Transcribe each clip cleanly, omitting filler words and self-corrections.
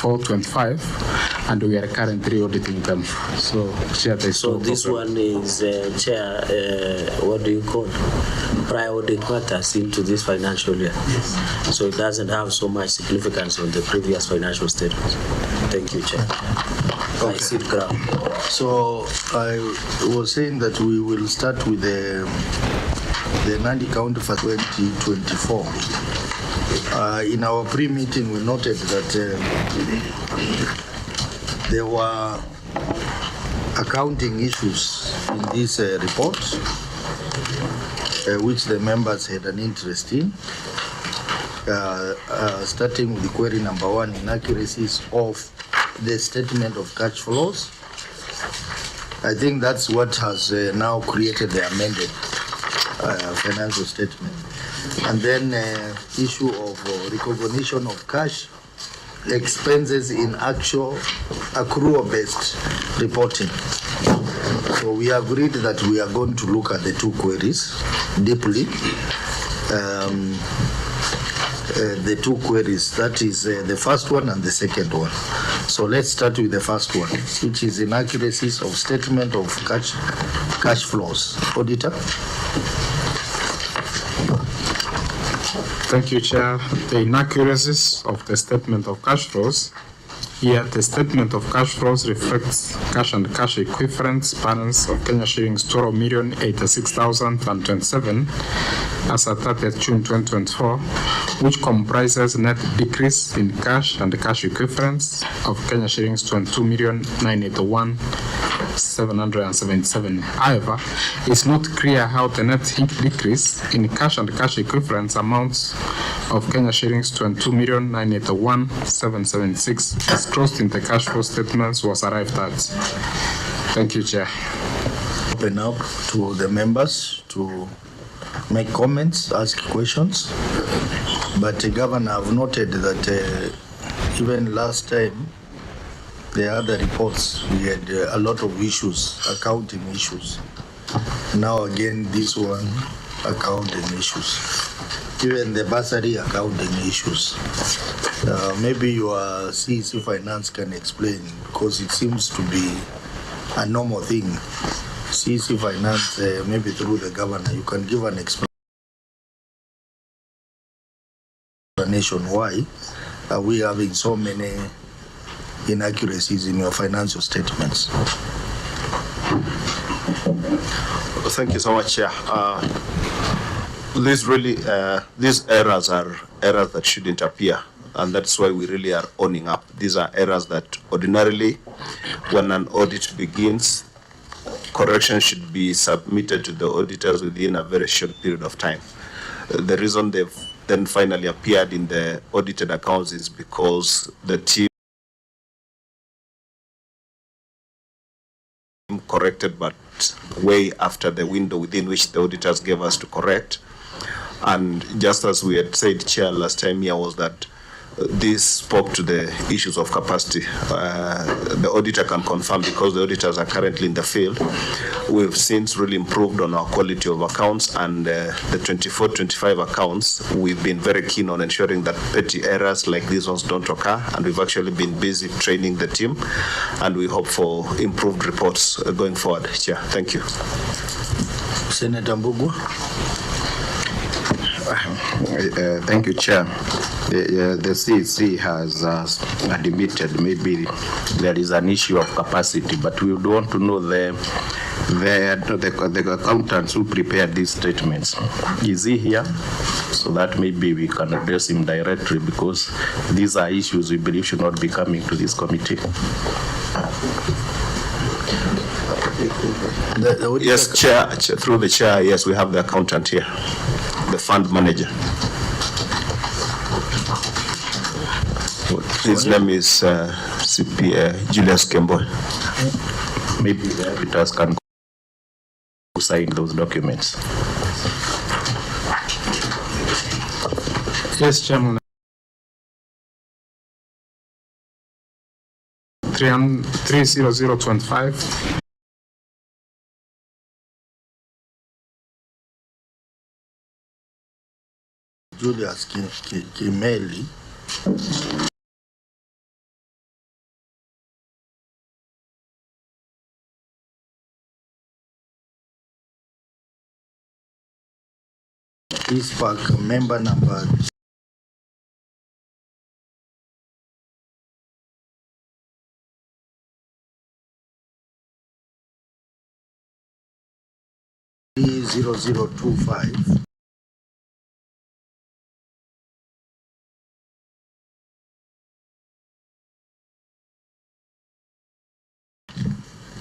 24-25, and we are currently auditing them. So, Chair, so this one is, Chair, what do you call prior audit matters into this financial year? Yes. So it doesn't have so much significance on the previous financial statements. Thank you, Chair. Okay. I see the ground. So I was saying that we will start with the Nandi County for 2024. In our pre-meeting, we noted that there were accounting issues in this report, which the members had an interest in. Starting with the query number 1, inaccuracies of the statement of cash flows. I think that's what has now created the amended financial statement. And then issue of recognition of cash expenses in actual accrual-based reporting. So we agreed that we are going to look at the two queries deeply. The two queries, that is the first one and the second one. So let's start with the first one, which is inaccuracies of statement of cash flows. Auditor. Thank you, Chair. The inaccuracies of the statement of cash flows. Here, the statement of cash flows reflects cash and cash equivalents balance of Kenya shillings 12,086,027 as at 30th June 2024, which comprises net decrease in cash and cash equivalents of Kenya shillings 22,981,777. However, it's not clear how the net decrease in cash and cash equivalents amounts of Kenya shillings 22,981,776 disclosed in the cash flow statements was arrived at. Thank you, Chair. Open up to the members to make comments, ask questions. But Governor, I've noted that even last time, the other reports, we had a lot of issues, accounting issues. Now again, this one, accounting issues. Even the bursary accounting issues. Maybe your CEC Finance can explain, because it seems to be a normal thing. CEC Finance, maybe through the Governor, you can give an explanation why are we having so many inaccuracies in your financial statements. Thank you so much, Chair. These errors are errors that shouldn't appear, and that's why we really are owning up. These are errors that ordinarily, when an audit begins, correction should be submitted to the auditors within a very short period of time. The reason they've then finally appeared in the audited accounts is because the team corrected, but way after the window within which the auditors gave us to correct. And just as we had said, Chair, last time here, was that this spoke to the issues of capacity. The auditor can confirm, because the auditors are currently in the field. We've since really improved on our quality of accounts, and the 24-25 accounts, we've been very keen on ensuring that petty errors like these ones don't occur, and we've actually been busy training the team, and we hope for improved reports going forward. Chair, thank you. Senator Mbugu. Thank you, Chair. The CEC has admitted maybe there is an issue of capacity, but we would want to know the accountants who prepared these statements. Is he here? So that maybe we can address him directly, because these are issues we believe should not be coming to this committee. Yes, Chair, through the Chair, yes, we have the accountant here, the fund manager. His name is CP Julius Kembo. Maybe the auditors can sign those documents. Yes, Chairman. 30025. Julius Kimeli. ISPAC member number E0025.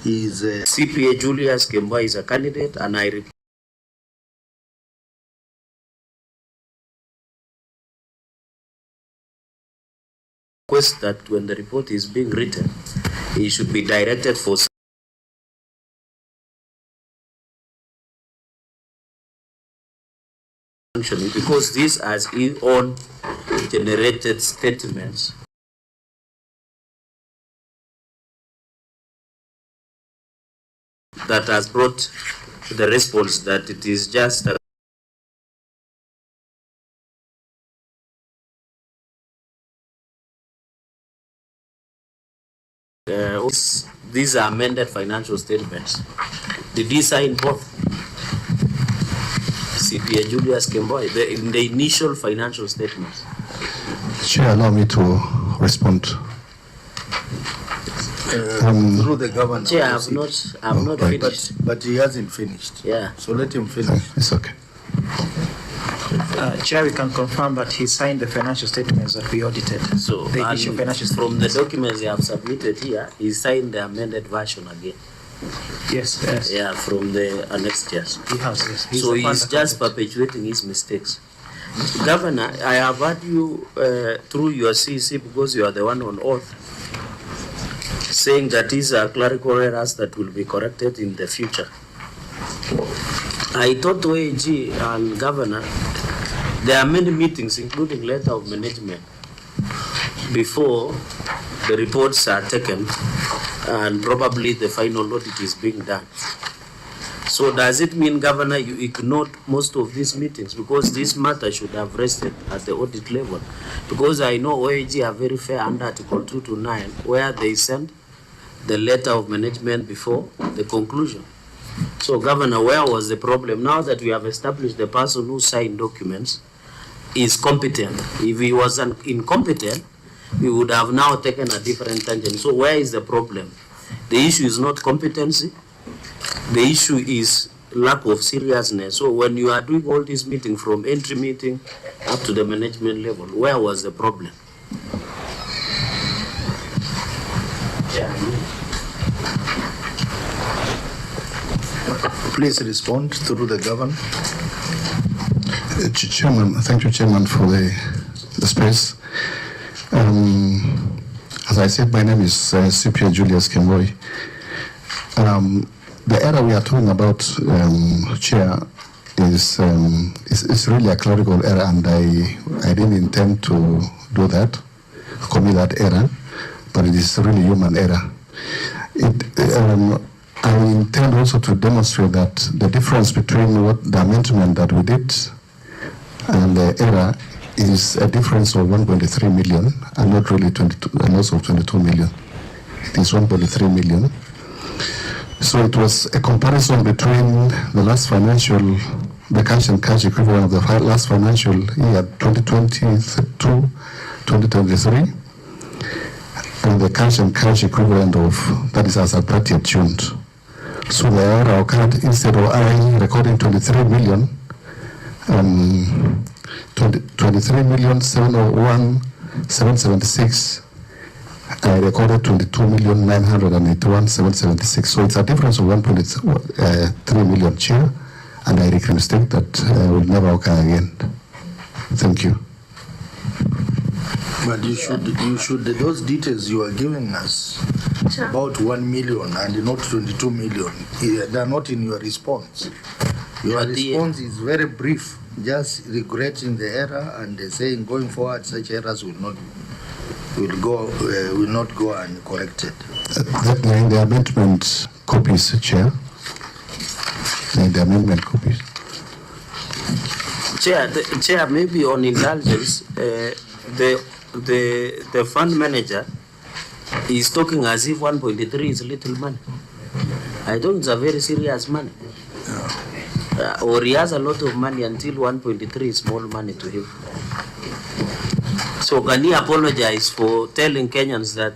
Is CPA Julius Kemba is a candidate, and I request that when the report is being written, it should be directed for sanctioning, because these are his own generated statements. That has brought the response that it is just a these are amended financial statements. Did he sign both? CPA Julius Kemboy, in the initial financial statements. Chair, allow me to respond. through the governor. Chair, I've not finished. But he hasn't finished. Yeah. So let him finish. It's okay. Chair, we can confirm that he signed the financial statements that we audited. So the initial financial from the documents you have submitted here, he signed the amended version again. Yes, yes. Yeah, from the annexed years. He has, yes. So he's just perpetuating his mistakes. Governor, I have heard you through your CC, because you are the one on oath, saying that these are clerical errors that will be corrected in the future. I thought OAG and Governor, there are many meetings, including letter of management, before the reports are taken and probably the final audit is being done. So does it mean, Governor, you ignored most of these meetings? Because this matter should have rested at the audit level. Because I know OAG are very fair under Article 229, where they send the letter of management before the conclusion. So, Governor, where was the problem? Now that we have established the person who signed documents is competent. If he was incompetent, we would have now taken a different tangent. So where is the problem? The issue is not competency. The issue is lack of seriousness. So when you are doing all this meeting, from entry meeting up to the management level, where was the problem? Please respond through the governor. Chairman, thank you, Chairman, for the space. As I said, my name is CPA Julius Kemboy. The error we are talking about, Chair, is really a clerical error, and I didn't intend to do that, commit that error, but it is really human error. I intend also to demonstrate that the difference between what the amendment that we did and the error is a difference of 1.3 million and not really a loss of 22 million. It is 1.3 million. So it was a comparison between the last financial, the cash and cash equivalent of the last financial year, 2022-2023, and the cash and cash equivalent of, that is as at 30th June. So the error occurred, instead of I recording 23 million, 23,701,776, I recorded 22,981,776. So it's a difference of 1.3 million, Chair, and I requested that will never occur again. Thank you. But you should, those details you are giving us, about 1 million and not 22 million, they are not in your response. Your response is very brief, just regretting the error and saying going forward such errors will not go uncorrected. In the amendment copies, Chair. In the amendment copies. Chair, maybe on indulgence, the fund manager is talking as if 1.3 is little money. I think it's a very serious money. or he has a lot of money until 1.3 is small money to him. So can he apologize for telling Kenyans that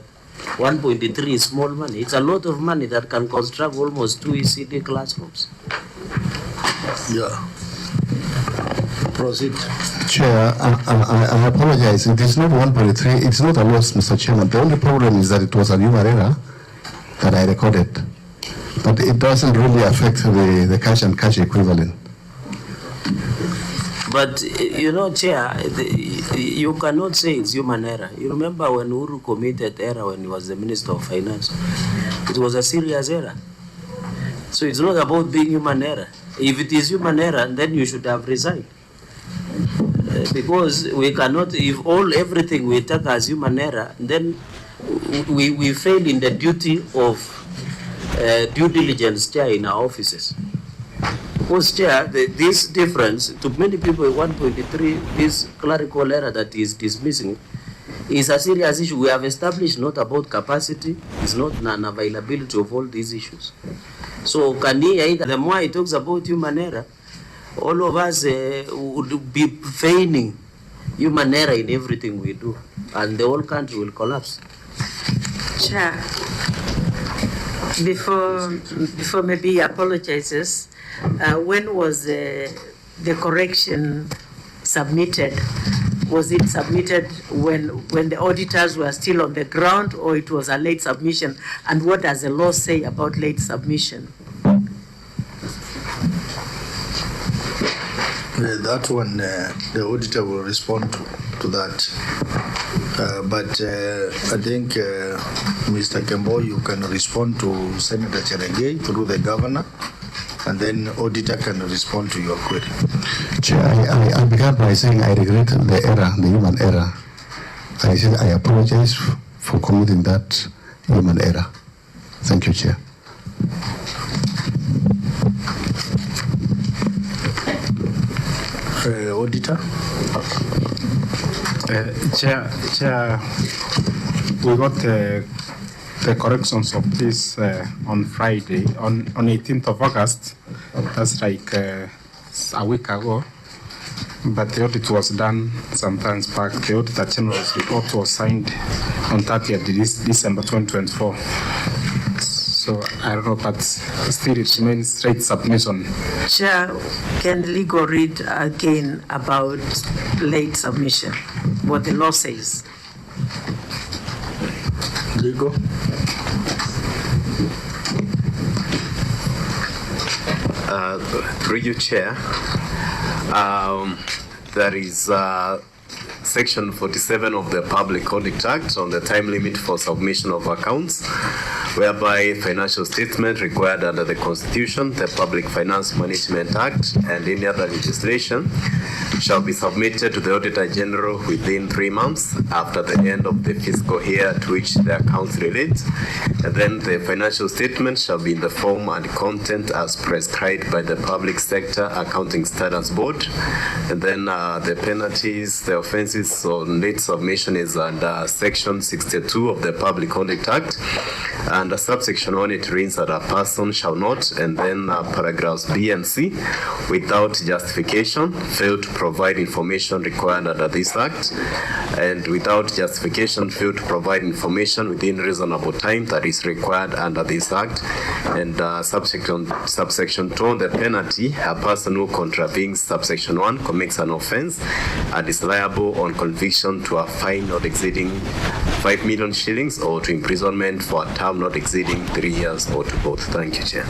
1.3 is small money? It's a lot of money that can construct almost 2 ECD classrooms. Yeah. Proceed. Chair, I apologize. It is not 1.3. It's not a loss, Mr. Chairman. The only problem is that it was a human error that I recorded. But it doesn't really affect the cash and cash equivalent. But, you know, Chair, you cannot say it's human error. You remember when Uhuru committed error when he was the Minister of Finance? It was a serious error. So it's not about being human error. If it is human error, then you should have resigned. Because we cannot, if everything we take as human error, then we fail in the duty of due diligence, Chair, in our offices. Because, Chair, this difference, to many people, 1.3, this clerical error that is dismissing, is a serious issue. We have established not about capacity, it's not an availability of all these issues. So can he either, the more he talks about human error, all of us would be feigning human error in everything we do, and the whole country will collapse. Chair, before maybe he apologizes, when was the correction submitted? Was it submitted when the auditors were still on the ground, or it was a late submission? And what does the law say about late submission? That one, the auditor will respond to that. But I think, Mr. Kembo, you can respond to Senator Cherengei through the governor, and then auditor can respond to your query. Chair, I began by saying I regret the error, the human error. I said I apologize for committing that human error. Thank you, Chair. Auditor? Chair, we got the corrections of this on Friday, on 18th of August. That's like a week ago. But the audit was done some time back. The Auditor General's report was signed on 30th December 2024. So I don't know, but still it remains straight submission. Chair, can legal read again about late submission, what the law says? Legal? Through you, Chair, there is Section 47 of the Public Audit Act on the time limit for submission of accounts, whereby financial statement required under the Constitution, the Public Finance Management Act, and any other legislation shall be submitted to the Auditor General within 3 months after the end of the fiscal year to which the accounts relate. And then the financial statement shall be in the form and content as prescribed by the Public Sector Accounting Standards Board. And then the penalties, the offenses on late submission is under Section 62 of the Public Audit Act. And subsection 1, it reads that a person shall not, and then paragraphs B and C, without justification, fail to provide information required under this Act, and without justification, fail to provide information within reasonable time that is required under this Act. And subsection 2, the penalty, a person who contravenes subsection 1 commits an offense and is liable on conviction to a fine not exceeding 5 million shillings or to imprisonment for a term not exceeding 3 years or to both. Thank you, Chair.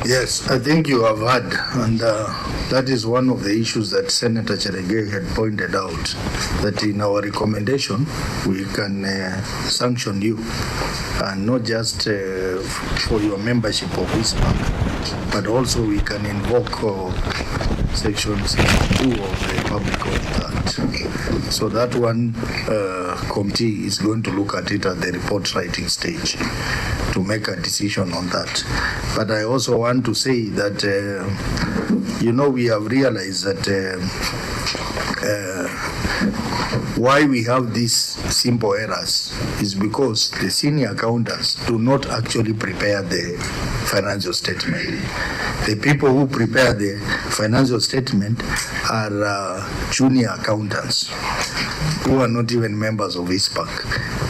Yes, I think you have heard, and that is one of the issues that Senator Cherengei had pointed out, that in our recommendation, we can sanction you, and not just for your membership of this bank, but also we can invoke Section 62 of the Public Audit Act. So that one committee is going to look at it at the report writing stage to make a decision on that. But I also want to say that, we have realized that Why we have these simple errors is because the senior accountants do not actually prepare the financial statement. The people who prepare the financial statement are junior accountants who are not even members of ISPAC.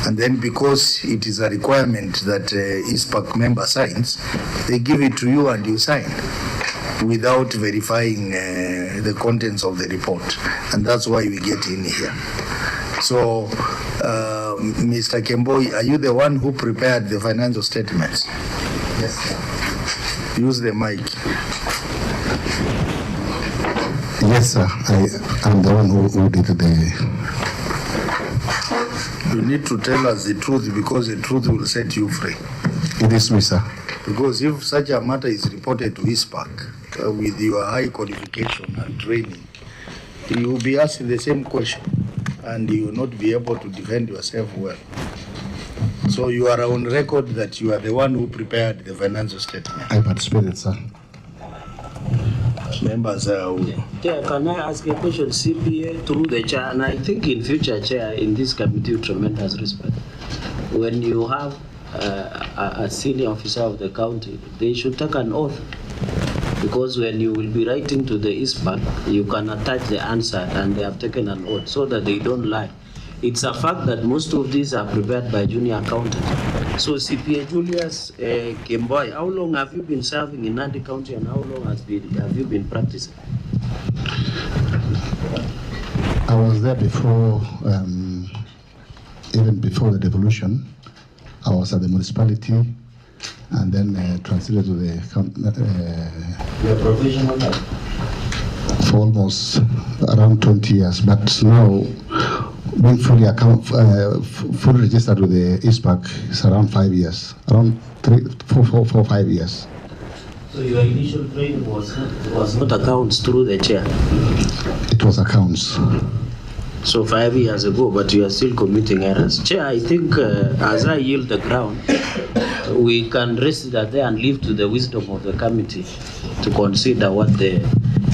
And then because it is a requirement that ISPAC member signs, they give it to you and you sign without verifying the contents of the report. And that's why we get in here. So, Mr. Kemboi, are you the one who prepared the financial statements? Yes, sir. Use the mic. Yes, sir. I'm the one who did the... You need to tell us the truth because the truth will set you free. It is me, sir. Because if such a matter is reported to ISPAC with your high qualification and training, you will be asking the same question and you will not be able to defend yourself well. So you are on record that you are the one who prepared the financial statement. I participated, sir. Members Chair, can I ask a question? CPA through the chair, and I think in future, Chair, in this committee, with tremendous respect, when you have a senior officer of the county, they should take an oath. Because when you will be writing to the ISPAC, you can attach the answer and they have taken an oath so that they don't lie. It's a fact that most of these are prepared by junior accountants. So CPA Julius Kemboi, how long have you been serving in Nandi County and how long have you been practicing? I was there before, even before the devolution. I was at the municipality and then transferred to the Your professional life? for almost around 20 years. But now, being fully registered with the ISPAC is around 5 years, around 5 years. So your initial training was not accounts through the chair? It was accounts. So 5 years ago, but you are still committing errors. Chair, I think as I yield the ground, we can rest that there and leave to the wisdom of the committee to consider what the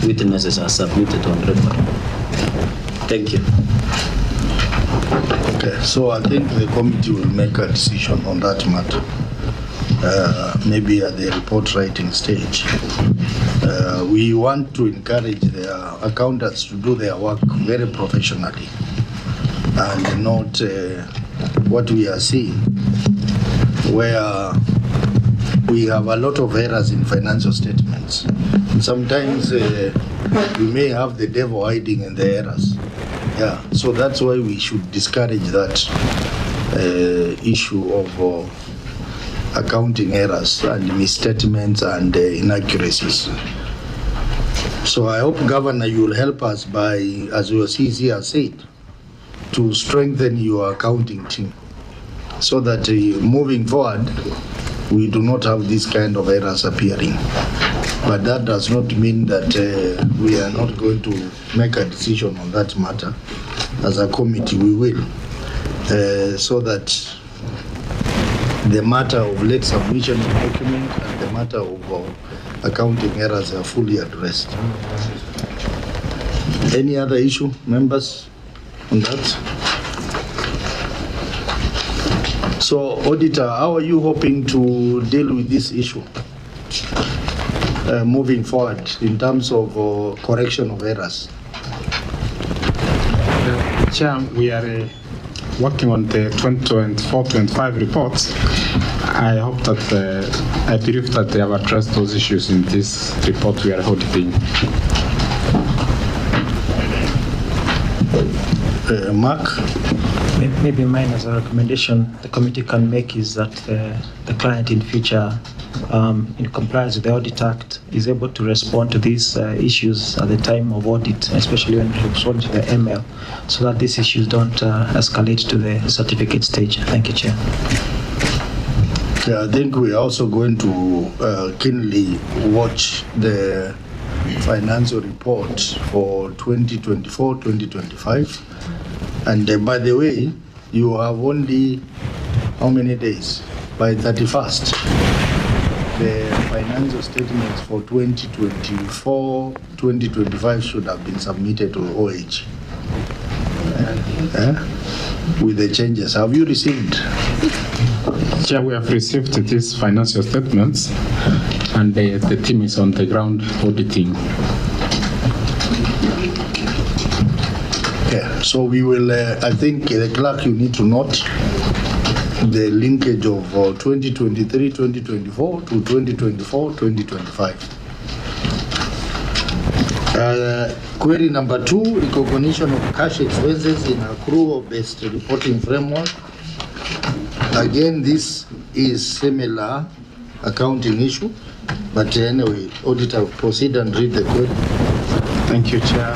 witnesses are submitted on record. Thank you. Okay, so I think the committee will make a decision on that matter. Maybe at the report writing stage. We want to encourage the accountants to do their work very professionally and not what we are seeing, where we have a lot of errors in financial statements. And sometimes we may have the devil hiding in the errors. Yeah, so that's why we should discourage that issue of accounting errors and misstatements and inaccuracies. So I hope, Governor, you will help us by, as your CC has said, to strengthen your accounting team so that moving forward, we do not have this kind of errors appearing. But that does not mean that we are not going to make a decision on that matter. As a committee, we will, so that the matter of late submission of document and the matter of accounting errors are fully addressed. Any other issue, members, on that? So, Auditor, how are you hoping to deal with this issue moving forward in terms of correction of errors? Chair, we are working on the 2024-25 reports. I hope that I believe that they have addressed those issues in this report we are auditing. Mark? Maybe mine as a recommendation the committee can make is that the client in future, in compliance with the Audit Act, is able to respond to these issues at the time of audit, especially when responding to the ML, so that these issues don't escalate to the certificate stage. Thank you, Chair. Yeah, I think we are also going to keenly watch the financial report for 2024-2025. And by the way, you have only how many days? By 31st. The financial statements for 2024-2025 should have been submitted to OH. with the changes. Have you received? Chair, we have received these financial statements and the team is on the ground auditing. Okay, so we will, I think the clerk, you need to note the linkage of 2023, 2024 to 2024, 2025. Query number 2, recognition of cash expenses in accrual-based reporting framework. Again, this is similar accounting issue, but anyway, auditor, proceed and read the query. Thank you, Chair.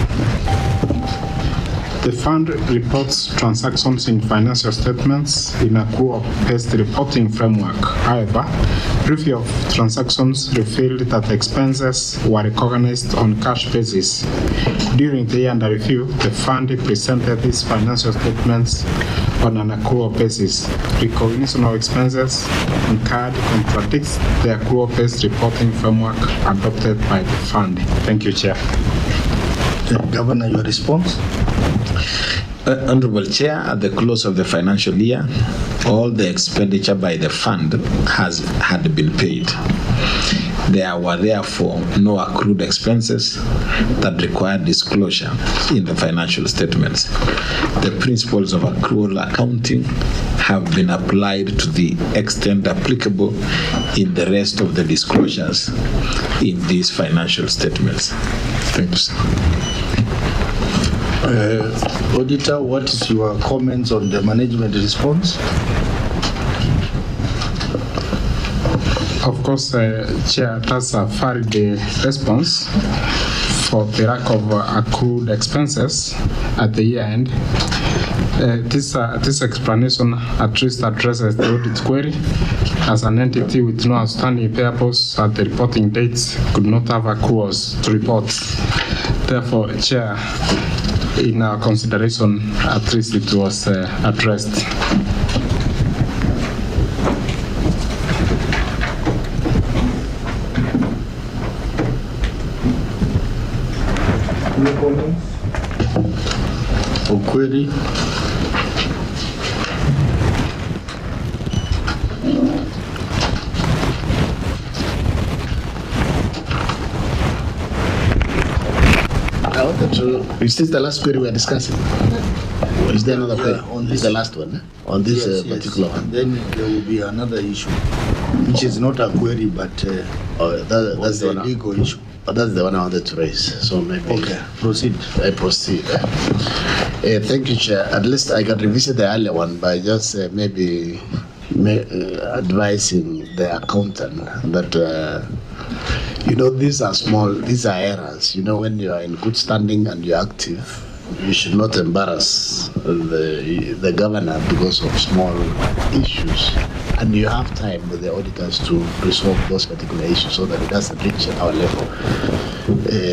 The fund reports transactions in financial statements in accrual-based reporting framework. However, review of transactions revealed that expenses were recognized on cash basis. During the year under review, the fund presented these financial statements on an accrual basis. Recognition of expenses incurred contradicts the accrual-based reporting framework adopted by the fund. Thank you, Chair. Governor, your response? Honorable Chair, at the close of the financial year, all the expenditure by the fund had been paid. There were therefore no accrued expenses that required disclosure in the financial statements. The principles of accrual accounting have been applied to the extent applicable in the rest of the disclosures in these financial statements. Thank you, sir. Auditor, what is your comments on the management response? Of course, Chair, that's a valid response for the lack of accrued expenses at the year end. This explanation at least addresses the audit query, as an entity with no outstanding payables at the reporting dates could not have accruals to report. Therefore, Chair, in our consideration, at least it was addressed. Any comments or query? Is this the last query we are discussing? Or is there another query? On this is the last one, on this particular one. Then there will be another issue, which is not a query, but that's the legal issue. That's the one I wanted to raise. So maybe. Okay, proceed. I proceed. Thank you, Chair. At least I can revisit the earlier one by just maybe advising the accountant that. These are errors. When you are in good standing and you're active, you should not embarrass the governor because of small issues. And you have time with the auditors to resolve those particular issues so that it doesn't reach our level.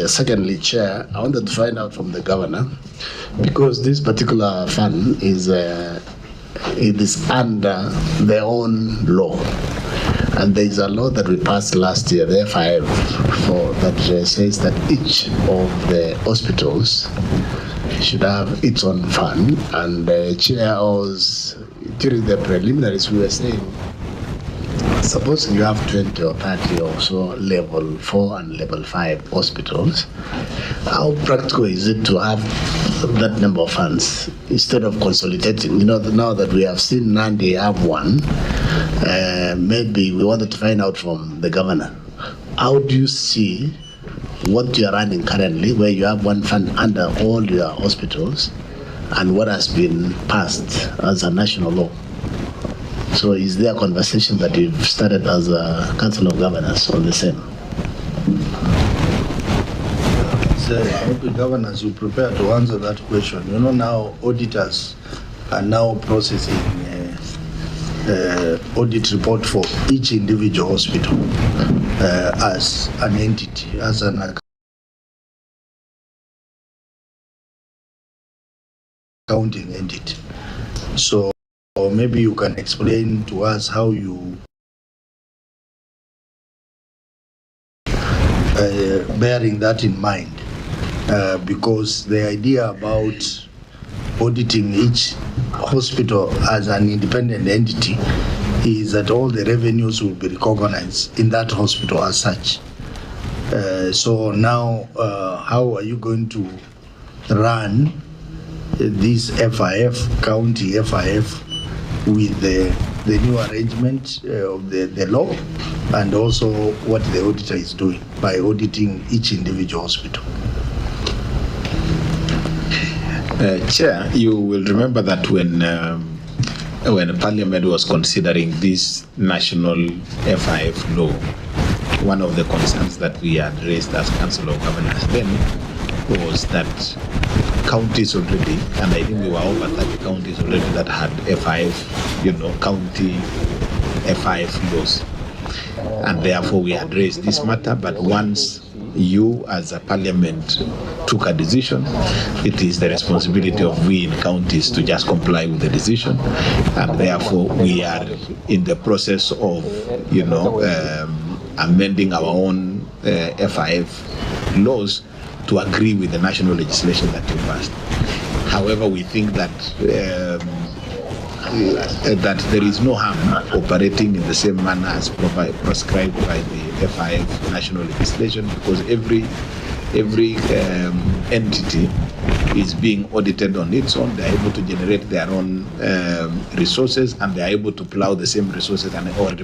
Secondly, Chair, I wanted to find out from the governor, because this particular fund is under their own law. And there is a law that we passed last year, the FIF, that says that each of the hospitals should have its own fund. And the chair was, during the preliminaries, we were saying, suppose you have 20 or 30 or so level 4 and level 5 hospitals, how practical is it to have that number of funds instead of consolidating? Now that we have seen Nandi have one, maybe we wanted to find out from the governor, how do you see what you are running currently, where you have one fund under all your hospitals, and what has been passed as a national law? So is there a conversation that you've started as a Council of Governors on the same? I hope the governors will prepare to answer that question. Now auditors are now processing audit report for each individual hospital as an entity, as an accounting entity. So maybe you can explain to us how you bearing that in mind, because the idea about auditing each hospital as an independent entity is that all the revenues will be recognized in that hospital as such. So now, how are you going to run this FIF, county FIF, with the new arrangement of the law, and also what the auditor is doing by auditing each individual hospital? Chair, you will remember that when Parliament was considering this national FIF law, one of the concerns that we had raised as Council of Governors then was that counties already, and I think we were over 30 counties already that had FIF, county FIF laws. And therefore we had raised this matter, but once you as a parliament took a decision, it is the responsibility of we in counties to just comply with the decision, and therefore we are in the process of amending our own FIF laws to agree with the national legislation that you passed. However, we think that that there is no harm operating in the same manner as prescribed by the FIF national legislation, because every entity is being audited on its own. They are able to generate their own resources, and they are able to plow the same resources or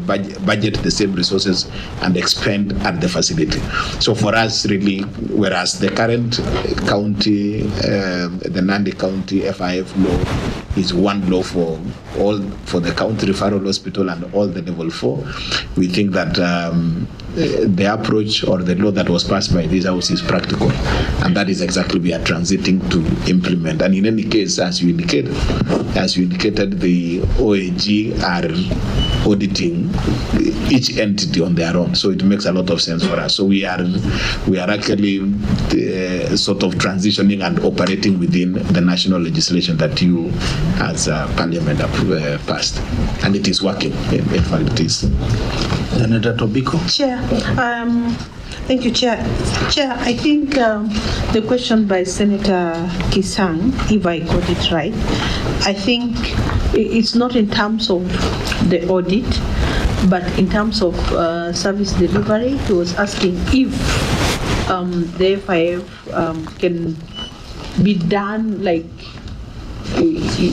budget the same resources and expend at the facility. So for us, really, whereas the current county, the Nandi County FIF law is one law for the county referral hospital and all the level 4, we think that the approach or the law that was passed by this house is practical, and that is exactly we are transiting to implement. And in any case, as you indicated, the OAG are auditing each entity on their own, so it makes a lot of sense for us. So we are actually sort of transitioning and operating within the national legislation that you as Parliament have passed, and it is working. In fact, it is. Senator Tobiko. Chair, thank you, Chair. Chair, I think the question by Senator Kisang, if I got it right, I think it's not in terms of the audit, but in terms of service delivery. He was asking if the FIF can be done like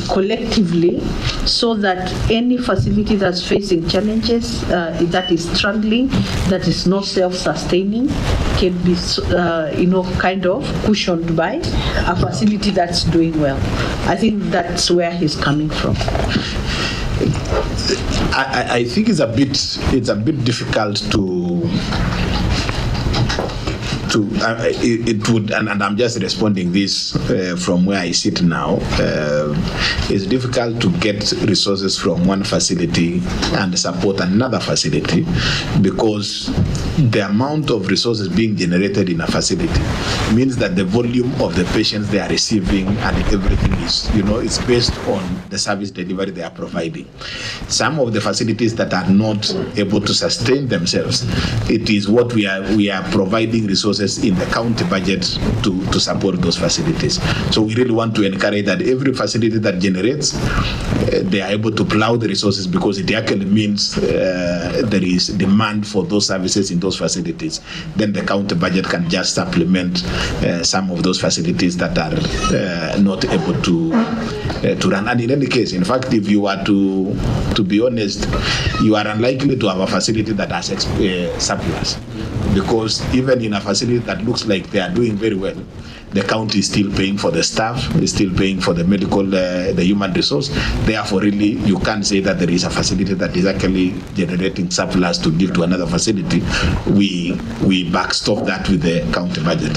collectively, so that any facility that's facing challenges, that is struggling, that is not self-sustaining, can be kind of cushioned by a facility that's doing well. I think that's where he's coming from. I think it's a bit difficult to it would, and I'm just responding this from where I sit now. It's difficult to get resources from one facility and support another facility, because the amount of resources being generated in a facility means that the volume of the patients they are receiving and everything is, it's based on the service delivery they are providing. Some of the facilities that are not able to sustain themselves, it is what we are providing resources in the county budget to support those facilities. So we really want to encourage that every facility that generates, they are able to plow the resources, because it actually means there is demand for those services in those facilities. Then the county budget can just supplement some of those facilities that are not able to run. And in any case, in fact, if you are to be honest, you are unlikely to have a facility that has surplus, because even in a facility that looks like they are doing very well, the county is still paying for the staff, is still paying for the medical, the human resource. Therefore, really, you can't say that there is a facility that is actually generating surplus to give to another facility. We backstop that with the county budget.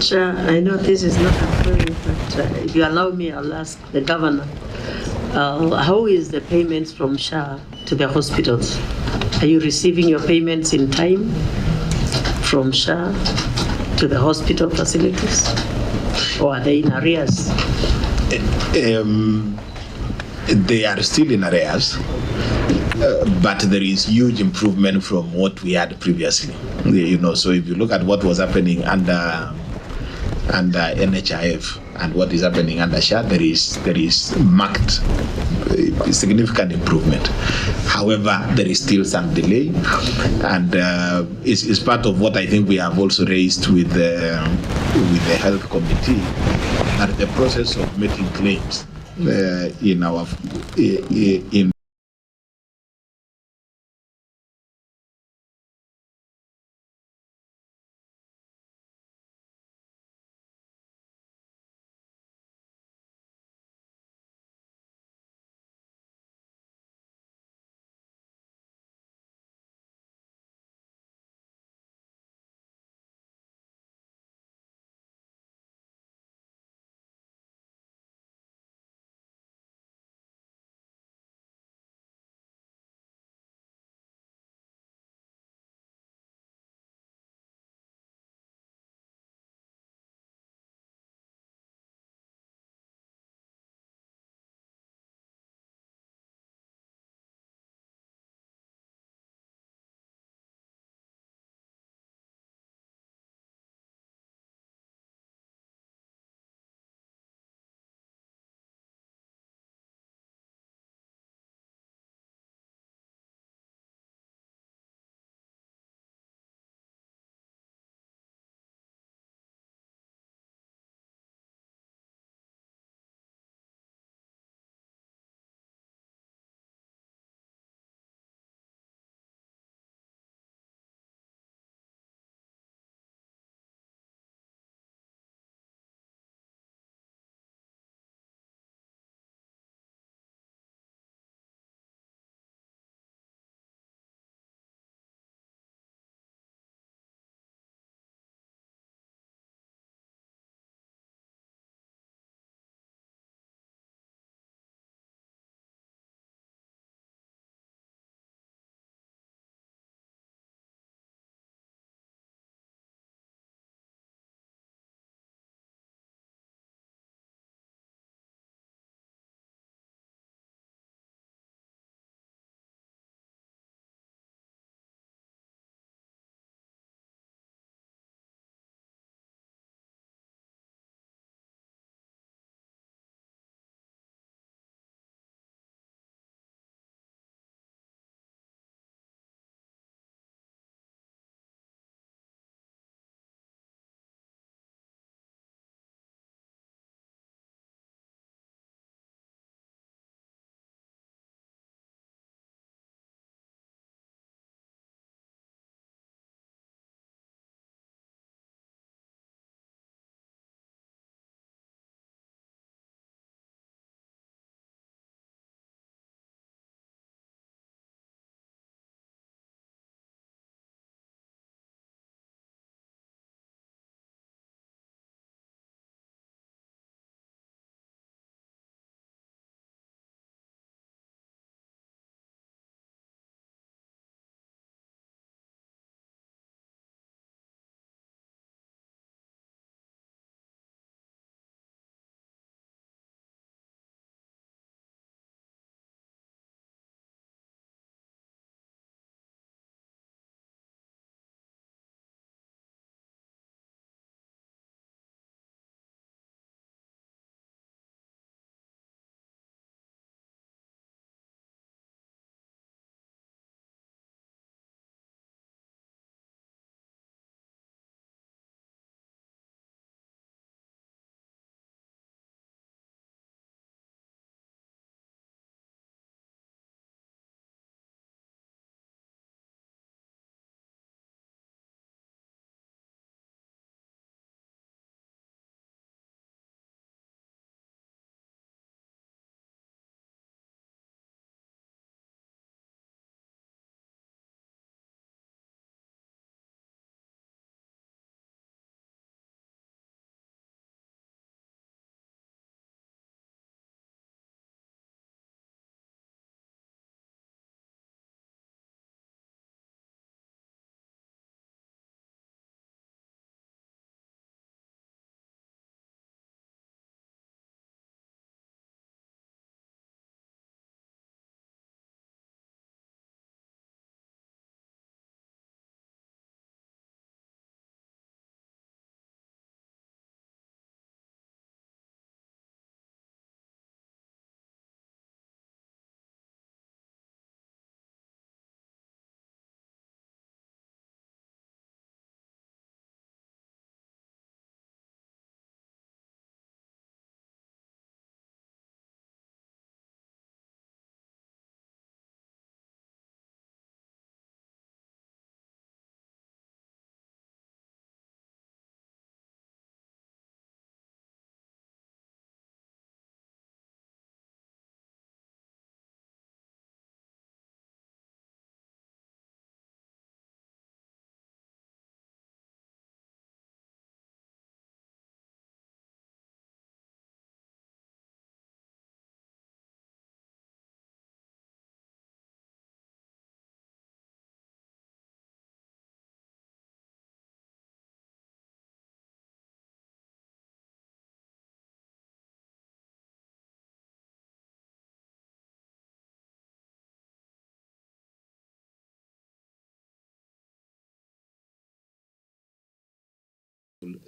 Chair, I know this is not a query, but if you allow me, I'll ask the governor. How is the payments from SHA to the hospitals? Are you receiving your payments in time from SHA to the hospital facilities, or are they in arrears? They are still in arrears, but there is huge improvement from what we had previously. So if you look at what was happening under NHIF, and what is happening under SHA, there is marked significant improvement. However, there is still some delay, and it's part of what I think we have also raised with the health committee, that the process of making claims in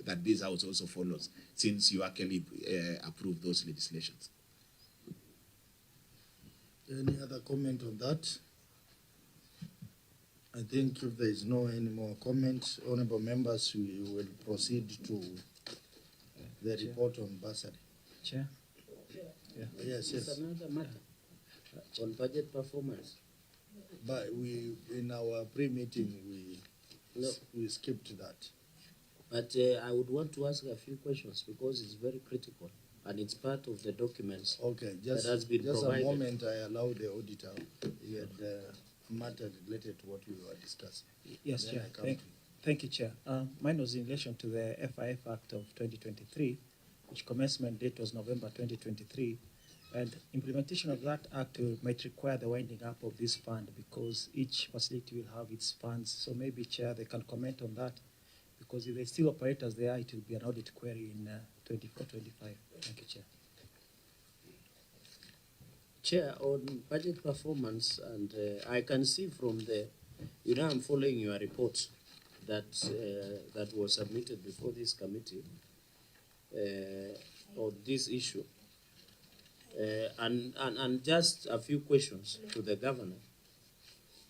that this House also follows, since you actually approve those legislations. Any other comment on that? I think if there is no any more comments, honorable members, we will proceed to the report on bursary. Chair? Yeah. Yes, yes. It's another matter on budget performance. But we, in our pre-meeting, we skipped that. But I would want to ask a few questions because it's very critical and it's part of the documents. Okay, just provided. a moment. I allow the auditor. He had a matter related to what we were discussing. Yes, Then Chair. Thank you, Chair. Mine was in relation to the FIF Act of 2023, which commencement date was November 2023. And implementation of that act might require the winding up of this fund because each facility will have its funds. So maybe, Chair, they can comment on that because if they still operate as they are, it will be an audit query in 24-25. Thank you, Chair. Chair, on budget performance, and I can see from the, I'm following your report that that was submitted before this committee on this issue. And just a few questions to the governor.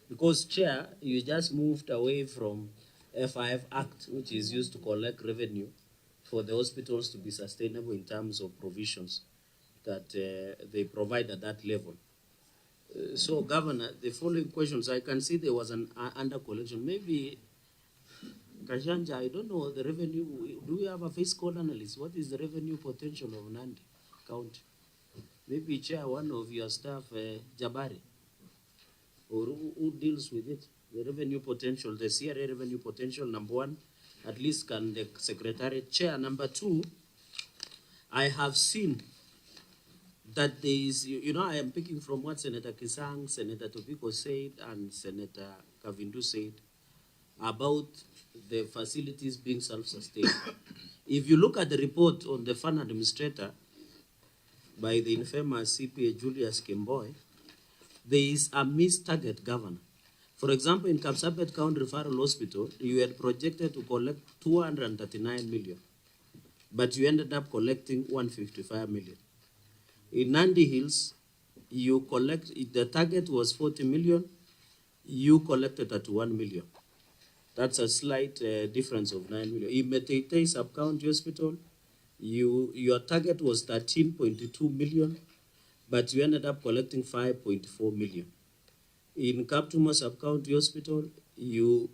Because, Chair, you just moved away from FIF Act, which is used to collect revenue for the hospitals to be sustainable in terms of provisions that they provide at that level. So, Governor, the following questions, I can see there was an under collection. Maybe, Kashanja, I don't know the revenue. Do we have a fiscal analyst? What is the revenue potential of Nandi County? Maybe, Chair, one of your staff, Jabari, or who deals with it, the revenue potential, the CRA revenue potential, number one, at least can the Secretariat. Chair, number two, I have seen that there is, I am picking from what Senator Kisang, Senator Topiko said, and Senator Kavindu said about the facilities being self-sustained. If you look at the report on the fund administrator, by the infamous CPA Julius Kimboy, there is a missed target, Governor. For example, in Kapsabet County Referral Hospital, you had projected to collect 239 million, but you ended up collecting 155 million. In Nandi Hills, the target was 40 million, you collected at 1 million. That's a slight difference of 9 million. In Meteitei Sub-County Hospital, your target was 13.2 million, but you ended up collecting 5.4 million. In Kaptuma Sub-County Hospital, you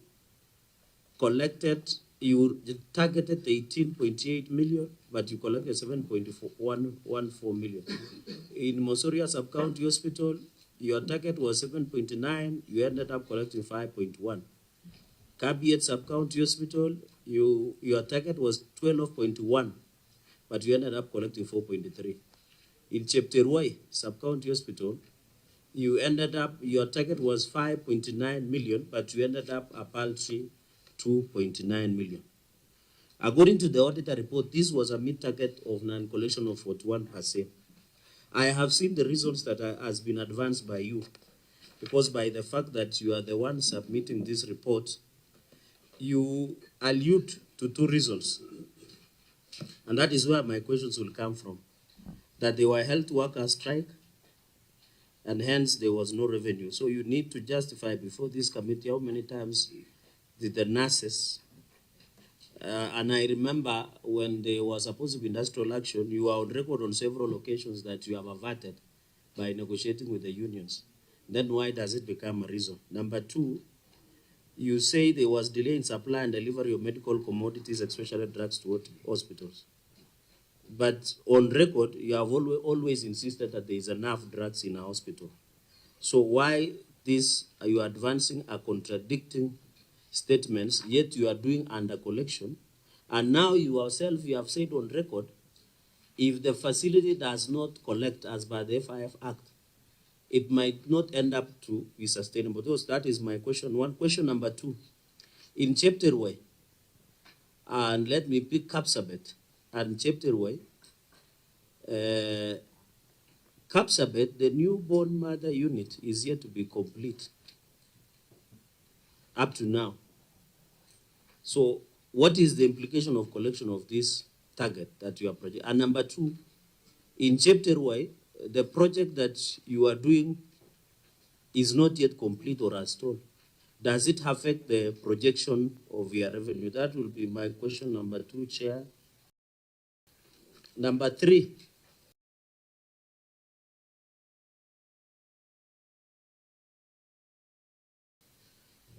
targeted 18.8 million, but you collected 7.114 million. In Mosoria Sub-County Hospital, your target was 7.9, you ended up collecting 5.1. Kabiet Sub-County Hospital, your target was 12.1. but you ended up collecting 4.3. In Chepterwai Sub-County Hospital, your target was 5.9 million, but you ended up a paltry 2.9 million. According to the auditor report, this was a mid-target of non-collection of 41%. I have seen the results that has been advanced by you, because by the fact that you are the one submitting this report, you allude to two reasons. And that is where my questions will come from. That there were health workers strike, and hence there was no revenue. So you need to justify before this committee how many times did the nurses, and I remember when there was supposed to be industrial action, you are on record on several occasions that you have averted by negotiating with the unions. Then why does it become a reason? Number two, you say there was delay in supply and delivery of medical commodities, especially drugs, to hospitals. But on record, you have always insisted that there is enough drugs in a hospital. So why are you advancing a contradicting statements, yet you are doing under collection? And now you yourself, you have said on record, if the facility does not collect as per the FIF Act, it might not end up to be sustainable. That is my question one. Question number two, in Chepterwai, and let me pick Kapsabet and Chepterwai, Kapsabet, the newborn mother unit is yet to be complete up to now. So what is the implication of collection of this target that you are projecting? And number two, in Chapter Y, the project that you are doing is not yet complete or installed. Does it affect the projection of your revenue? That will be my question number two, Chair. Number three,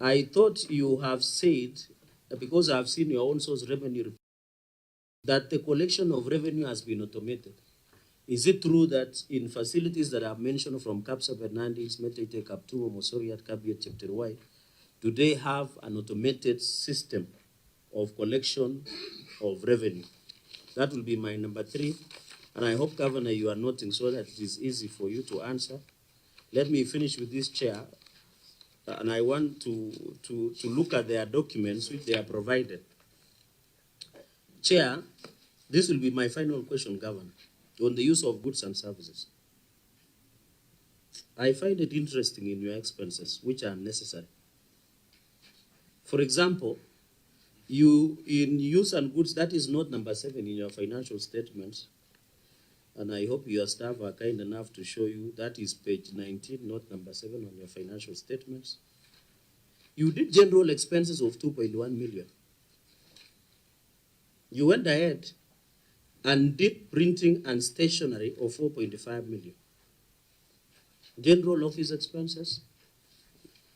I thought you have said, because I've seen your own source revenue, that the collection of revenue has been automated. Is it true that in facilities that are mentioned from Kapsa Bernardis, Metete, Kaptumo, Mosoriat, Kabiet, Chapter Y, do they have an automated system of collection of revenue? That will be my number three. And I hope, Governor, you are noting so that it is easy for you to answer. Let me finish with this, Chair. And I want to look at their documents which they are provided. Chair, this will be my final question, Governor, on the use of goods and services. I find it interesting in your expenses, which are necessary. For example, you in use and goods, that is not number 7 in your financial statements. And I hope your staff are kind enough to show you that is page 19, not number 7 on your financial statements. You did general expenses of 2.1 million. You went ahead and did printing and stationery of 4.5 million. General office expenses,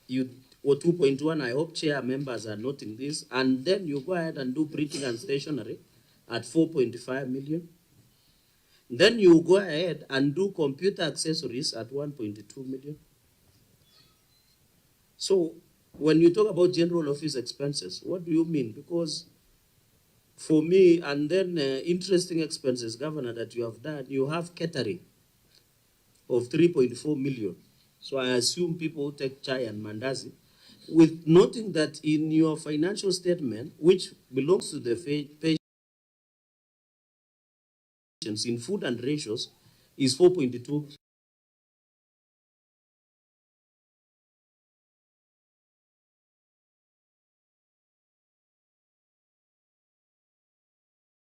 you or 2.1, I hope chair members are noting this, and then you go ahead and do printing and stationery at 4.5 million. Then you go ahead and do computer accessories at 1.2 million. So when you talk about general office expenses, what do you mean? Because for me, and then interesting expenses, Governor, that you have done, you have catering of 3.4 million. So I assume people take chai and mandazi, with noting that in your financial statement, which belongs to the patients in food and ratios, is 4.2.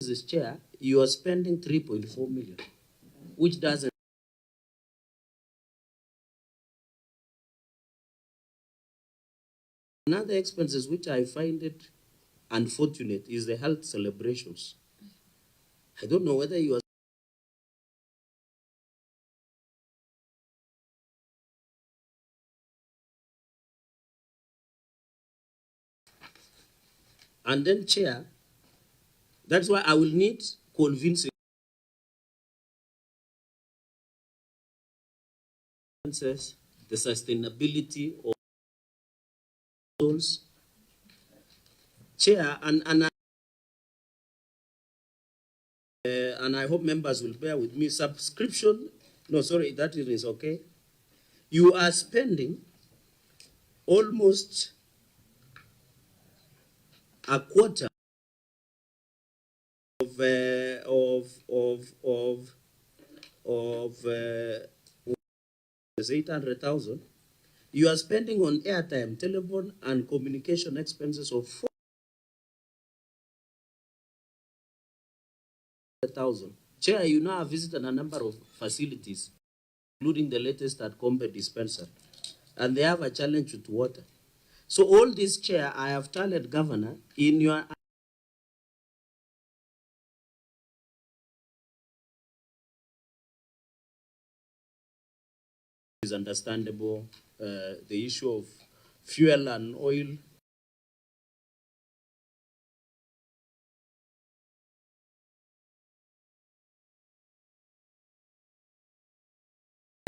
As chair, you are spending 3.4 million, which doesn't. Another expenses which I find it unfortunate is the health celebrations. I don't know whether you are. And then, Chair, that's why I will need convincing the sustainability of those. Chair, and I hope members will bear with me. Subscription, no, sorry, that is okay. You are spending almost a quarter of 800,000. You are spending on airtime, telephone, and communication expenses of 400,000. Chair, you now have visited a number of facilities, including the latest at Combat Dispenser, and they have a challenge with water. So all this, Chair, I have told Governor in your is understandable, the issue of fuel and oil.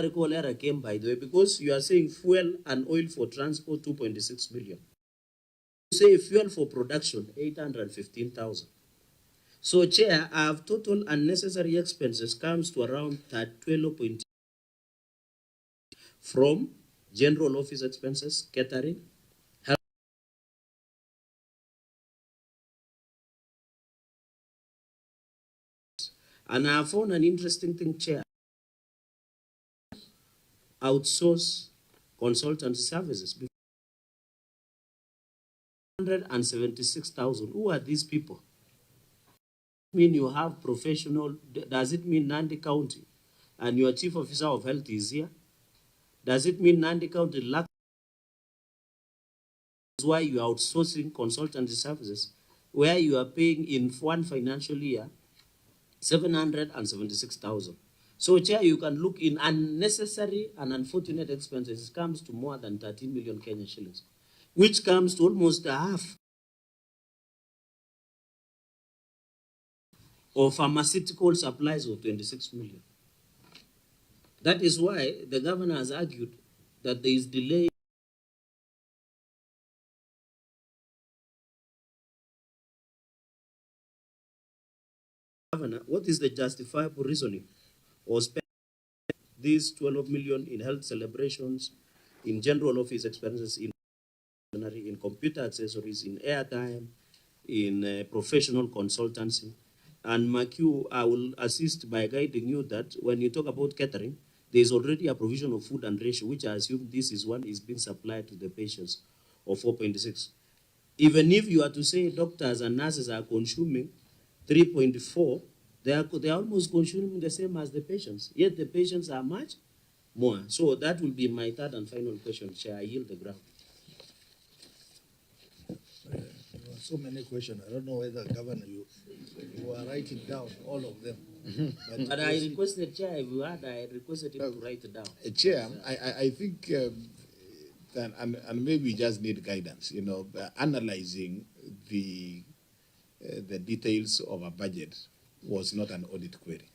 Recall error came, by the way, because you are saying fuel and oil for transport 2.6 million. You say fuel for production 815,000. So, Chair, I have total unnecessary expenses comes to around 12.2 from general office expenses, catering, health. And I have found an interesting thing, Chair. Outsource consultancy services. 176,000. Who are these people? Mean you have professional? Does it mean Nandi County and your chief officer of health is here? Does it mean Nandi County lacks? That's why you are outsourcing consultancy services, where you are paying in one financial year 776,000. So, Chair, you can look in unnecessary and unfortunate expenses. It comes to more than 13 million Kenyan shillings, which comes to almost half of pharmaceutical supplies of 26 million. That is why the governor has argued that there is delay. Governor, what is the justifiable reasoning or spend these 12 million in health celebrations, in general office expenses, in computer accessories, in airtime, in professional consultancy? And McHugh, I will assist by guiding you that when you talk about catering, there is already a provision of food and ratio, which I assume this is one is being supplied to the patients of 4.6. Even if you are to say doctors and nurses are consuming 3.4, they are almost consuming the same as the patients, yet the patients are much more. So that will be my third and final question, Chair. I yield the ground. So many questions. I don't know whether, Governor, you are writing down all of them. But I requested, Chair, if you had, I requested him to write it down. Chair, I think, and maybe we just need guidance, analyzing the details of a budget was not an audit query.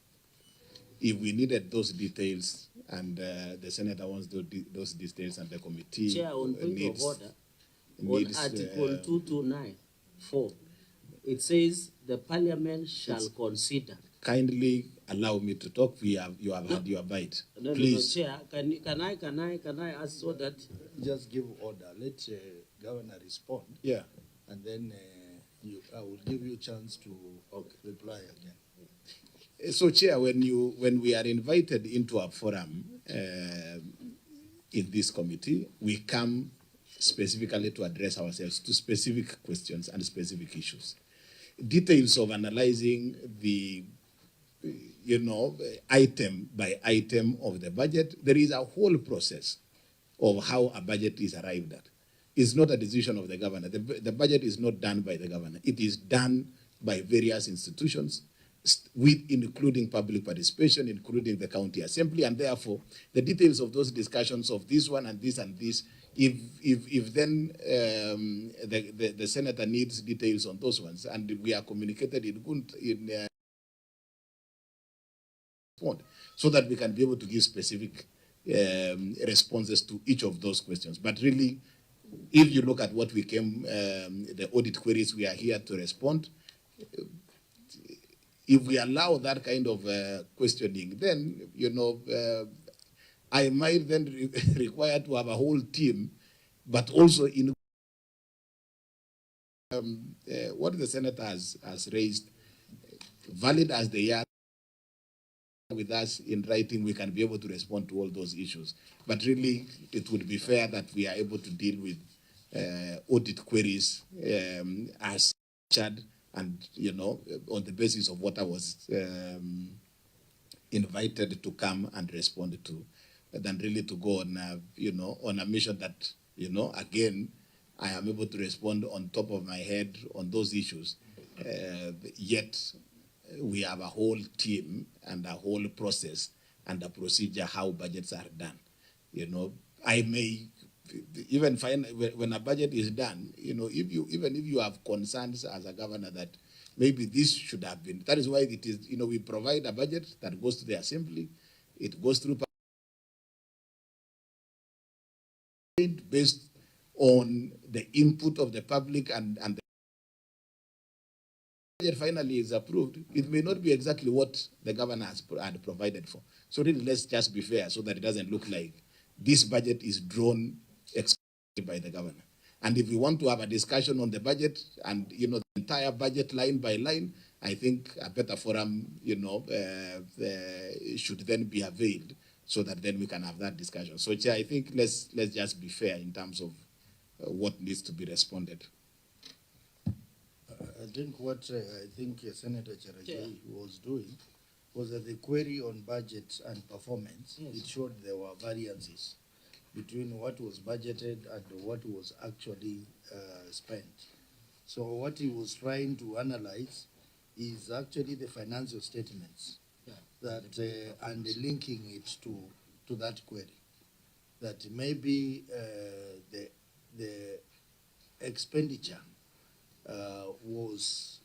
If we needed those details and the Senator wants those details and the committee Chair, on point of order, on Article 229(4), it says the Parliament shall consider. Kindly allow me to talk. You have had your bite. No, Please. No, Chair, can I ask so that? Just give order. Let Governor respond. Yeah. And then I will give you a chance to reply again. So, Chair, when we are invited into a forum in this committee, we come specifically to address ourselves to specific questions and specific issues. Details of analyzing the, item by item of the budget, there is a whole process of how a budget is arrived at. It's not a decision of the governor. The budget is not done by the governor. It is done by various institutions, including public participation, including the county assembly, and therefore the details of those discussions of this one and this and this, if then the senator needs details on those ones, and we are communicated in so that we can be able to give specific responses to each of those questions. But really, if you look at what we came, the audit queries, we are here to respond. If we allow that kind of questioning, then, I might then require to have a whole team, but also in what the Senator has raised, valid as they are, with us in writing, we can be able to respond to all those issues. But really, it would be fair that we are able to deal with audit queries as structured and, on the basis of what I was invited to come and respond to, than really to go on, on a mission that, again, I am able to respond on top of my head on those issues. Yet, we have a whole team and a whole process and a procedure how budgets are done. I may even find when a budget is done, even if you have concerns as a governor that maybe this should have been, that is why it is, we provide a budget that goes to the assembly, it goes through based on the input of the public and the budget finally is approved. It may not be exactly what the governor had provided for. So really, let's just be fair so that it doesn't look like this budget is drawn exclusively by the governor. And if we want to have a discussion on the budget and, the entire budget line by line, I think a better forum, should then be availed so that then we can have that discussion. So, Chair, I think let's just be fair in terms of what needs to be responded. think what I think Senator Cherargei was doing was that the query on budget and performance, it showed there were variances between what was budgeted and what was actually spent. So what he was trying to analyze is actually the financial statements that and linking it to that query. That maybe the expenditure was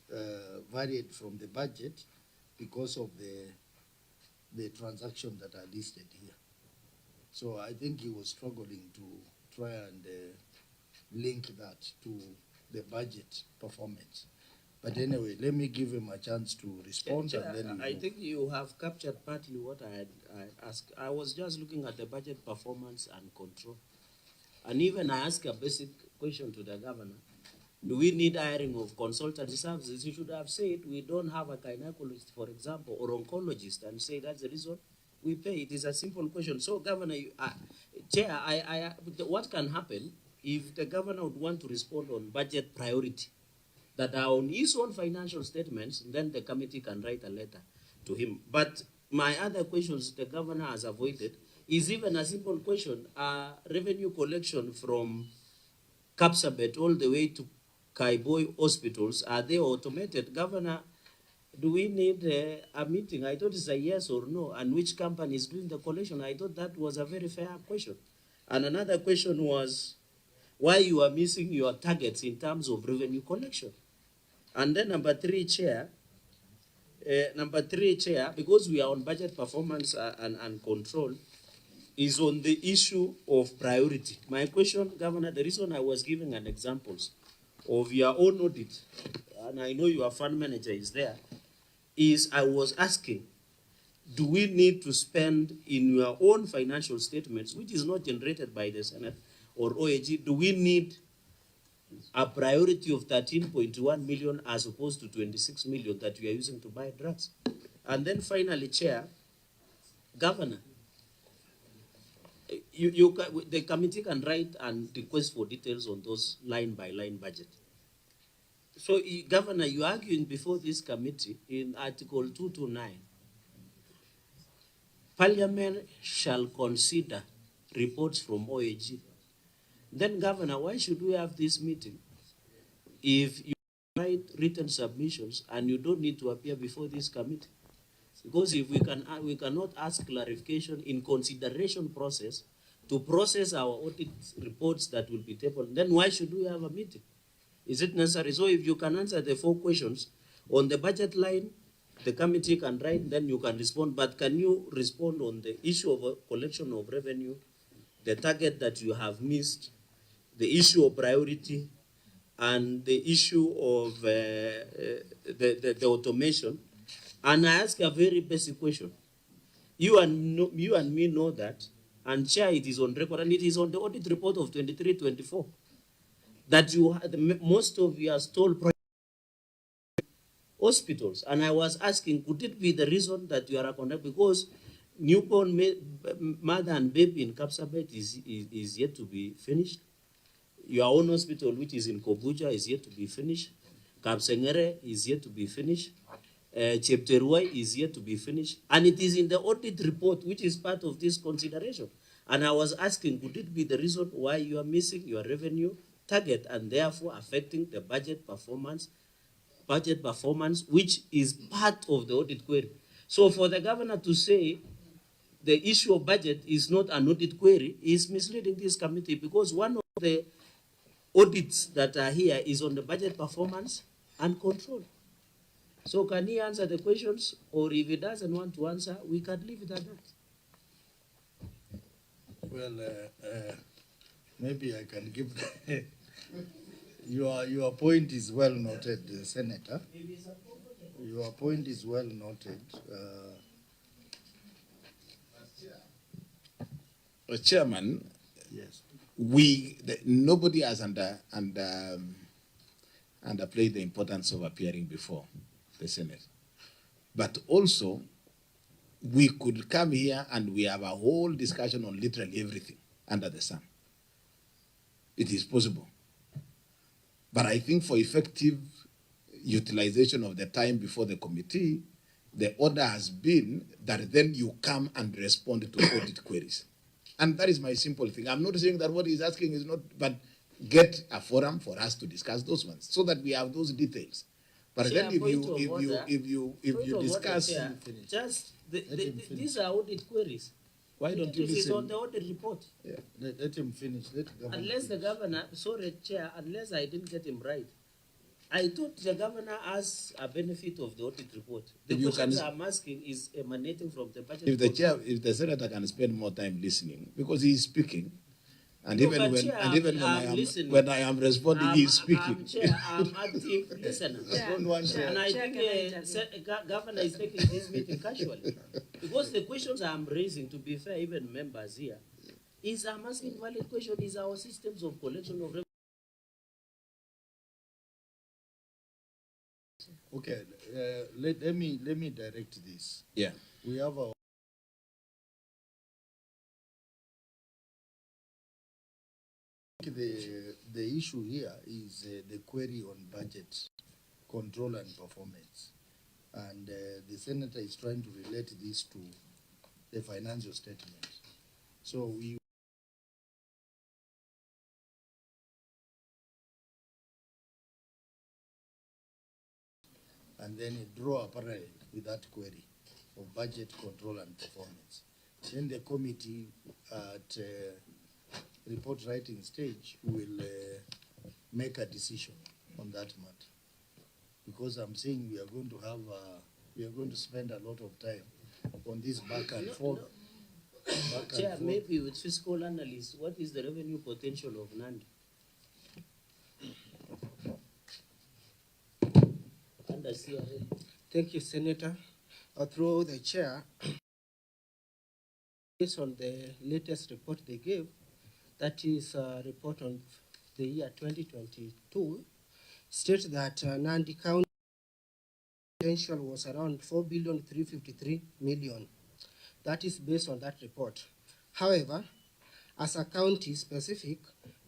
varied from the budget because of the transactions that are listed here. So I think he was struggling to try and link that to the budget performance. But anyway, let me give him a chance to respond. And then I think you have captured partly what I asked. I was just looking at the budget performance and control. And even I asked a basic question to the governor. Do we need hiring of consultancy services? You should have said we don't have a gynecologist, for example, or oncologist, and say that's the reason we pay. It is a simple question. So, Governor, Chair, what can happen if the governor would want to respond on budget priority that are on his own financial statements, then the committee can write a letter to him. But my other questions the governor has avoided is even a simple question, revenue collection from Kapsabet all the way to Kaiboy hospitals, are they automated? Governor, do we need a meeting? I thought it's a yes or no, and which company is doing the collection? I thought that was a very fair question. And another question was why you are missing your targets in terms of revenue collection. And then number three, Chair, because we are on budget performance and control, is on the issue of priority. My question, Governor, the reason I was giving an examples of your own audit, and I know your fund manager is there, is I was asking, do we need to spend in your own financial statements, which is not generated by the Senate or OAG, do we need a priority of 13.1 million as opposed to 26 million that we are using to buy drugs? And then finally, Chair, Governor, the committee can write and request for details on those line-by-line budget. So, Governor, you are arguing before this committee in Article 229, Parliament shall consider reports from OAG. Then, Governor, why should we have this meeting if you write written submissions and you don't need to appear before this committee? Because if we cannot ask clarification in consideration process to process our audit reports that will be tabled, then why should we have a meeting? Is it necessary? So if you can answer the 4 questions on the budget line, the committee can write, then you can respond. But can you respond on the issue of collection of revenue, the target that you have missed, the issue of priority, and the issue of the automation? And I ask a very basic question. You and me know that, and Chair, it is on record, and it is on the audit report of 23-24, that you had most of your stole hospitals. And I was asking, could it be the reason that you are conducting? Because newborn mother and baby in Kapsabet is yet to be finished. Your own hospital, which is in Kobuja, is yet to be finished. Kapsengere is yet to be finished. Chepterwai is yet to be finished. And it is in the audit report, which is part of this consideration. And I was asking, could it be the reason why you are missing your revenue target and therefore affecting the budget performance, which is part of the audit query? So for the governor to say the issue of budget is not an audit query is misleading this committee, because one of the audits that are here is on the budget performance and control. So can he answer the questions, or if he doesn't want to answer, we can leave it at that. Well, maybe I can give your point is well noted, Senator. Your point is well noted. Chairman, yes, nobody has underplayed the importance of appearing before the Senate. But also, we could come here and we have a whole discussion on literally everything under the sun. It is possible. But I think for effective utilization of the time before the committee, the order has been that then you come and respond to audit queries. And that is my simple thing. I'm not saying that what he's asking is not, but get a forum for us to discuss those ones so that we have those details. But Chair, then if you discuss, Chair, just these are audit queries. why don't you It is listen? on the audit report. Yeah, let him finish. Let the governor Unless the finish. governor, sorry, Chair, unless I didn't get him right. I thought the governor has a benefit of the audit report. The If you questions can- I'm asking is emanating from the budget. If the report. chair, if the senator can spend more time listening, because he is speaking, and No, even but when Chair, and even I'm listening. when I am responding, he is speaking. Chair, I'm active listener. Don't want to- And I Chair, think can I intervene? governor is taking this meeting casually. Because the questions I'm raising, to be fair, even members here, is I'm asking valid question, is our systems of collection of revenue. Okay, let me direct this. Yeah. We have our the issue here is the query on budget control and performance, and the senator is trying to relate this to the financial statement. So we and then draw a parallel with that query of budget control and performance. Then the committee at report writing stage will make a decision on that matter. Because I'm saying we are going to have, we are going to spend a lot of time on this back and forth. Back and Chair, forth. maybe with fiscal analyst, what is the revenue potential of Nandi? Under CRA. Thank you, Senator. Through the chair, based on the latest report they gave, that is a report on the year 2022, states that Nandi County potential was around 4,353,000,000. That is based on that report. However, as a county specific,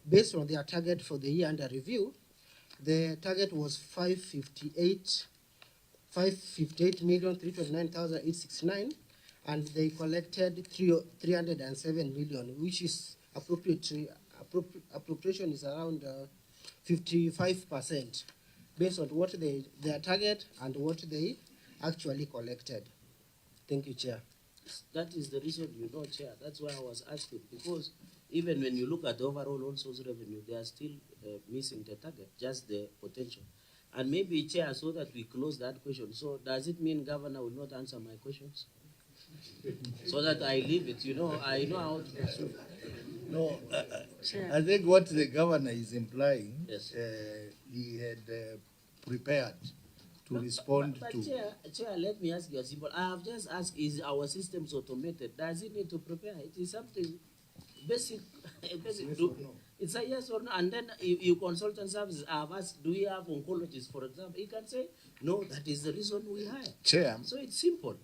based on their target for the year under review, the target was 558,329,869, and they collected 307 million, which is appropriation is around 55%, based on what their target and what they actually collected. Thank you, Chair. That is the reason, Chair. That's why I was asking, because even when you look at the overall all source revenue, they are still missing the target, just the potential. And maybe, Chair, so that we close that question. So does it mean Governor will not answer my questions? So that I leave it, I know how to pursue. No, I think what the governor is implying, Yes. he had prepared to respond But to. Chair, let me ask you a simple. I have just asked, is our systems automated? Does it need to prepare? It is something basic. Yes or no? It's a yes or no. And then you consultant services, I have asked, do we have oncologists, for example? You can say, no, that is the reason we hire. Chair. So it's simple.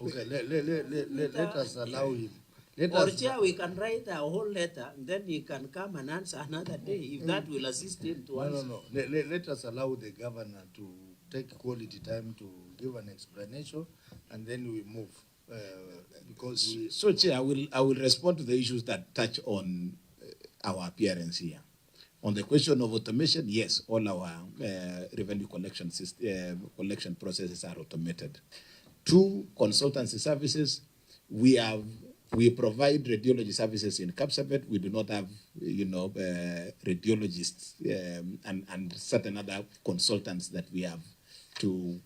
Okay, let us allow him. Or Chair, we can write a whole letter, and then he can come and answer another day, if that will assist him to answer. No. Let us allow the governor to take quality time to give an explanation, and then we move. Because So, Chair, I will respond to the issues that touch on our appearance here. On the question of automation, yes, all our revenue collection collection processes are automated. 2, consultancy services, we provide radiology services in Kapsabet. We do not have, radiologists and certain other consultants that we have to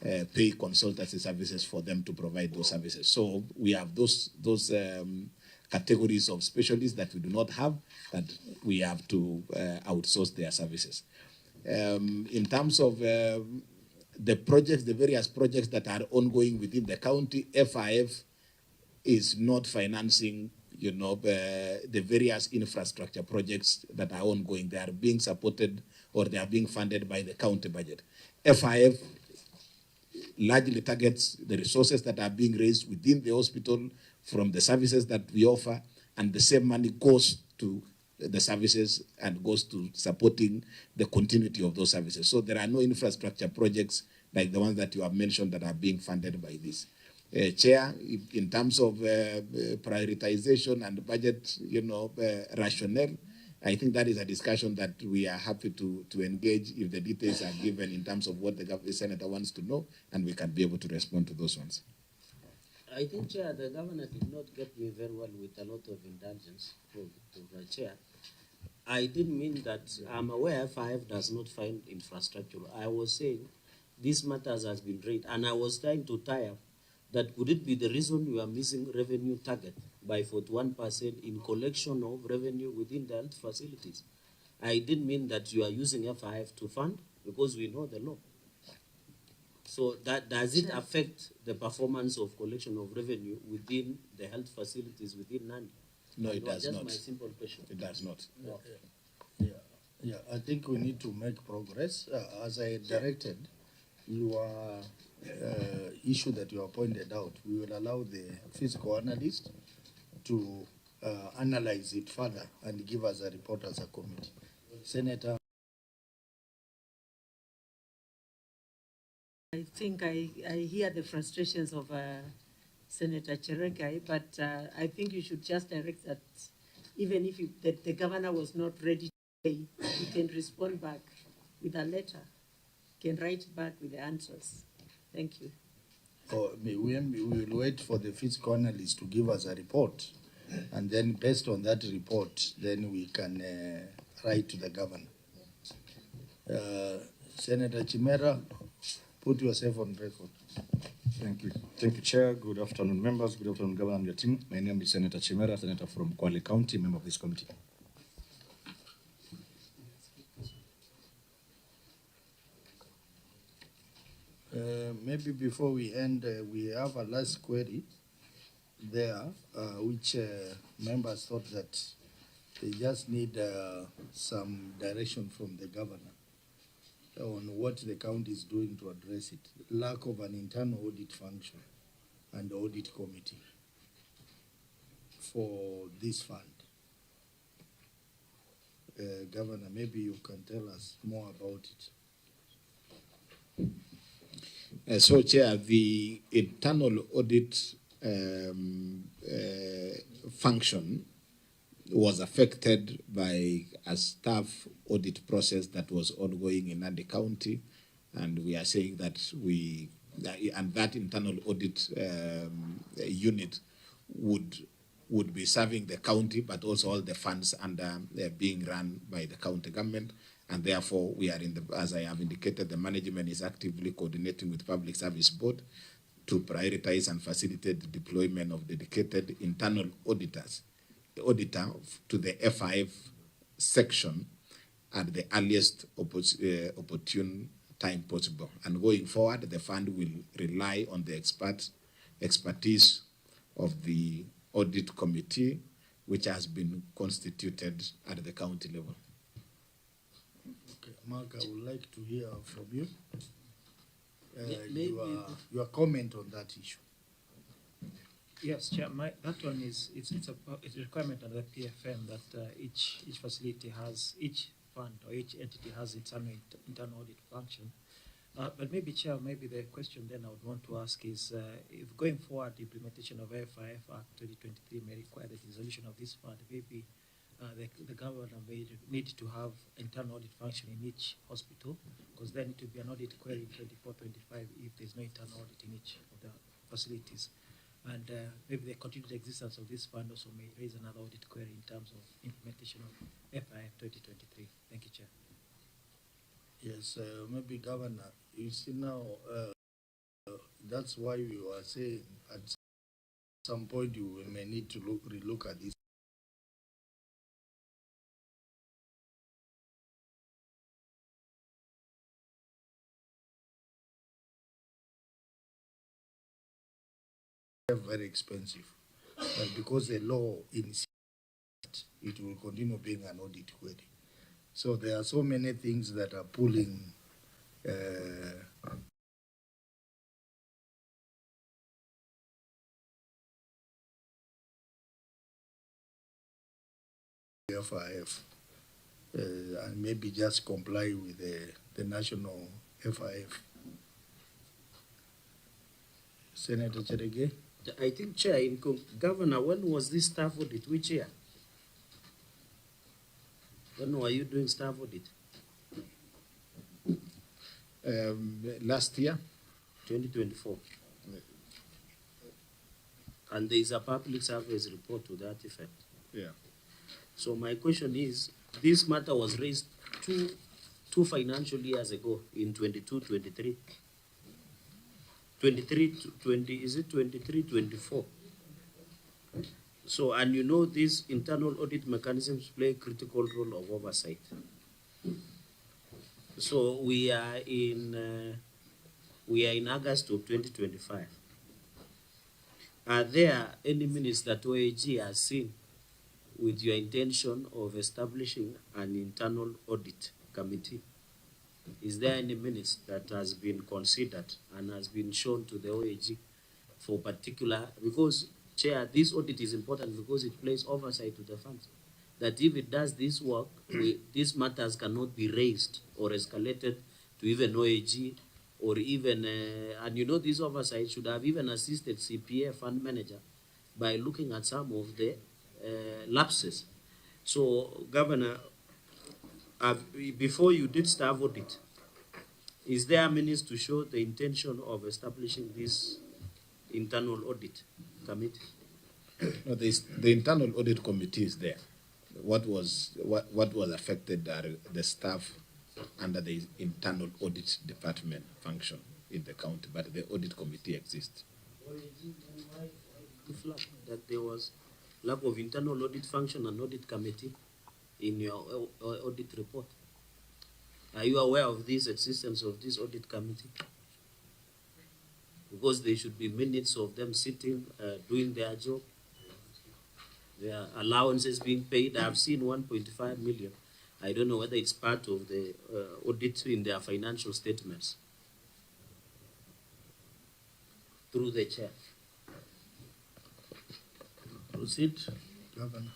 pay consultancy services for them to provide those services. So we have those categories of specialists that we do not have, that we have to outsource their services. In terms of the projects, the various projects that are ongoing within the county, FIF is not financing, the various infrastructure projects that are ongoing. They are being supported or they are being funded by the county budget. FIF largely targets the resources that are being raised within the hospital from the services that we offer, and the same money goes to the services and goes to supporting the continuity of those services. So there are no infrastructure projects like the ones that you have mentioned that are being funded by this. Chair, in terms of prioritization and budget, rationale, I think that is a discussion that we are happy to engage if the details are given in terms of what the senator wants to know, and we can be able to respond to those ones. I think, Chair, the governor did not get me very well with a lot of indulgence to the Chair. I didn't mean that. I'm aware FIF does not fund infrastructure. I was saying this matters has been raised, and I was trying to tie up that could it be the reason we are missing revenue target by 41% in collection of revenue within the health facilities. I didn't mean that you are using FIF to fund, because we know the law. So that does it affect the performance of collection of revenue within the health facilities within Nandi? No, it does just not. My simple question. It does not. Yeah, I think we need to make progress. As I directed, your issue that you have pointed out, we will allow the fiscal analyst to analyze it further and give us a report as a committee. Senator. I think I hear the frustrations of Senator Cheregai, but I think you should just direct that even if the governor was not ready today, he can respond back with a letter, can write back with the answers. Thank you. We will wait for the fiscal analyst to give us a report, and then based on that report, then we can write to the governor. Senator Chimera, put yourself on record. Thank you. Thank you, Chair. Good afternoon, members. Good afternoon, Governor and your team. My name is Senator Chimera, Senator from Kwale County, member of this committee. Maybe before we end, we have a last query there, which members thought that they just need some direction from the governor on what the county is doing to address it. Lack of an internal audit function and audit committee for this fund. Governor, maybe you can tell us more about it. So, Chair, the internal audit function was affected by a staff audit process that was ongoing in Nandi County, and we are saying that that internal audit unit would be serving the county, but also all the funds under being run by the county government. And therefore, we are as I have indicated, the management is actively coordinating with Public Service Board to prioritize and facilitate the deployment of dedicated internal auditors, the auditor to the FIF section at the earliest opportune time possible. And going forward, the fund will rely on the expertise of the audit committee, which has been constituted at the county level. Okay, Mark, I would like to hear from you. Your comment on that issue. Yes, Chair. That one is it's a requirement under the PFM that each facility has, each fund or each entity has its own internal audit function. But maybe, Chair, maybe the question then I would want to ask is, if going forward, the implementation of FIF Act 2023 may require the dissolution of this fund, maybe the governor may need to have internal audit function in each hospital, because then it will be an audit query in 24-25 if there's no internal audit in each of the facilities. And maybe the continued existence of this fund also may raise another audit query in terms of implementation of FIF 2023. Thank you, Chair. Yes, maybe Governor, you see now, that's why we were saying at some point you may need to relook at this. Very expensive, but because the law insists it will continue being an audit query. So there are so many things that are pulling FIF, and maybe just comply with the national FIF. Senator Cherege? I think, Chair, Governor, when was this staff audit? Which year? When were you doing staff audit? Last year. 2024. And there is a public service report to that effect. Yeah. So my question is, this matter was raised two financial years ago in 22-23. 23-20, is it 23-24? So, and you know these internal audit mechanisms play a critical role of oversight. So we are in August of 2025. Are there any minutes that OAG has seen with your intention of establishing an internal audit committee? Is there any minutes that has been considered and has been shown to the OAG for particular, because Chair, this audit is important because it plays oversight to the funds. That if it does this work, these matters cannot be raised or escalated to even OAG or even, and you know this oversight should have even assisted CPA fund manager by looking at some of the lapses. So, Governor, before you did staff audit, is there a means to show the intention of establishing this internal audit committee? No, the internal audit committee is there. What was affected are the staff under the internal audit department function in the county, but the audit committee exists. That there was lack of internal audit function and audit committee in your audit report. Are you aware of this existence of this audit committee? Because there should be minutes of them sitting, doing their job, their allowances being paid. I have seen 1.5 million. I don't know whether it's part of the audit in their financial statements. Through the chair. Proceed, Governor.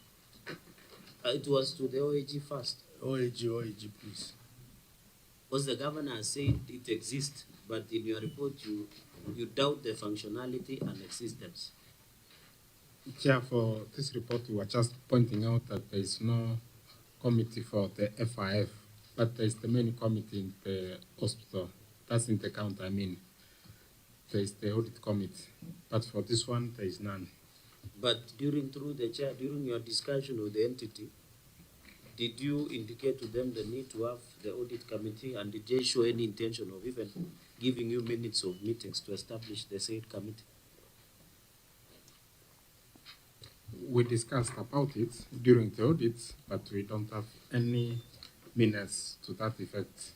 It was to the OAG first. OAG, please. Because the governor has said it exists, but in your report you doubt the functionality and existence. Chair, for this report, we were just pointing out that there is no committee for the FIF, but there is the main committee in the hospital. That's in the county, I mean. There is the audit committee, but for this one, there is none. But through the chair, during your discussion with the entity, did you indicate to them the need to have the audit committee, and did they show any intention of even giving you minutes of meetings to establish the said committee? We discussed about it during the audit, but we don't have any minutes to that effect.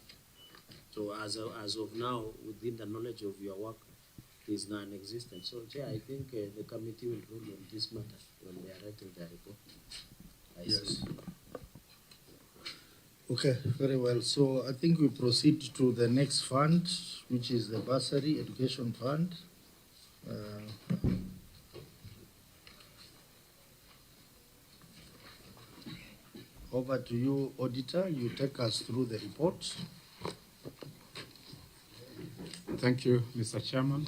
So as of now, within the knowledge of your work, it is non-existent. So, Chair, I think the committee will rule on this matter when they are writing their report. Yes. Okay, very well. So I think we proceed to the next fund, which is the Bursary Education Fund. Over to you, Auditor. You take us through the report. Thank you, Mr. Chairman.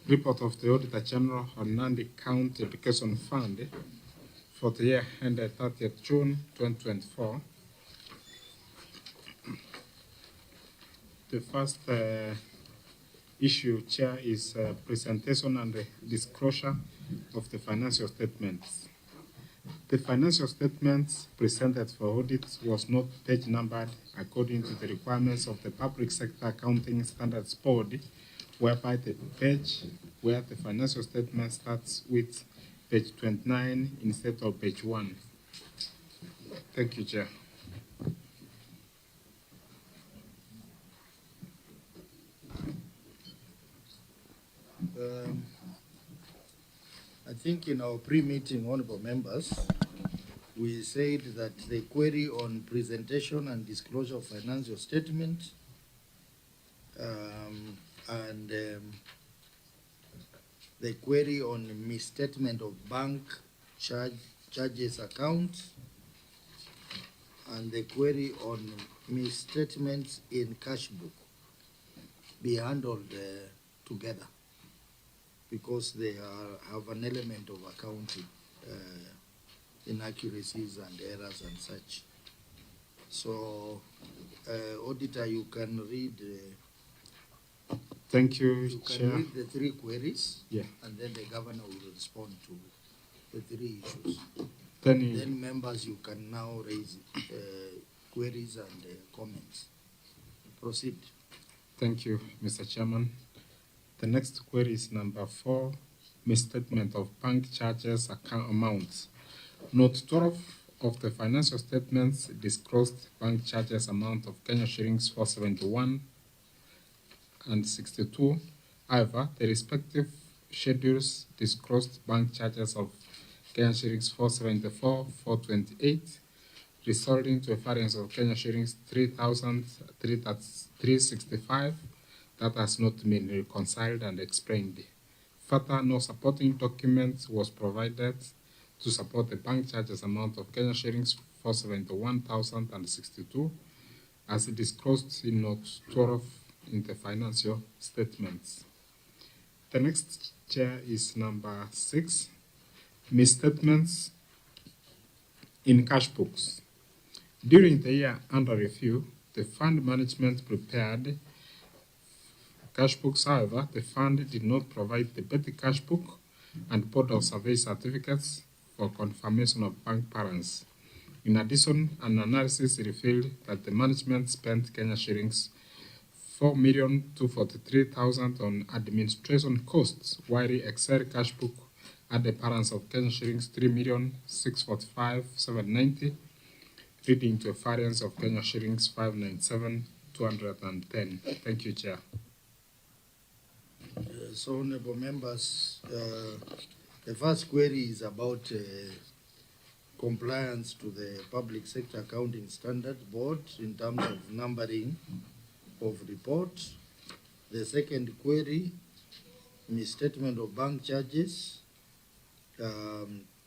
Report of the Auditor General on Nandi County Education Fund for the year ended 30th June 2024. The first issue, Chair, is presentation and disclosure of the financial statements. The financial statements presented for audit was not page numbered according to the requirements of the Public Sector Accounting Standards Board, whereby the page where the financial statement starts with page 29 instead of page 1. Thank you, Chair. I think in our pre-meeting, honorable members, we said that the query on presentation and disclosure of financial statement and the query on misstatement of bank charges accounts and the query on misstatements in Cashbook be handled together, because they have an element of accounting inaccuracies and errors and such. So, Auditor, you can read. Thank you, You can Chair. read the three queries, Yeah. and then the governor will respond to the three issues. Then, Then members, you can now raise queries and comments. Proceed. thank you, Mr. Chairman. The next query is number 4, misstatement of bank charges account amounts. Note 12 of the financial statements disclosed bank charges amount of Kenya shillings 471 and 62. However, the respective schedules disclosed bank charges of Kenya shillings 474, 428, resulting to a variance of Kenya shillings 3,365 that has not been reconciled and explained. Further, no supporting document was provided to support the bank charges amount of Kenya shillings 471,062 as disclosed in note 12 in the financial statements. The next, Chair, is number 6, misstatements in cash books. During the year under review, the fund management prepared cash books. However, the fund did not provide the petty cash book and Board of Survey certificates for confirmation of bank balance. In addition, an analysis revealed that the management spent Kenya shillings 4,243,000 on administration costs, while the Excel cash book had a balance of Kenya shillings 3,645,790, leading to a variance of Kenya shillings 597,210. Thank you, Chair. So, honorable members, the first query is about compliance to the Public Sector Accounting Standards Board in terms of numbering of reports. The second query, misstatement of bank charges.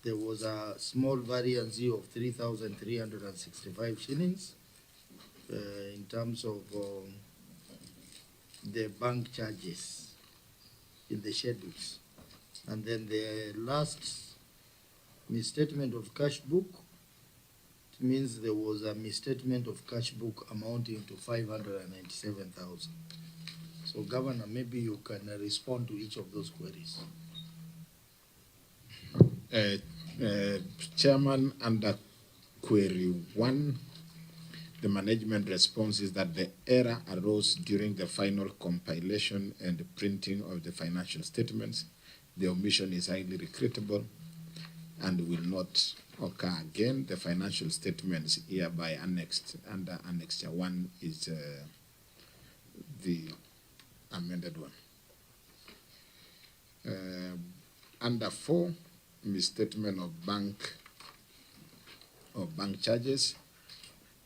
There was a small variance of 3,365 shillings in terms of the bank charges in the schedules. And then the last misstatement of cash book, it means there was a misstatement of cash book amounting to 597,000. So, Governor, maybe you can respond to each of those queries. Chairman, under query 1, the management response is that the error arose during the final compilation and printing of the financial statements. The omission is highly regrettable and will not occur again. The financial statements hereby annexed under Annexure 1 is the amended one. Under 4, misstatement of bank charges.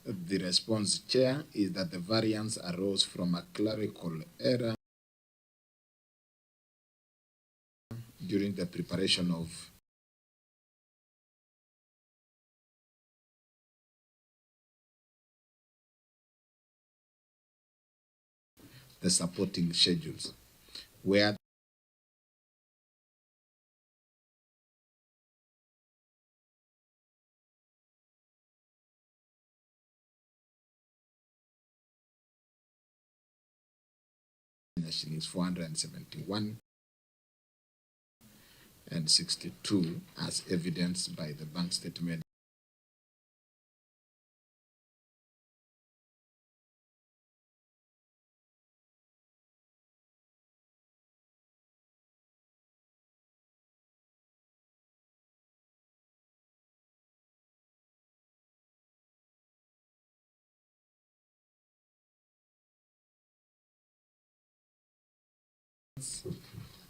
The response, Chair, is that the variance arose from a clerical error during the preparation of the supporting schedules, where shillings 471 and 62 as evidenced by the bank statement.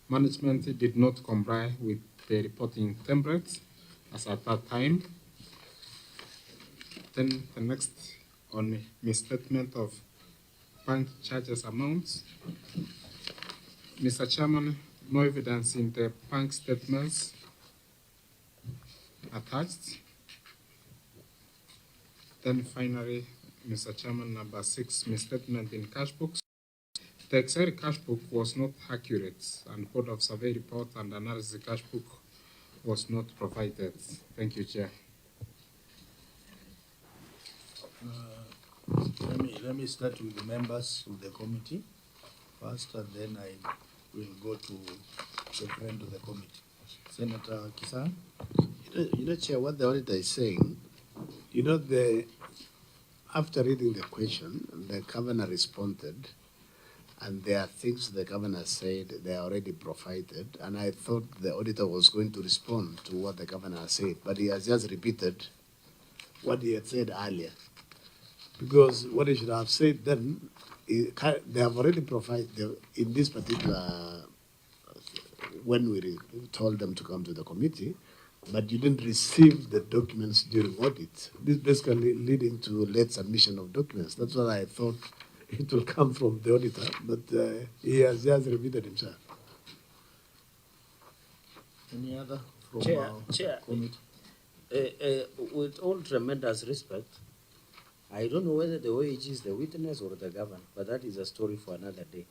Management did not comply with the reporting templates as at that time. Then the next on misstatement of bank charges amounts. Mr. Chairman, no evidence in the bank statements attached. Then finally, Mr. Chairman, number 6, misstatement in cash books. The Excel cash book was not accurate, and Board of Survey report and analysis cash book was not provided. Thank you, Chair. Let me start with the members of the committee first, and then I will go to the friend of the committee. Senator Kisang? Chair, what the auditor is saying, after reading the question, the governor responded, and there are things the governor said they are already provided, and I thought the auditor was going to respond to what the governor said, but he has just repeated what he had said earlier. Because what he should have said then, they have already provided, in this particular, when we told them to come to the committee, but you didn't receive the documents during audit. This basically leading to late submission of documents. That's what I thought it will come from the auditor, but he has just repeated himself. Any other from Chair, committee? with all tremendous respect, I don't know whether the OAG is the witness or the governor, but that is a story for another day.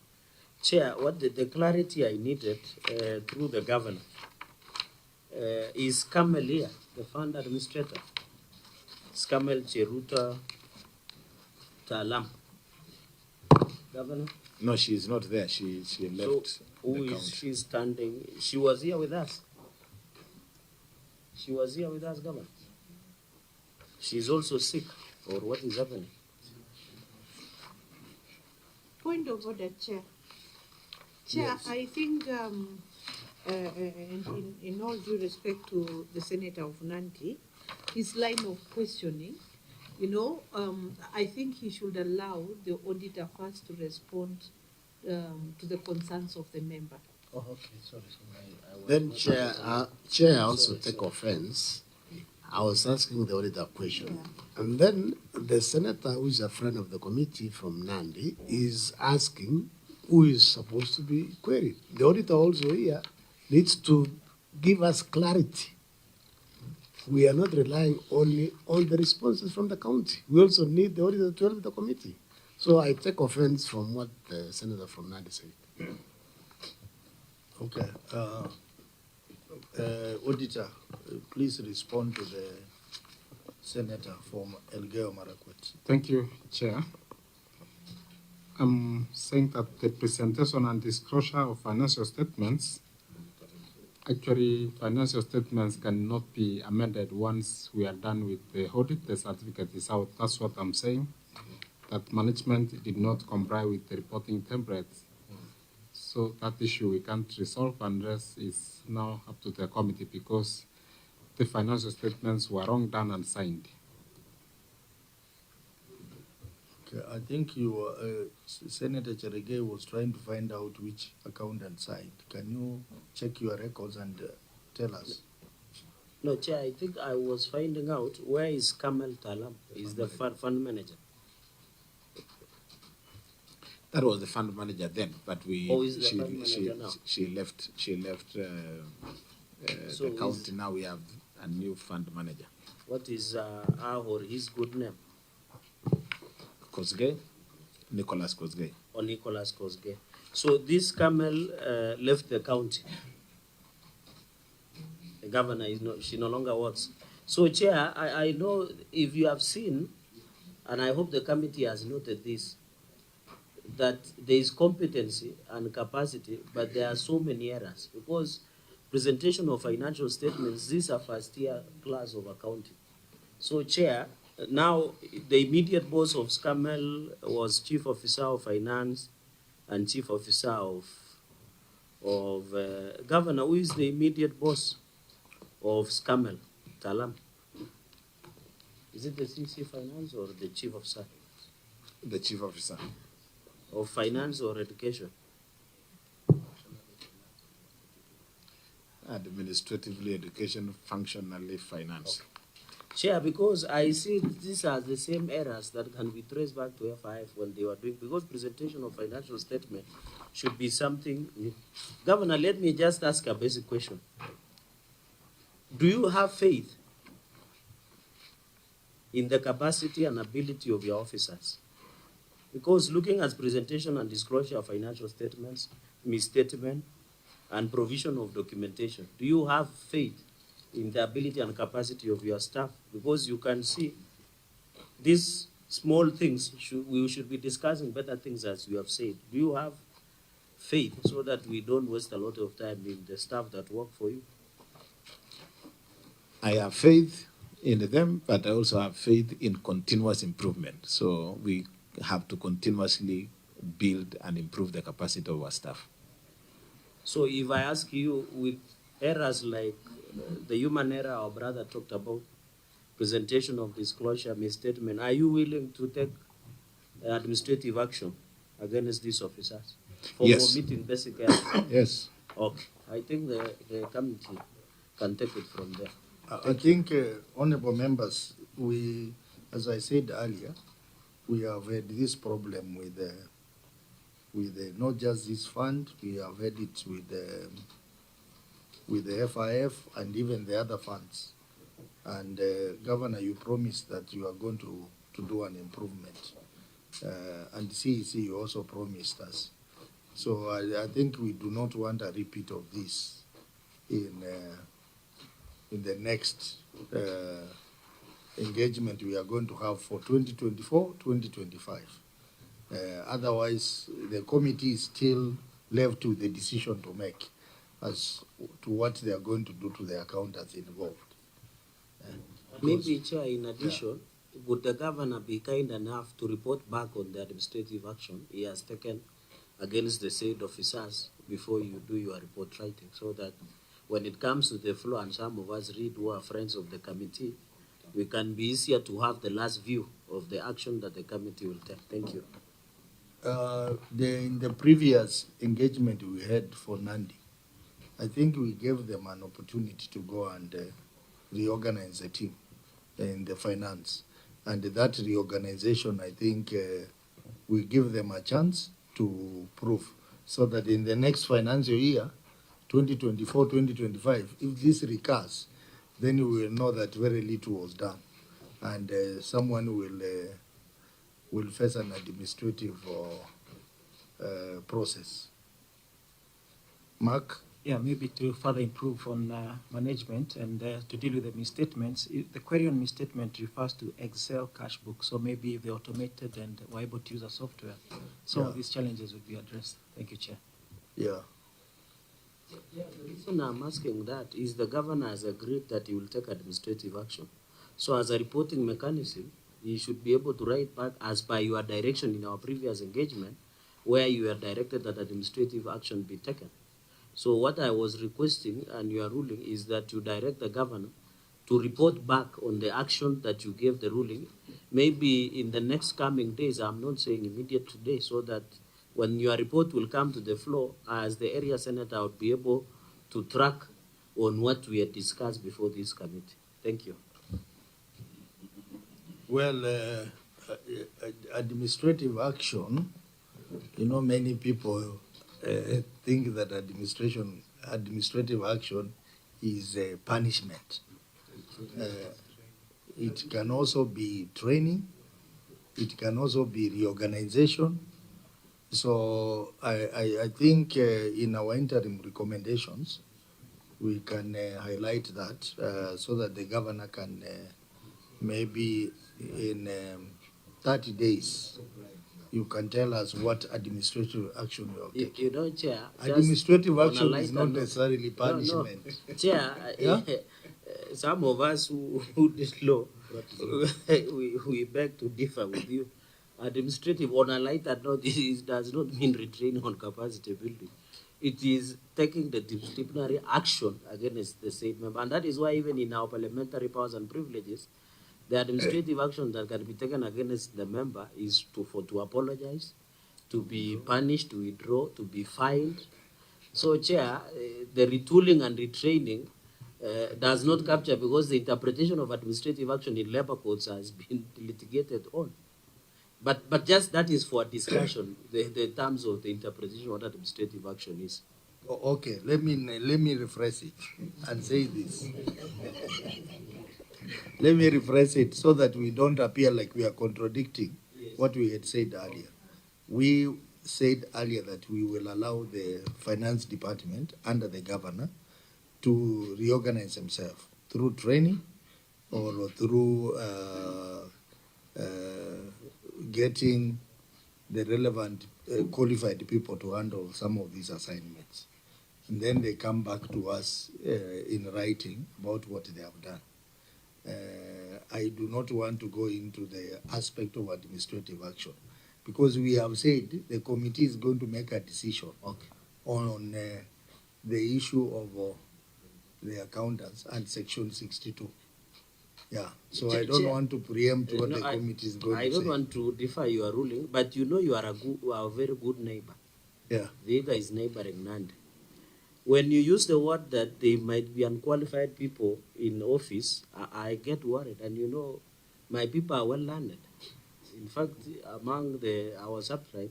Chair, what the clarity I needed through the governor is Kamel here, the fund administrator. It's Kamel Cheruta Talam. Governor? No, she is not there. She left. So who is she standing? She was here with us. She was here with us, Governor. She's also sick, or what is happening? Point of order, Chair. Chair, Yes. I think, in all due respect to the Senator of Nandi, his line of questioning, I think he should allow the auditor first to respond to the concerns of the member. Oh, okay, sorry. Then, Chair, I also take offense. I was asking the auditor a question. And then the senator, who is a friend of the committee from Nandi, is asking who is supposed to be queried. The auditor also here needs to give us clarity. We are not relying only on the responses from the county. We also need the auditor to help the committee. So I take offense from what the senator from Nandi said. Okay. Auditor, please respond to the senator from Elgeyo Marakwet. Thank you, Chair. I'm saying that the presentation and disclosure of financial statements, actually financial statements cannot be amended once we are done with the audit, the certificate is out. That's what I'm saying, that management did not comply with the reporting templates. So that issue we can't resolve unless it's now up to the committee because the financial statements were wrong done and signed. Okay, I think Senator Cherege was trying to find out which accountant signed. Can you check your records and tell us? No, Chair, I think I was finding out where is Kamel Talam, is the fund manager. That was the fund manager then, but she left. So the county. Now we have a new fund manager. What is or his good name? Kosgei, Nicholas Kosgei. Or Nicholas Kosgei. So this Kamel left the county. The governor is not. She no longer works. So, Chair, I know if you have seen, and I hope the committee has noted this, that there is competency and capacity, but there are so many errors because presentation of financial statements, these are first-year class of accounting. So, Chair, now the immediate boss of SCAMEL was Chief Officer of Finance and Chief Officer of Governor. Who is the immediate boss of SCAMEL? Talam. Is it the CC Finance or the Chief Officer? The Chief Officer. Of finance or education? Administratively education, functionally finance. Okay. Chair, because I see these are the same errors that can be traced back to FIF when they were doing, because presentation of financial statement should be something new. Governor, let me just ask a basic question. Do you have faith in the capacity and ability of your officers. Because looking at presentation and disclosure of financial statements, misstatement, and provision of documentation, do you have faith in the ability and capacity of your staff? Because you can see these small things, we should be discussing better things, as you have said. Do you have faith so that we don't waste a lot of time in the staff that work for you? I have faith in them, but I also have faith in continuous improvement. So we have to continuously build and improve the capacity of our staff. So if I ask you, with errors like the human error our brother talked about, presentation of disclosure, misstatement, are you willing to take administrative action against these officers for Yes. omitting basic errors? Yes. Okay. I think the committee can take it from there. I think, honorable members, we, as I said earlier, we have had this problem with not just this fund, we have had it with the FIF and even the other funds. And Governor, you promised that you are going to do an improvement. And CEC, you also promised us. So I think we do not want a repeat of this in the next engagement we are going to have for 2024-2025. Otherwise, the committee is still left with the decision to make as to what they are going to do to the accountants involved. Maybe, Chair, in addition, would the governor be kind enough to report back on the administrative action he has taken against the said officers before you do your report writing, so that when it comes to the floor and some of us read who are friends of the committee, we can be easier to have the last view of the action that the committee will take. Thank you. In the previous engagement we had for Nandi, I think we gave them an opportunity to go and reorganize the team in the finance. And that reorganization, I think we give them a chance to prove, so that in the next financial year, 2024-2025, if this recurs, then we will know that very little was done. And someone will face an administrative process. Mark? Yeah, maybe to further improve on management and to deal with the misstatements. The query on misstatement refers to Excel Cashbook, so maybe if they're automated and we're able to use a software, some of these challenges would be addressed. Thank you, Chair. Yeah. Yeah, the reason I'm asking that is the governor has agreed that he will take administrative action. So as a reporting mechanism, he should be able to write back as per your direction in our previous engagement, where you are directed that administrative action be taken. So what I was requesting, and you are ruling, is that you direct the governor to report back on the action that you gave the ruling, maybe in the next coming days. I'm not saying immediate today, so that when your report will come to the floor, as the area senator, I would be able to track on what we had discussed before this committee. Thank you. Well, administrative action, you know, many people think that administrative action is a punishment. It can also be training. It can also be reorganization. So I think in our interim recommendations, we can highlight that so that the governor can maybe in 30 days, you can tell us what administrative action you have taken. You know, Chair, administrative action is not necessarily punishment. No. Chair, yeah? Some of us who did law, we beg to differ with you. Administrative, on a lighter note, does not mean retraining on capacity building. It is taking the disciplinary action against the state member. And that is why even in our parliamentary powers and privileges, the administrative action that can be taken against the member is to apologize, to be punished, to withdraw, to be fined. So, Chair, the retooling and retraining does not capture, because the interpretation of administrative action in labor courts has been litigated on. But just that is for discussion, the terms of the interpretation of what administrative action is. Okay, let me rephrase it and say this. let me rephrase it so that we don't appear like we are contradicting what we had said earlier. We said earlier that we will allow the finance department under the governor to reorganize himself through training or through getting the relevant qualified people to handle some of these assignments. And then they come back to us in writing about what they have done. I do not want to go into the aspect of administrative action because we have said the committee is going to make a decision on the issue of the accountants and section 62. Yeah, so I don't want to preempt what the committee is going to say. I don't want to defy your ruling, but you know you are a very good neighbor. Yeah. Viga is neighboring Nandi. When you use the word that they might be unqualified people in office, I get worried. And you know, my people are well learned. In fact, among our subtribe,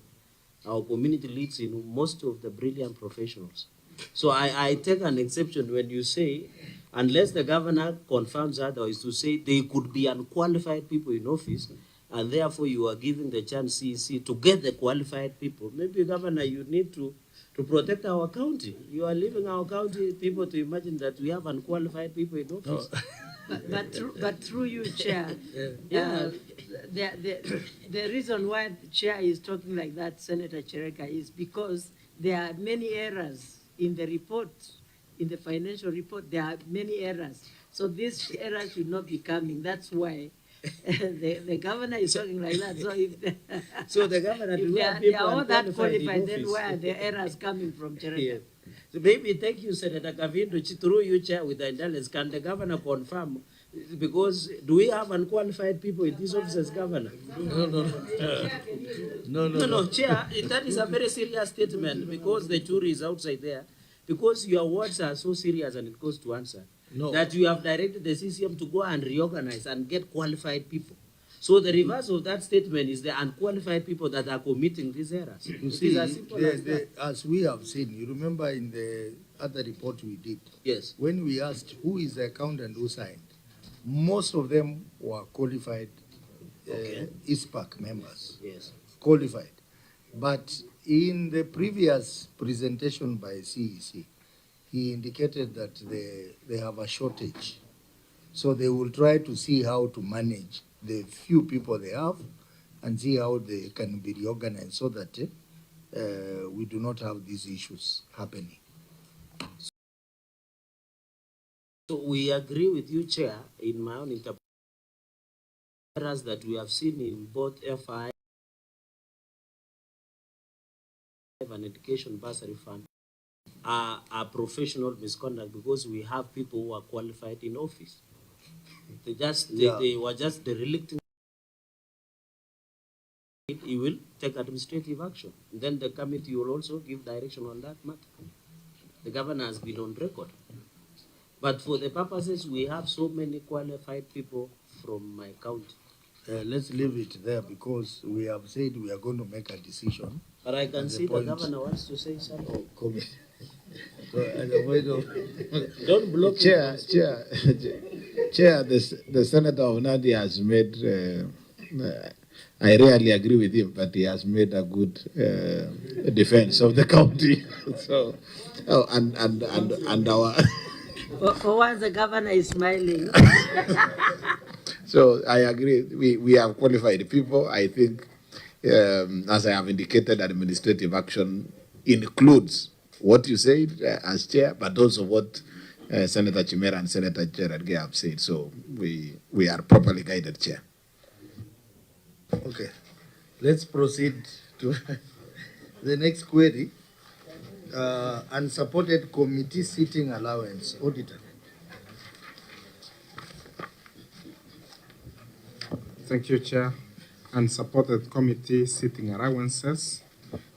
our community leads in most of the brilliant professionals. So I take an exception when you say, unless the governor confirms otherwise, to say they could be unqualified people in office, and therefore you are giving the chance CEC to get the qualified people. Maybe, Governor, you need to protect our county. You are leaving our county people to imagine that we have unqualified people in office. But through you, Chair, the reason why the Chair is talking like that, Senator Chereka, is because there are many errors in the report, in the financial report. There are many errors. So these errors should not be coming. That's why the governor is talking like that. So if so the governor, if they are all that qualified, then where are the errors coming from, Chereka? Yes. So maybe, thank you, Senator Kavindo, through you, Chair, with the intelligence, can the governor confirm? Because do we have unqualified people in these offices, Governor? No, Chair, that is a very serious statement because the jury is outside there. Because your words are so serious and it goes to answer. No. That you have directed the CCM to go and reorganize and get qualified people. So the reverse of that statement is the unqualified people that are committing these errors. You see, as we have seen, you remember in the other report we did, yes, when we asked who is the accountant who signed, most of them were qualified ISPAC members. Yes. Qualified. But in the previous presentation by CEC, he indicated that they have a shortage. So they will try to see how to manage the few people they have and see how they can be reorganized so that we do not have these issues happening. So we agree with you, Chair, in my own interpretation, errors that we have seen in both FI and Education Bursary Fund are professional misconduct because we have people who are qualified in office. They were just derelict. He will take administrative action. Then the committee will also give direction on that matter. The governor has been on record. But for the purposes, we have so many qualified people from my county. Let's leave it there because we have said we are going to make a decision. But I can see the governor wants to say something. So at the point of don't block Chair, the Senator of Nandi has made, I rarely agree with him, but he has made a good defense of the county. So, and our... For once, the governor is smiling. So I agree. We have qualified people. I think, as I have indicated, administrative action includes what you said as chair, but also what Senator Chimera and Senator Gerard Gay have said. So we are properly guided, Chair. Okay. Let's proceed to the next query. Unsupported committee seating allowance. Auditor. Thank you, Chair. Unsupported committee seating allowances.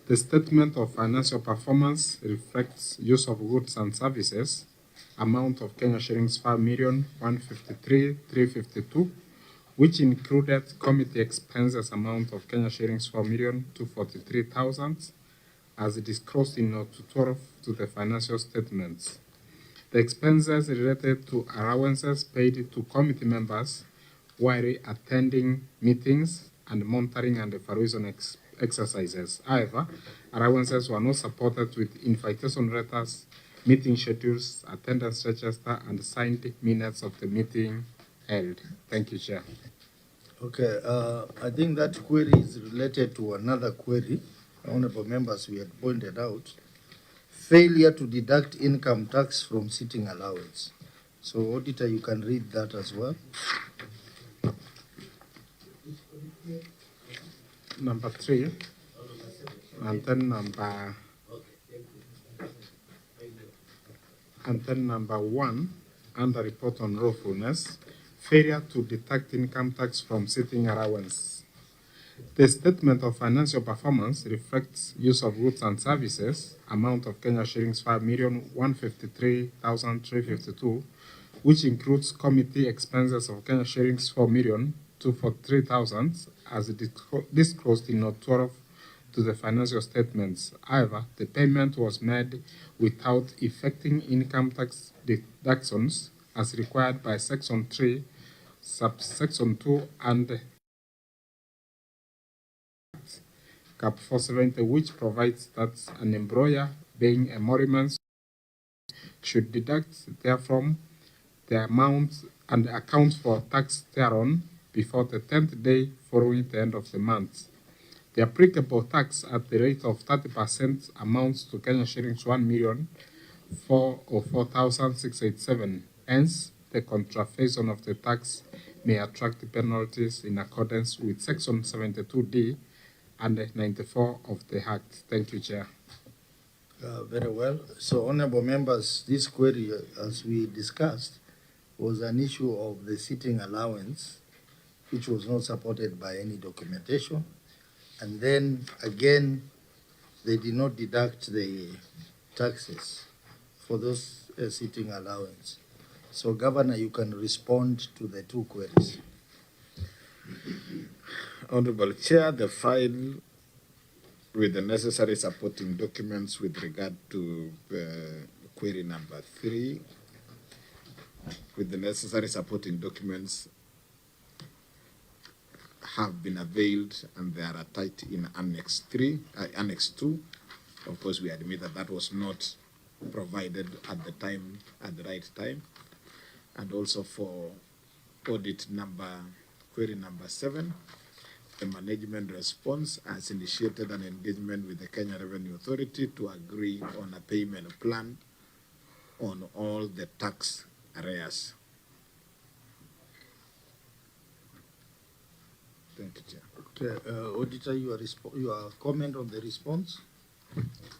The statement of financial performance reflects use of goods and services, amount of Kenya shillings 5,153,352, which included committee expenses amount of Kenya shillings 4,243,000, as disclosed in Note 12 to the financial statements. The expenses related to allowances paid to committee members while attending meetings and monitoring and evaluation exercises. However, allowances were not supported with invitation letters, meeting schedules, attendance register, and signed minutes of the meeting held. Thank you, Chair. Okay, I think that query is related to another query, honorable members, we had pointed out. Failure to deduct income tax from sitting allowance. So, Auditor, you can read that as well. Number 3, and then number 1, under report on lawfulness, failure to deduct income tax from sitting allowance. The statement of financial performance reflects use of goods and services, amount of Kenya shillings 5,153,352, which includes committee expenses of Kenya shillings 4,243,000, as disclosed in Note 12 to the financial statements. However, the payment was made without effecting income tax deductions as required by Section 3, Subsection 2, and Cap 470, which provides that an employer paying emoluments should deduct therefrom the amount and account for tax thereon before the 10th day following the end of the month. The applicable tax at the rate of 30% amounts to Kenya shillings 1,404,687. Hence, the contravention of the tax may attract penalties in accordance with Section 72D and 94 of the Act. Thank you, Chair. Very well. So, honorable members, this query, as we discussed, was an issue of the sitting allowance, which was not supported by any documentation. And then, again, they did not deduct the taxes for those sitting allowance. So, Governor, you can respond to the two queries. Honorable Chair, the file with the necessary supporting documents with regard to query number 3, with the necessary supporting documents have been availed and they are attached in Annex 2. Of course, we admit that that was not provided at the time, at the right time. And also for audit query number 7, the management response has initiated an engagement with the Kenya Revenue Authority to agree on a payment plan on all the tax arrears. Thank you, Chair. Okay, Auditor, your comment on the response?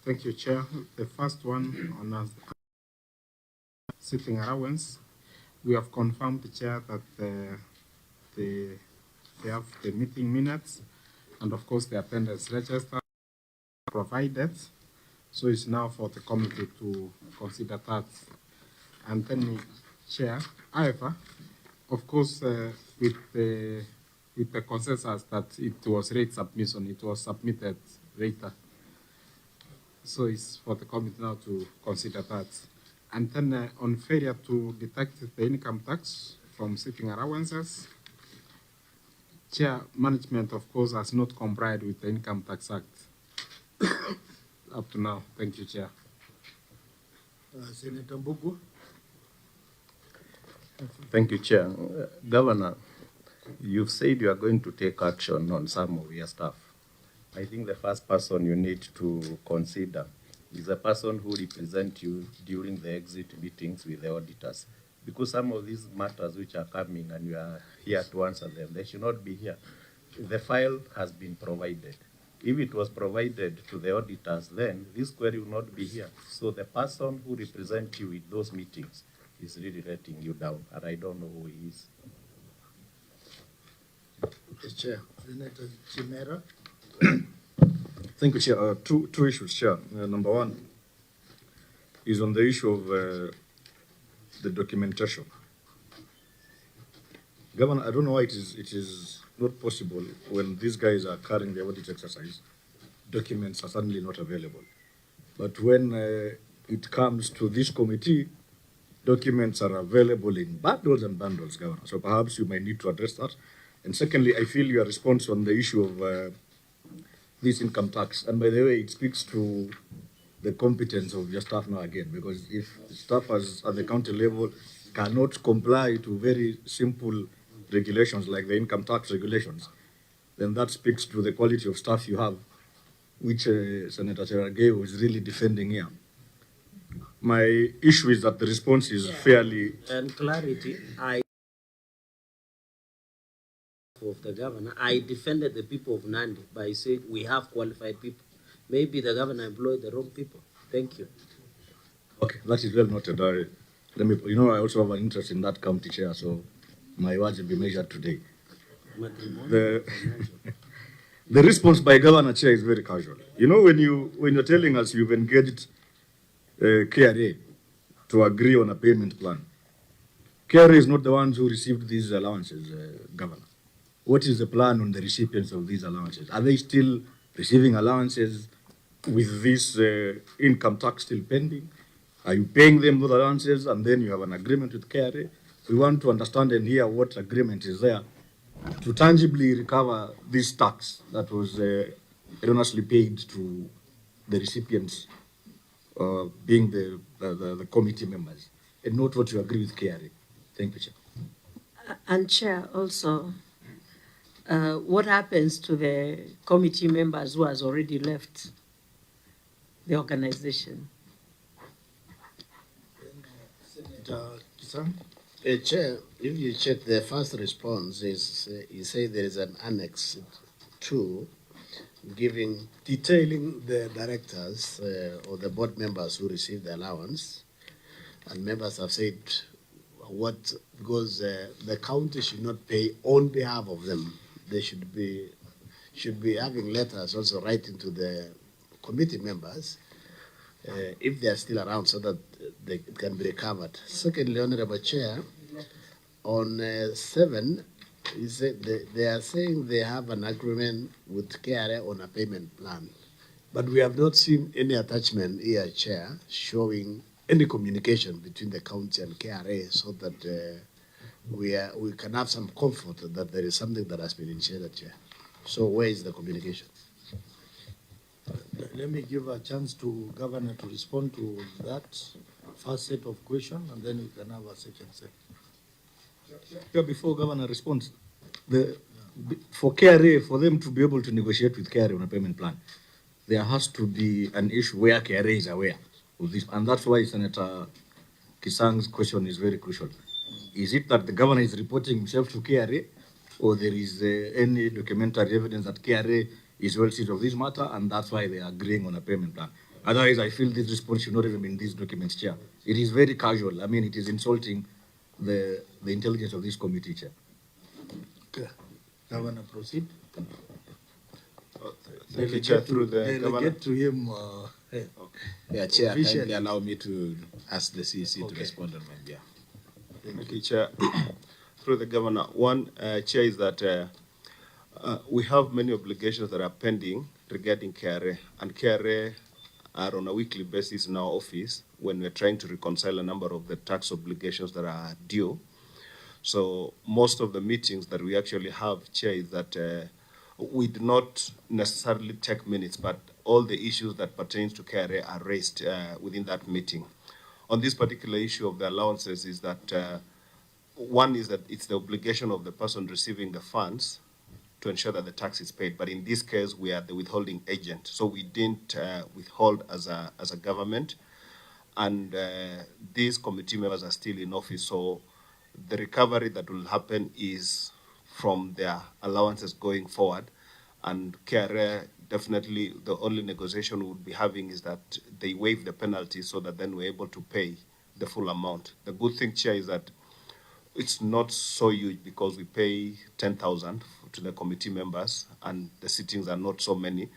Thank you, Chair. The first one on sitting allowance, we have confirmed, the Chair, that they have the meeting minutes and, of course, the attendance register provided. So it's now for the committee to consider that. And then, Chair, however, of course, with the consensus that it was late submission, it was submitted later. So it's for the committee now to consider that. And then on failure to deduct the income tax from sitting allowances, Chair, management, of course, has not complied with the Income Tax Act up to now. Thank you, Chair. Senator Mbugu. Thank you, Chair. Governor, you've said you are going to take action on some of your staff. I think the first person you need to consider is the person who represents you during the exit meetings with the auditors. Because some of these matters which are coming and you are here to answer them, they should not be here. The file has been provided. If it was provided to the auditors, then this query will not be here. So the person who represents you with those meetings is really letting you down, and I don't know who he is. Yes, Chair. Senator Chimera. Thank you, Chair. Two issues, Chair. Number one is on the issue of the documentation. Governor, I don't know why it is not possible when these guys are carrying the audit exercise, documents are suddenly not available. But when it comes to this committee, documents are available in bundles and bundles, Governor. So perhaps you might need to address that. And secondly, I feel your response on the issue of this income tax. And by the way, it speaks to the competence of your staff now again, because if staff at the county level cannot comply to very simple regulations like the income tax regulations, then that speaks to the quality of staff you have, which Senator Cherargei was really defending here. My issue is that the response is fairly... And clarity, of the governor, I defended the people of Nandi by saying we have qualified people. Maybe the governor employed the wrong people. Thank you. Okay, that is well noted. Let me, I also have an interest in that county chair, so my words will be measured today. The response by Governor Chair is very casual. When you're telling us you've engaged KRA to agree on a payment plan, KRA is not the ones who received these allowances, Governor. What is the plan on the recipients of these allowances? Are they still receiving allowances with this income tax still pending? Are you paying them those allowances and then you have an agreement with KRA? We want to understand and hear what agreement is there to tangibly recover this tax that was erroneously paid to the recipients, being the committee members, and not what you agree with KRA. Thank you, Chair. And Chair, also, what happens to the committee members who has already left the organization? Chair, if you check the first response, you say there is an annex 2 detailing the directors or the board members who received the allowance, and members have said because the county should not pay on behalf of them. They should be having letters also writing to the committee members if they are still around, so that it can be recovered. Secondly, Honorable Chair, on 7, you said they are saying they have an agreement with KRA on a payment plan, but we have not seen any attachment here, Chair, showing any communication between the county and KRA, so that we can have some comfort that there is something that has been initiated, Chair. So where is the communication? Let me give a chance to Governor to respond to that first set of questions, and then we can have a second set. Before Governor responds, for KRA, for them to be able to negotiate with KRA on a payment plan, there has to be an issue where KRA is aware of this, and that's why Senator Kisang's question is very crucial. Is it that the governor is reporting himself to KRA, or there is any documentary evidence that KRA is well seized of this matter, and that's why they are agreeing on a payment plan? Otherwise, I feel this response should not even be in these documents, Chair. It is very casual. I mean, it is insulting the intelligence of this committee, Chair. Okay. Governor, proceed. Thank you, Chair. Through the Governor. Get to him. Yeah, Chair, kindly allow me to ask the CEC to respond on my behalf. Thank you, Chair. Through the Governor, one, Chair, is that we have many obligations that are pending regarding KRA, and KRA are on a weekly basis in our office when we're trying to reconcile a number of the tax obligations that are due. So most of the meetings that we actually have, Chair, is that we do not necessarily take minutes, but all the issues that pertain to KRA are raised within that meeting. On this particular issue of the allowances is that one is that it's the obligation of the person receiving the funds to ensure that the tax is paid. But in this case, we are the withholding agent. So we didn't withhold as a government. And these committee members are still in office. So the recovery that will happen is from their allowances going forward. And KRA, definitely the only negotiation we'll be having is that they waive the penalty so that then we're able to pay the full amount. The good thing, Chair, is that it's not so huge because we pay 10,000 to the committee members and the sittings are not so many.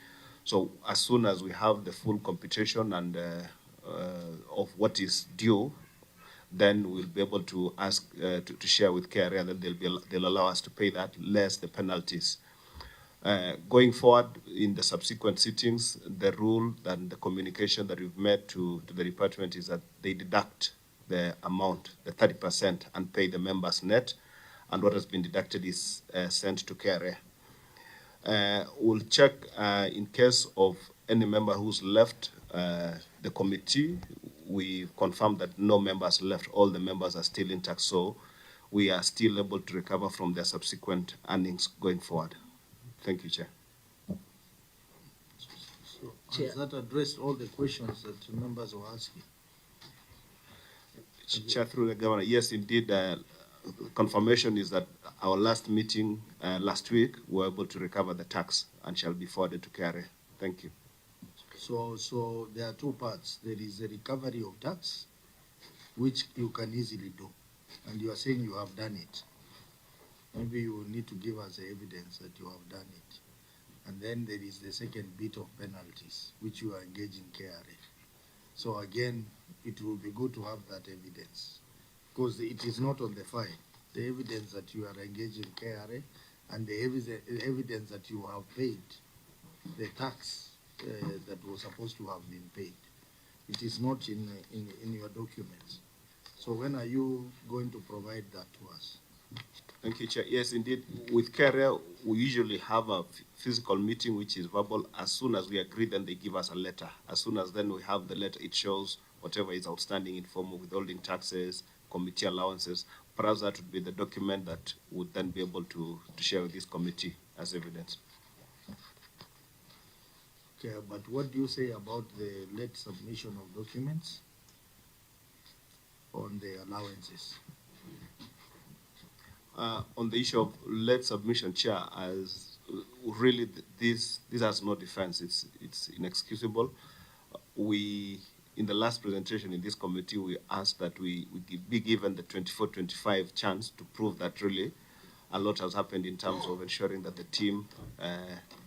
So as soon as we have the full computation and of what is due, then we'll be able to ask to share with KRA that they'll allow us to pay that less the penalties. Going forward in the subsequent sittings, the rule and the communication that we've made to the department is that they deduct the amount, the 30%, and pay the members net, and what has been deducted is sent to KRA. We'll check in case of any member who's left the committee. We confirm that no members left, all the members are still intact, so we are still able to recover from their subsequent earnings going forward. Thank you, Chair. So has that addressed all the questions that members were asking? Chair, through the governor, yes, indeed. Confirmation is that our last meeting last week, we were able to recover the tax and shall be forwarded to KRA. Thank you. So there are two parts. There is the recovery of tax, which you can easily do, and you are saying you have done it. Maybe you will need to give us the evidence that you have done it. And then there is the second bit of penalties, which you are engaging KRA. So again, it will be good to have that evidence, because it is not on the file. The evidence that you are engaging KRA and the evidence that you have paid the tax that was supposed to have been paid. It is not in your documents. So when are you going to provide that to us? Thank you, Chair. Yes, indeed. With KRA, we usually have a physical meeting, which is verbal. As soon as we agree, then they give us a letter. As soon as then we have the letter, it shows whatever is outstanding in form of withholding taxes, committee allowances. Perhaps that would be the document that would then be able to share with this committee as evidence. Okay, but what do you say about the late submission of documents on the allowances? On the issue of late submission, Chair, as really this has no defense. It's inexcusable. We, in the last presentation in this committee, we asked that we be given the 24-25 chance to prove that really a lot has happened in terms of ensuring that the team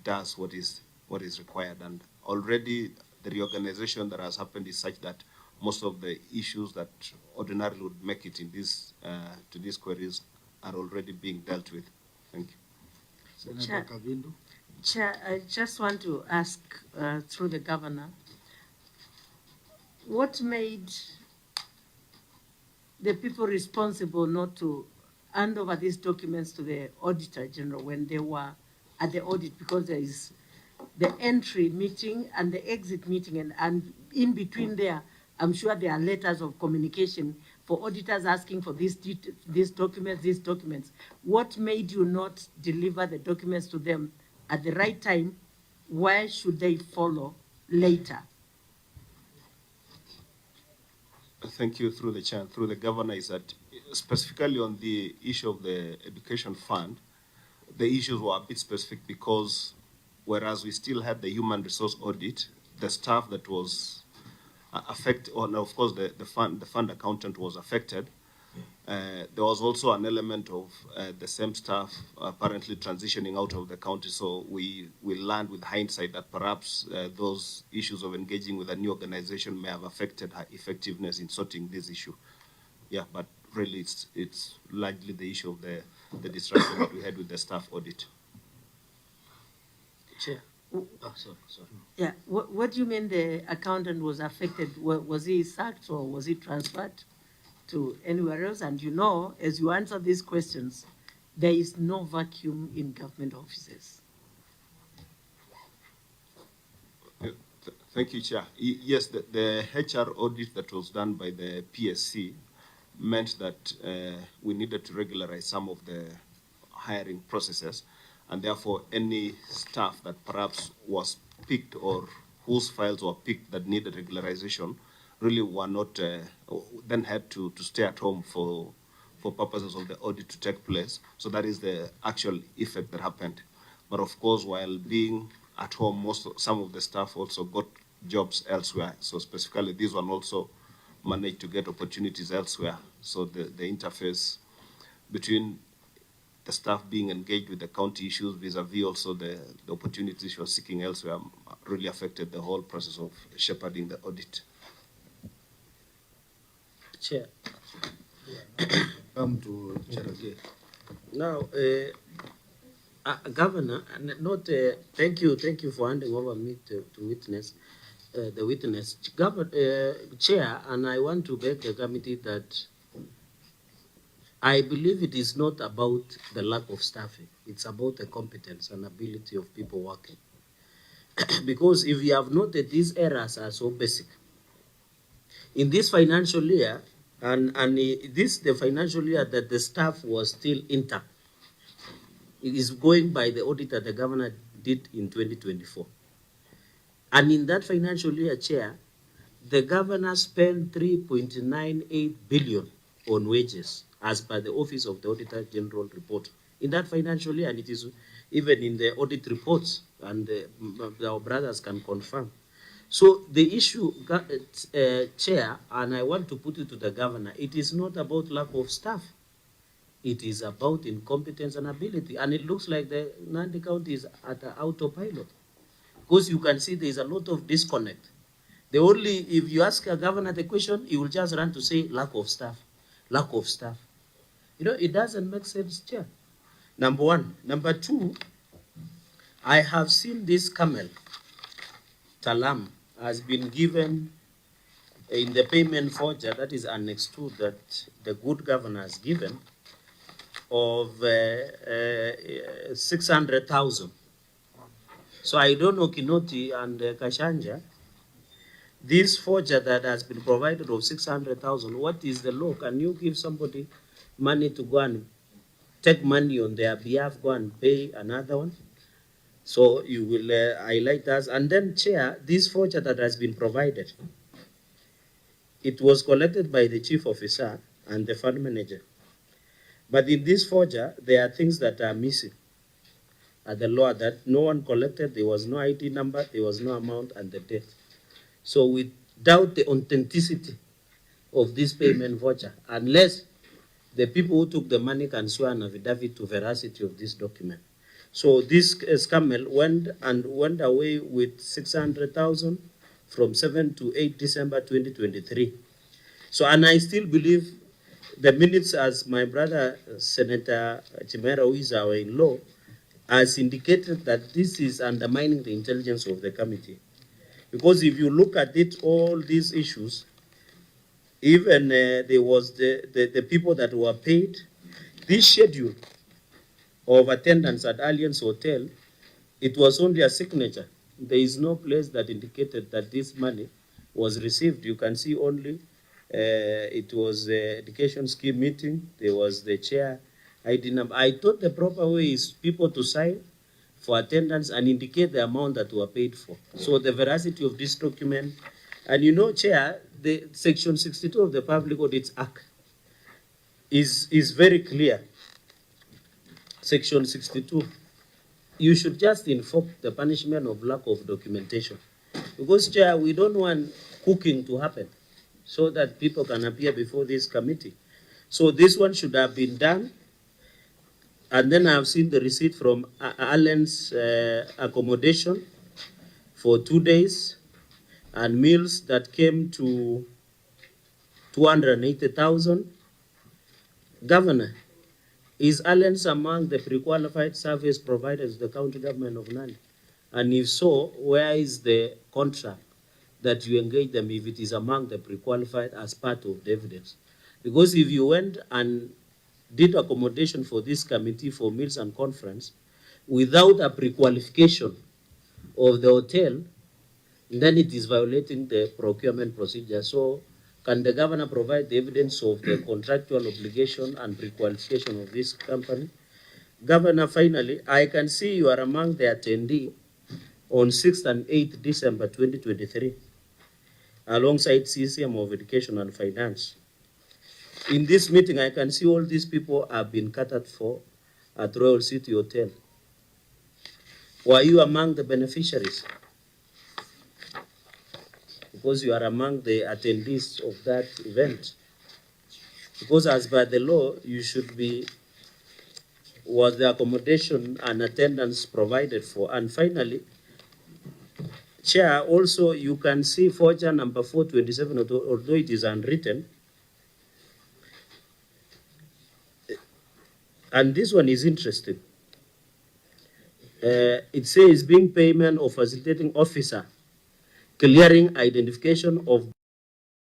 does what is required. And already the reorganization that has happened is such that most of the issues that ordinarily would make it in this to these queries are already being dealt with. Thank you. Senator Kavindu? Chair, I just want to ask through the governor, what made the people responsible not to hand over these documents to the Auditor General when they were at the audit? Because there is the entry meeting and the exit meeting, and in between there, I'm sure there are letters of communication for auditors asking for these documents. What made you not deliver the documents to them at the right time? Why should they follow later? Thank you. Through the chair, through the governor, is that specifically on the issue of the education fund, the issues were a bit specific because whereas we still had the human resource audit, the staff that was affected, or of course the fund accountant was affected. There was also an element of the same staff apparently transitioning out of the county. So we learned with hindsight that perhaps those issues of engaging with a new organization may have affected her effectiveness in sorting this issue. Yeah, but really it's largely the issue of the disruption that we had with the staff audit. Chair. Sorry. Yeah, what do you mean the accountant was affected? Was he sacked or was he transferred to anywhere else? And you know, as you answer these questions, there is no vacuum in government offices. Thank you, Chair. Yes, the HR audit that was done by the PSC meant that we needed to regularize some of the hiring processes, and therefore any staff that perhaps was picked or whose files were picked that needed regularization really were not, then had to stay at home for purposes of the audit to take place. So that is the actual effect that happened. But of course, while being at home, some of the staff also got jobs elsewhere. So specifically, this one also managed to get opportunities elsewhere. So the interface between the staff being engaged with the county issues vis-a-vis also the opportunities she was seeking elsewhere really affected the whole process of shepherding the audit. Chair. Come to Cherage. Now, Governor, thank you for handing over me to witness. the witness. Chair, and I want to beg the committee that I believe it is not about the lack of staffing. It's about the competence and ability of people working. Because if you have noted, these errors are so basic. In this financial year, and this the financial year that the staff was still intact. It is going by the audit that the governor did in 2024. And in that financial year, Chair, the governor spent 3.98 billion on wages, as per the Office of the Auditor General report. In that financial year, and it is even in the audit reports, and our brothers can confirm. So the issue, Chair, and I want to put it to the governor, it is not about lack of staff. It is about incompetence and ability. And it looks like the Nandi County is at an autopilot. Because you can see there is a lot of disconnect. If you ask a governor the question, he will just run to say lack of staff, lack of staff. You know, it doesn't make sense, Chair. Number one. Number two, I have seen this camel, Talam, has been given in the payment voucher that is annexed to that the good governor has given of 600,000. So I don't know, Kinoti and Kashanja, this voucher that has been provided of 600,000, what is the law? Can you give somebody money to go and take money on their behalf, go and pay another one? So you will highlight us. And then, Chair, this voucher that has been provided, it was collected by the chief officer and the fund manager. But in this voucher, there are things that are missing at the law that no one collected, there was no ID number, there was no amount, and the date. So we doubt the authenticity of this payment voucher, unless the people who took the money can swear an affidavit to veracity of this document. So this scammer went away with 600,000 from 7 to 8 December 2023. So, and I still believe the minutes, as my brother Senator Chimera, who is our in-law, has indicated that this is undermining the intelligence of the committee. Because if you look at it, all these issues, even there was the people that were paid, this schedule of attendance at Alliance Hotel, it was only a signature. There is no place that indicated that this money was received. You can see only it was the education scheme meeting, there was the chair ID number. I thought the proper way is people to sign for attendance and indicate the amount that were paid for. So the veracity of this document, and you know, Chair, the Section 62 of the Public Audits Act is very clear. Section 62. You should just invoke the punishment of lack of documentation. Because, Chair, we don't want cooking to happen so that people can appear before this committee. So this one should have been done. And then I've seen the receipt from Allen's accommodation for 2 days and meals that came to 280,000. Governor, is Allen's among the pre-qualified service providers to the county government of Nandi? And if so, where is the contract that you engage them if it is among the pre-qualified as part of the evidence? Because if you went and did accommodation for this committee for meals and conference without a pre-qualification of the hotel, then it is violating the procurement procedure. So can the governor provide the evidence of the contractual obligation and pre-qualification of this company? Governor, finally, I can see you are among the attendee on 6th and 8th December 2023, alongside CCM of Education and Finance. In this meeting, I can see all these people have been catered for at Royal City Hotel. Were you among the beneficiaries? Because you are among the attendees of that event. Because as per the law, you should be, was the accommodation and attendance provided for? And finally, Chair, also you can see voucher number 427, although it is unwritten. And this one is interesting. It says being payment of facilitating officer, clearing identification of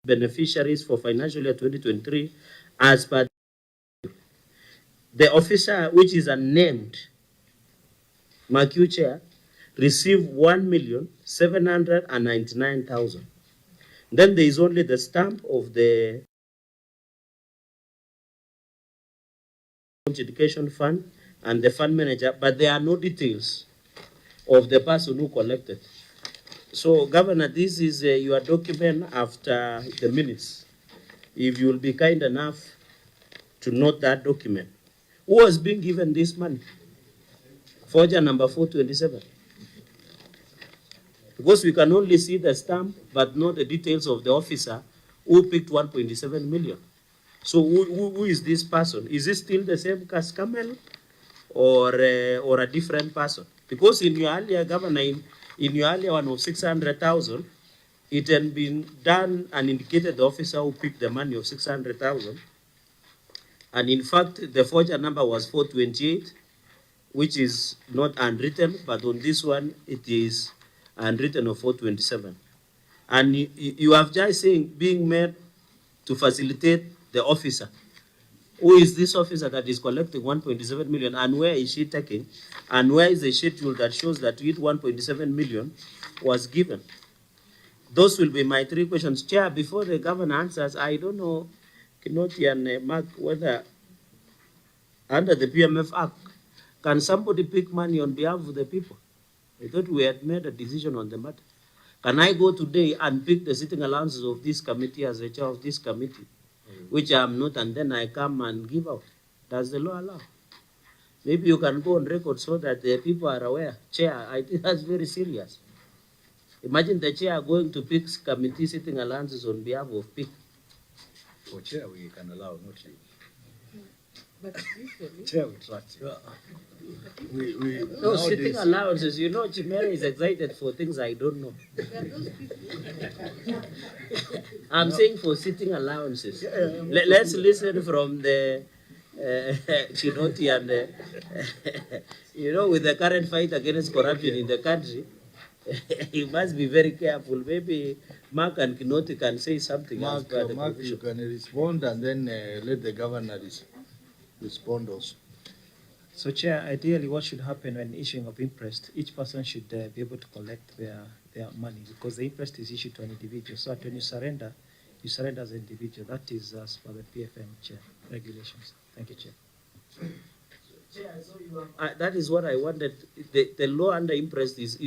beneficiaries for financial year 2023 as per the officer, which is unnamed, mark you chair, received 1,799,000. Then there is only the stamp of the education fund and the fund manager, but there are no details of the person who collected. So, Governor, this is your document after the minutes. If you will be kind enough to note that document. Who was being given this money? Forger number 427. Because we can only see the stamp, but not the details of the officer who picked 1.7 million. So who is this person? Is it still the same Camel or a different person? Because in your earlier, Governor, in your earlier one of 600,000, it had been done and indicated the officer who picked the money of 600,000. And in fact, the forger number was 428, which is not unwritten, but on this one, it is unwritten of 427. And you have just saying being made to facilitate the officer. Who is this officer that is collecting 1.7 million, and where is she taking? And where is the schedule that shows that 1.7 million was given? Those will be my three questions. Chair, before the governor answers, I don't know, Kinoti and Mark, whether under the PMF Act, can somebody pick money on behalf of the people? I thought we had made a decision on the matter. Can I go today and pick the sitting allowances of this committee as a chair of this committee, which I am not, and then I come and give out? Does the law allow? Maybe you can go on record so that the people are aware. Chair, I think that's very serious. Imagine the chair going to pick committee sitting allowances on behalf of people. For chair, we can allow, not you. But usually, Chair, we trust you. No, sitting allowances, you know, Chimera is excited for things I don't know. I'm saying for sitting allowances. Let's listen from the Chinoti and you know, with the current fight against corruption in the country, you must be very careful. Maybe Mark and Kinoti can say something. Mark, you can respond, and then let the governor respond also. So, Chair, ideally what should happen when issuing of Imprest, each person should be able to collect their money, because the Imprest is issued to an individual. So when you surrender as an individual. That is as per the PFM, Chair, regulations. Thank you, Chair. Chair, so that is what I wanted. The law under Imprest is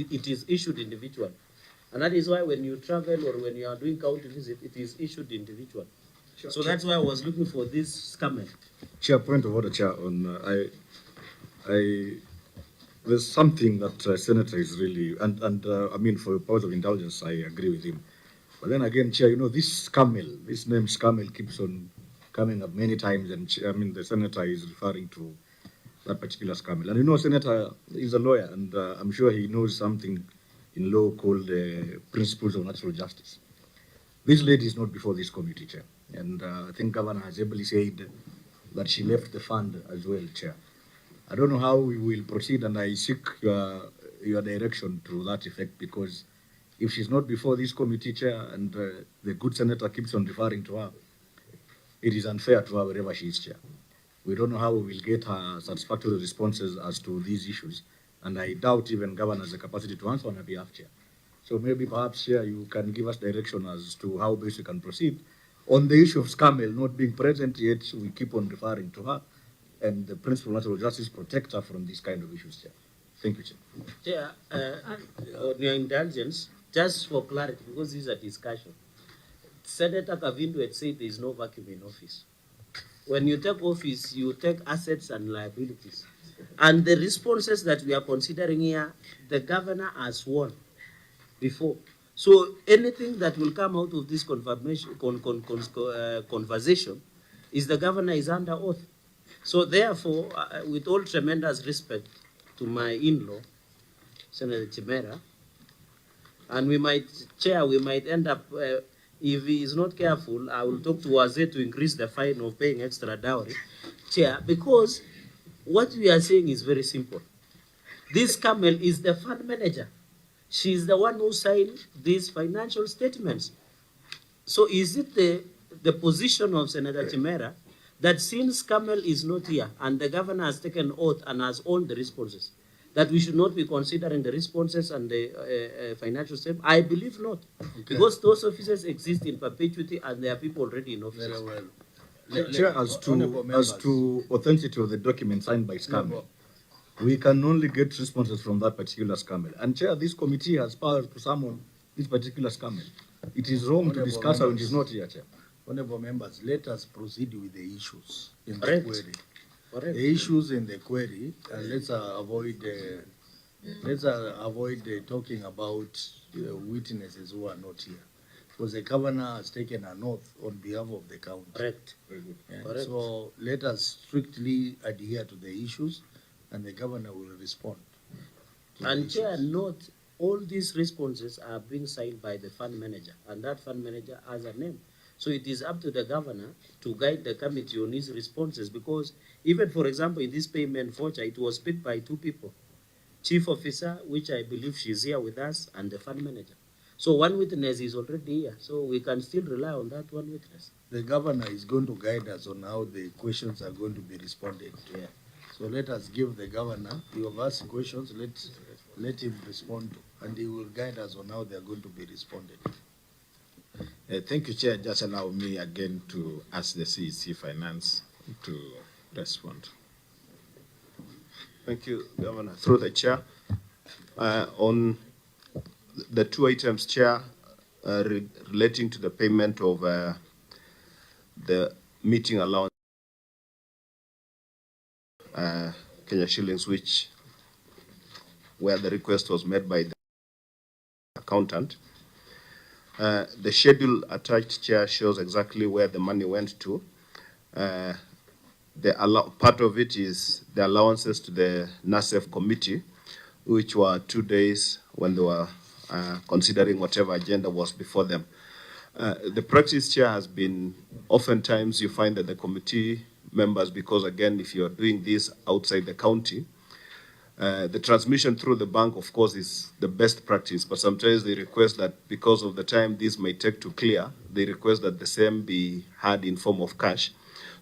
issued individual. And that is why when you travel or when you are doing county visit, it is issued individual. Sure. So that's why I was looking for this comment. Chair, point of order, Chair. There's something that Senator is really, and I mean, for powers of indulgence, I agree with him. But then again, Chair, you know, this name Camel keeps on coming up many times, and I mean, the Senator is referring to that particular Camel. And you know, Senator is a lawyer, and I'm sure he knows something in law called principles of natural justice. This lady is not before this committee, Chair. And I think Governor has ably said that she left the fund as well, Chair. I don't know how we will proceed, and I seek your direction to that effect, because if she's not before this committee, Chair, and the good Senator keeps on referring to her, it is unfair to her wherever she is, Chair. We don't know how we will get her satisfactory responses as to these issues, and I doubt even Governor has the capacity to answer on her behalf, Chair. So maybe perhaps, Chair, you can give us direction as to how best we can proceed. On the issue of Camel not being present yet, we keep on referring to her, and the principle of natural justice protect her from these kind of issues, Chair. Thank you, Chair. Chair, on your indulgence, just for clarity, because this is a discussion, Senator Kavindu had said there is no vacuum in office. When you take office, you take assets and liabilities. And the responses that we are considering here, the governor has won before. So anything that will come out of this conversation is the governor is under oath. So therefore, with all tremendous respect to my in-law, Senator Chimera, and we might end up, if he is not careful, I will talk to Wazir to increase the fine of paying extra dowry, Chair, because what we are saying is very simple. This Camel is the fund manager. She's the one who signed these financial statements. So is it the position of Senator Chimera that since Kamel is not here and the governor has taken oath and has owned the responses, that we should not be considering the responses and the financial statement? I believe not. Okay. Because those officers exist in perpetuity and there are people already in office. Very well. Chair, as to authenticity of the document signed by SCAML, we can only get responses from that particular SCAML. And Chair, this committee has power to summon this particular SCAML. It is wrong to discuss how it is not here, Chair. Honorable members, let us proceed with the issues in the Correct. query. Correct. The issues in the query, let's avoid talking about witnesses who are not here, because the governor has taken an oath on behalf of the county. Correct. Very good. Yeah. Correct. So let us strictly adhere to the issues, and the governor will respond. And Chair, note all these responses are being signed by the fund manager, and that fund manager has a name. So it is up to the governor to guide the committee on his responses, because even, for example, in this payment voucher, it was picked by two people, chief officer, which I believe she's here with us, and the fund manager. So one witness is already here, so we can still rely on that one witness. The governor is going to guide us on how the questions are going to be responded to. Yeah. So let us give the governor, you have asked questions, let him respond, and he will guide us on how they are going to be responded. Thank you, Chair. Just allow me again to ask the CEC Finance to respond. Thank you, Governor. Through the Chair, on the two items, Chair, relating to the payment of the meeting allowance, Kenya shillings, where the request was made by the accountant. The schedule attached, Chair, shows exactly where the money went to. Part of it is the allowances to the NASEF committee, which were 2 days when they were considering whatever agenda was before them. The practice, Chair, has been oftentimes you find that the committee members, because again, if you're doing this outside the county, the transmission through the bank, of course, is the best practice, but sometimes they request that because of the time this may take to clear, they request that the same be had in form of cash.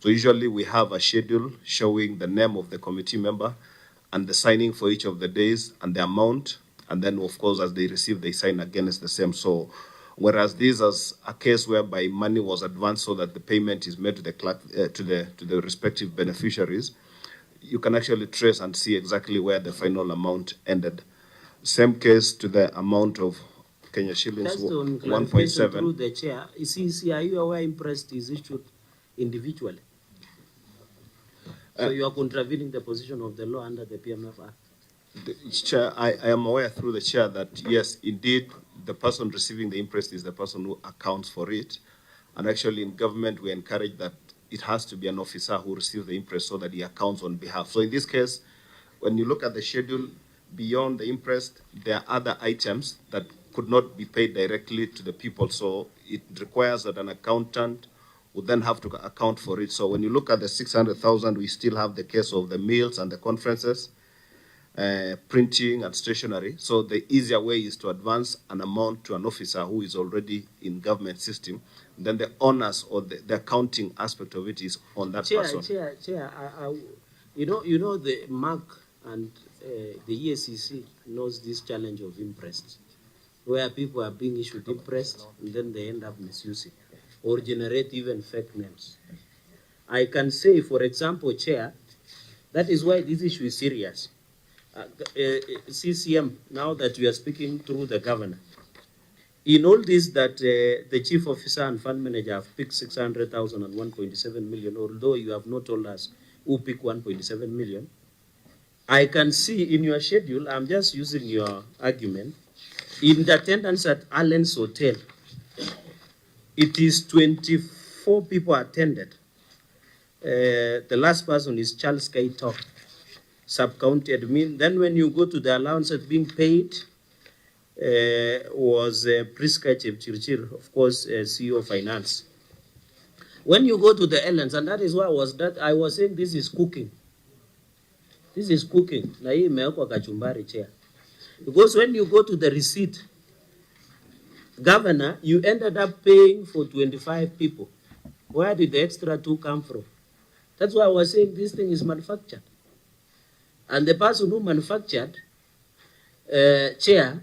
So usually we have a schedule showing the name of the committee member and the signing for each of the days and the amount, and then of course as they receive, they sign again as the same. So whereas this is a case whereby money was advanced so that the payment is made to the respective beneficiaries, you can actually trace and see exactly where the final amount ended. Same case to the amount of Kenya shillings, 1.7. Through the Chair, are you aware Imprest is issued individually? So you are contravening the position of the law under the PMF Act. Chair, I am aware through the Chair that yes, indeed, the person receiving the Imprest is the person who accounts for it. And actually in government, we encourage that it has to be an officer who receives the Imprest so that he accounts on behalf. So in this case, when you look at the schedule, beyond the Imprest, there are other items that could not be paid directly to the people. So it requires that an accountant would then have to account for it. So when you look at the 600,000, we still have the case of the meals and the conferences, printing and stationery. So the easier way is to advance an amount to an officer who is already in government system. Then the honors or the accounting aspect of it is on that person. Chair, you know the MAC and the EACC knows this challenge of Imprest, where people are being issued Imprest and then they end up misusing or generate even fake names. I can say, for example, Chair, that is why this issue is serious. CCM, now that we are speaking through the governor, in all this that the chief officer and fund manager have picked 600,000 and 1.7 million, although you have not told us who picked 1.7 million, I can see in your schedule, I'm just using your argument, in the attendance at Allen's Hotel, it is 24 people attended. The last person is Charles Kaito, sub-county admin. Then when you go to the allowances being paid, was Priska Chepchirchir, of course, CEO of Finance. When you go to the Ellens, and that is why I was saying this is cooking. This is cooking. Na hii imewekwa kachumbari, Chair. Because when you go to the receipt, Governor, you ended up paying for 25 people. Where did the extra 2 come from? That's why I was saying this thing is manufactured. And the person who manufactured, chair,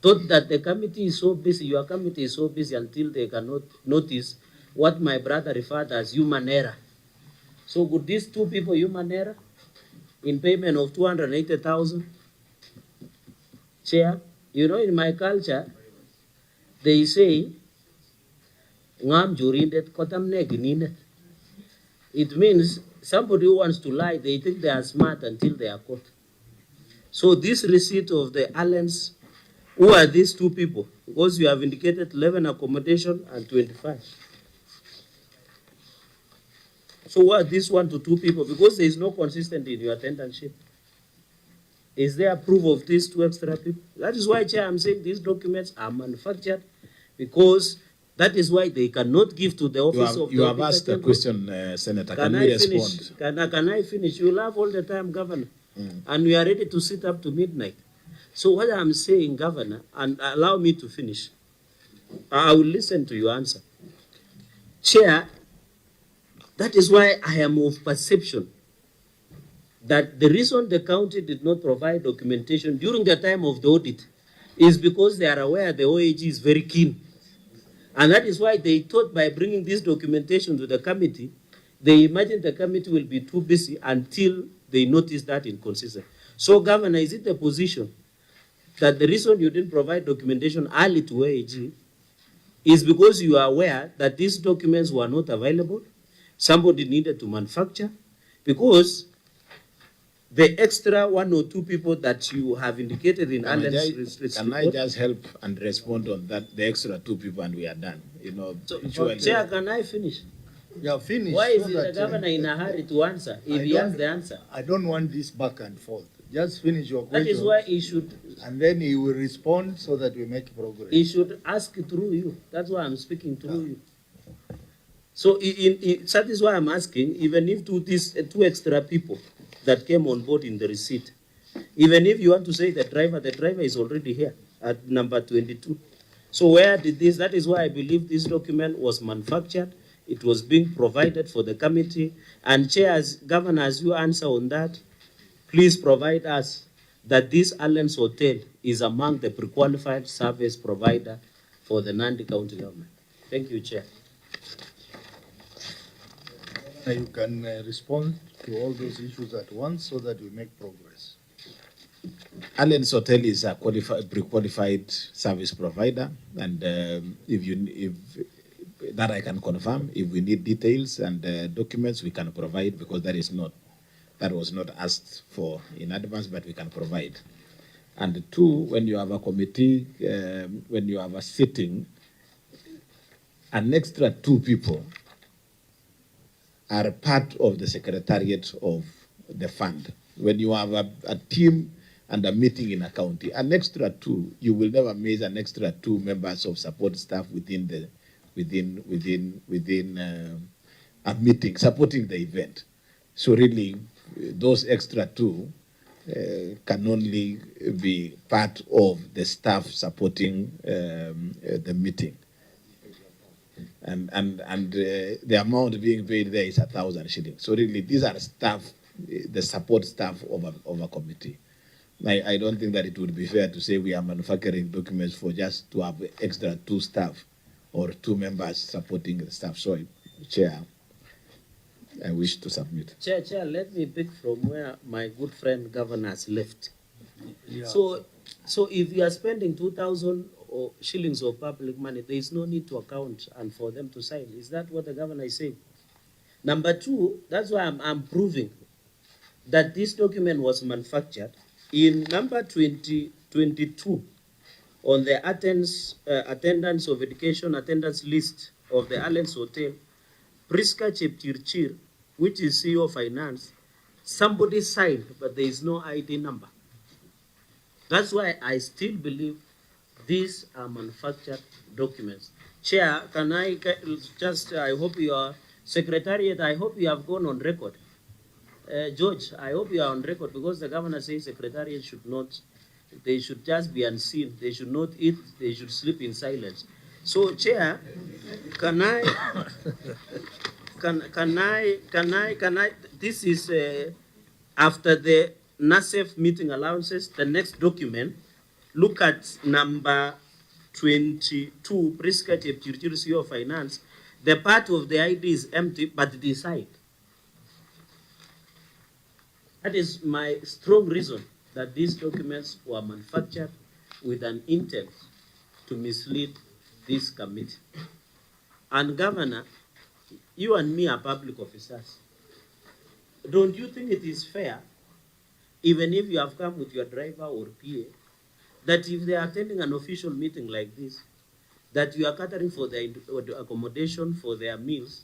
thought that the committee is so busy, your committee is so busy until they cannot notice what my brother referred as human error. So could these 2 people human error in payment of 280,000? Chair, you know, in my culture, they say, "Ngam jurindet kotam negininet." It means somebody who wants to lie, they think they are smart until they are caught. So this receipt of the Allens, who are these 2 people? Because you have indicated 11 accommodation and 25. So who are these 1 to 2 people? Because there is no consistency in your attendantship. Is there proof of these 2 extra people? That is why, Chair, I'm saying these documents are manufactured, because that is why they cannot give to the office of the You have asked a question, Senator. Can you respond? Can I finish? You laugh all the time, Governor. And we are ready to sit up to midnight. So what I'm saying, Governor, and allow me to finish. I will listen to your answer. Chair, that is why I am of perception that the reason the county did not provide documentation during the time of the audit is because they are aware the OAG is very keen. And that is why they thought by bringing this documentation to the committee, they imagined the committee will be too busy until they notice that inconsistency. So, Governor, is it the position that the reason you didn't provide documentation early to OAG is because you are aware that these documents were not available, somebody needed to manufacture? Because the extra 1 or 2 people that you have indicated in Allen's Can I just help and respond on that, the extra 2 people, and we are done? You know, Chair, can I finish? Yeah, finish. Why is the governor in a hurry to answer if he has the answer? I don't want this back and forth. Just finish your question. That is why he should. And then he will respond so that we make progress. He should ask through you. That's why I'm speaking through you. So that is why I'm asking, even if these 2 extra people that came on board in the receipt, even if you want to say the driver is already here at number 22. So where did this, that is why I believe this document was manufactured. It was being provided for the committee. And Chair, Governor, as you answer on that, please provide us that this Allen's Hotel is among the pre-qualified service provider for the Nandi County government. Thank you, Chair. You can respond to all those issues at once so that we make progress. Allen's Hotel is a pre-qualified service provider, and if that I can confirm. If we need details and documents, we can provide, because that was not asked for in advance, but we can provide. And 2, when you have a committee, when you have a sitting, an extra 2 people are part of the secretariat of the fund. When you have a team and a meeting in a county, an extra 2, you will never miss an extra 2 members of support staff within a meeting supporting the event. So really, those extra 2 can only be part of the staff supporting the meeting. And the amount being paid there is 1,000 shillings. So really, these are staff, the support staff of a committee. I don't think that it would be fair to say we are manufacturing documents for just to have extra 2 staff or 2 members supporting the staff. So, Chair, I wish to submit. Chair, let me pick from where my good friend Governor has left. Yeah. So if you are spending 2,000 shillings of public money, there is no need to account and for them to sign. Is that what the governor is saying? Number 2, that's why I'm proving that this document was manufactured. In number 22, on the attendance of education attendance list of the Allen's Hotel, Priska Chepchirchir, which is CEO of Finance, somebody signed, but there is no ID number. That's why I still believe these are manufactured documents. Chair, can I just, I hope your secretariat, I hope you have gone on record. George, I hope you are on record, because the governor says secretariat should not They should just be unseen. They should not eat. They should sleep in silence. So, Chair, can I, this is after the NASEF meeting allowances, the next document, look at number 22, prescriptive accuracy of finance. The part of the ID is empty, but decide. That is my strong reason that these documents were manufactured with an intent to mislead this committee. And Governor, you and me are public officers. Don't you think it is fair, even if you have come with your driver or PA, that if they are attending an official meeting like this, that you are catering for their accommodation, for their meals,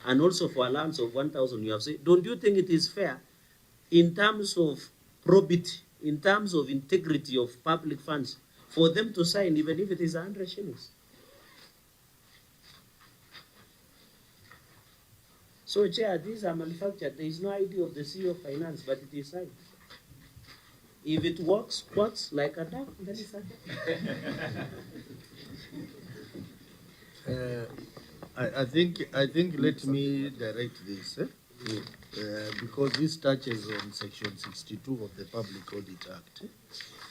and also for allowance of 1,000 you have said, don't you think it is fair in terms of probity, in terms of integrity of public funds, for them to sign even if it is 100 shillings? So, Chair, these are manufactured. There is no idea of the CEO of Finance, but it is signed. If it works like a duck, then it's a duck. I think let me direct this, because this touches on Section 62 of the Public Audit Act.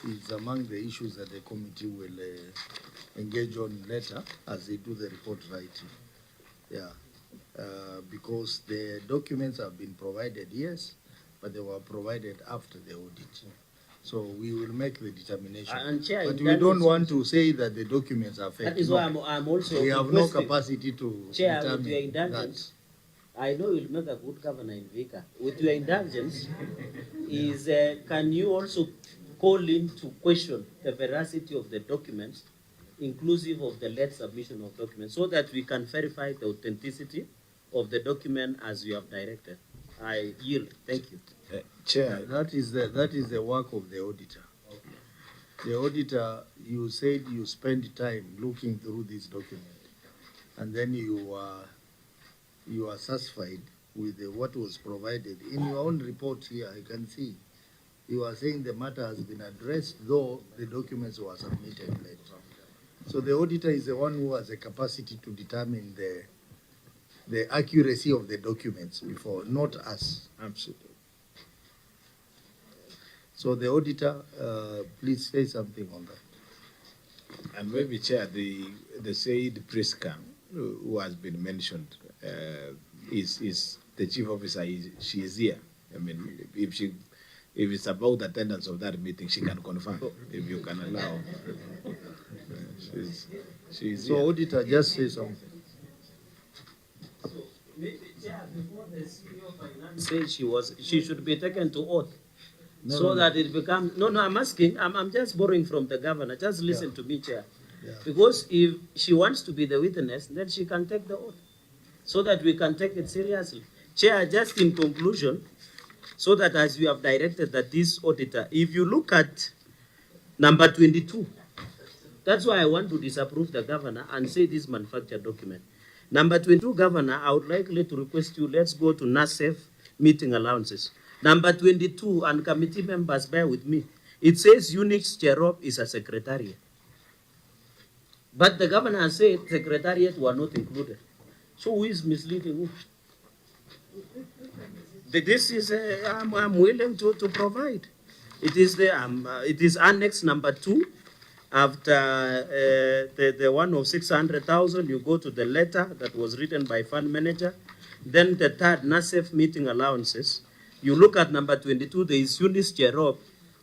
It's among the issues that the committee will engage on later as they do the report writing. Yeah, because the documents have been provided, yes, but they were provided after the audit. So we will make the determination. Chair, but we don't want to say that the documents are fake. That is why I'm also we have no capacity to Chair, determine with your indulgence, I know you'll make a good governor in Vika. With your indulgence, can you also call in to question the veracity of the documents, inclusive of the late submission of documents, so that we can verify the authenticity of the document as you have directed? I yield. Thank you. Chair, that is the work of the auditor. The auditor, you said you spend time looking through this document, and then you are satisfied with what was provided. In your own report here, I can see you are saying the matter has been addressed, though the documents were submitted late. So the auditor is the one who has the capacity to determine the accuracy of the documents before, not us. Absolutely. So the auditor, please say something on that. And maybe, Chair, the said Priska, who has been mentioned, is the chief officer. She is here. I mean, if it's about attendance of that meeting, she can confirm. If you can allow, she's so here. auditor, just say something. Maybe, Chair, before the CEO of Finance said she should be taken to oath. That it becomes, I'm asking, I'm just borrowing from the governor. Just listen to me, Chair. Yeah. Because if she wants to be the witness, then she can take the oath, so that we can take it seriously. Chair, just in conclusion, so that as you have directed that this auditor, if you look at number 22, that's why I want to disapprove the governor and say this manufactured document. Number 22, Governor, I would like to request you, let's go to NASEF meeting allowances. Number 22, and committee members, bear with me. It says Unix Cherop is a secretariat. But the governor said secretariat were not included. So who is misleading who? This is, I'm willing to provide. It is it is annex number 2. After the one of 600,000, you go to the letter that was written by fund manager. Then the third, NASEF meeting allowances. You look at number 22, there is Eunice Cherop,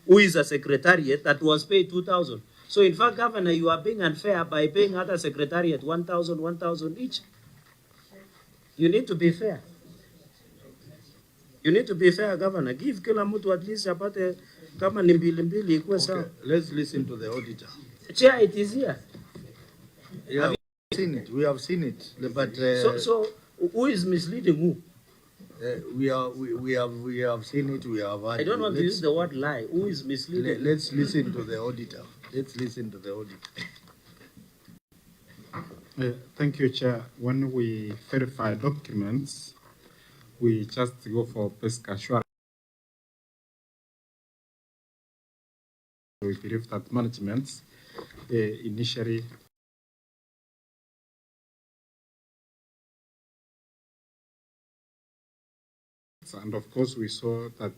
who is a secretariat that was paid 2,000. So in fact, Governor, you are being unfair by paying other secretariat 1,000 each. You need to be fair. You need to be fair, Governor. Give kila mtu at least apate kama ni mbili ikuwe sawa. Let's listen to the auditor. Chair, it is here. Yeah, we have seen it. But so who is misleading who? We have seen it. We have heard. I don't want to use the word lie. Who is misleading? Let's listen to the auditor. Let's listen to the auditor. Thank you, Chair. When we verify documents, we just go for basic assurance. We believe that management initially and of course we saw that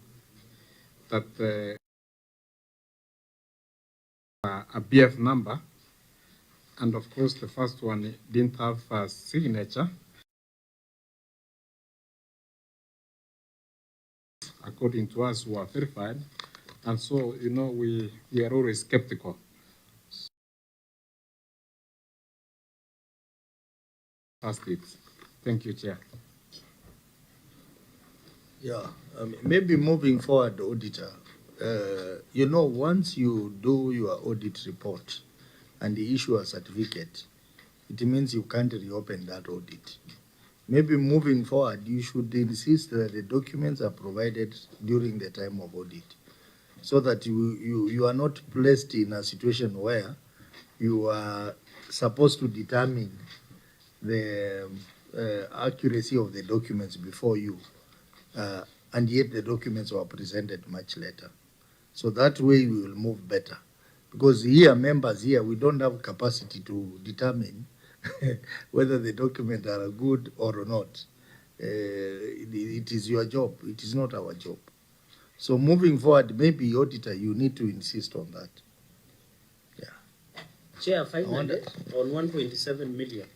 a BF number, and of course the first one didn't have a signature. According to us, who are verified, and so we are always skeptical. That's it. Thank you, Chair. Yeah, maybe moving forward, Auditor, once you do your audit report and you issue a certificate, it means you can't reopen that audit. Maybe moving forward, you should insist that the documents are provided during the time of audit, so that you are not placed in a situation where you are supposed to determine the accuracy of the documents before you, and yet the documents were presented much later. So that way we will move better. Because here, members here, we don't have capacity to determine whether the documents are good or not. It is your job. It is not our job. So moving forward, maybe, Auditor, you need to insist on that. Yeah. Chair, finally, on 1.7 million.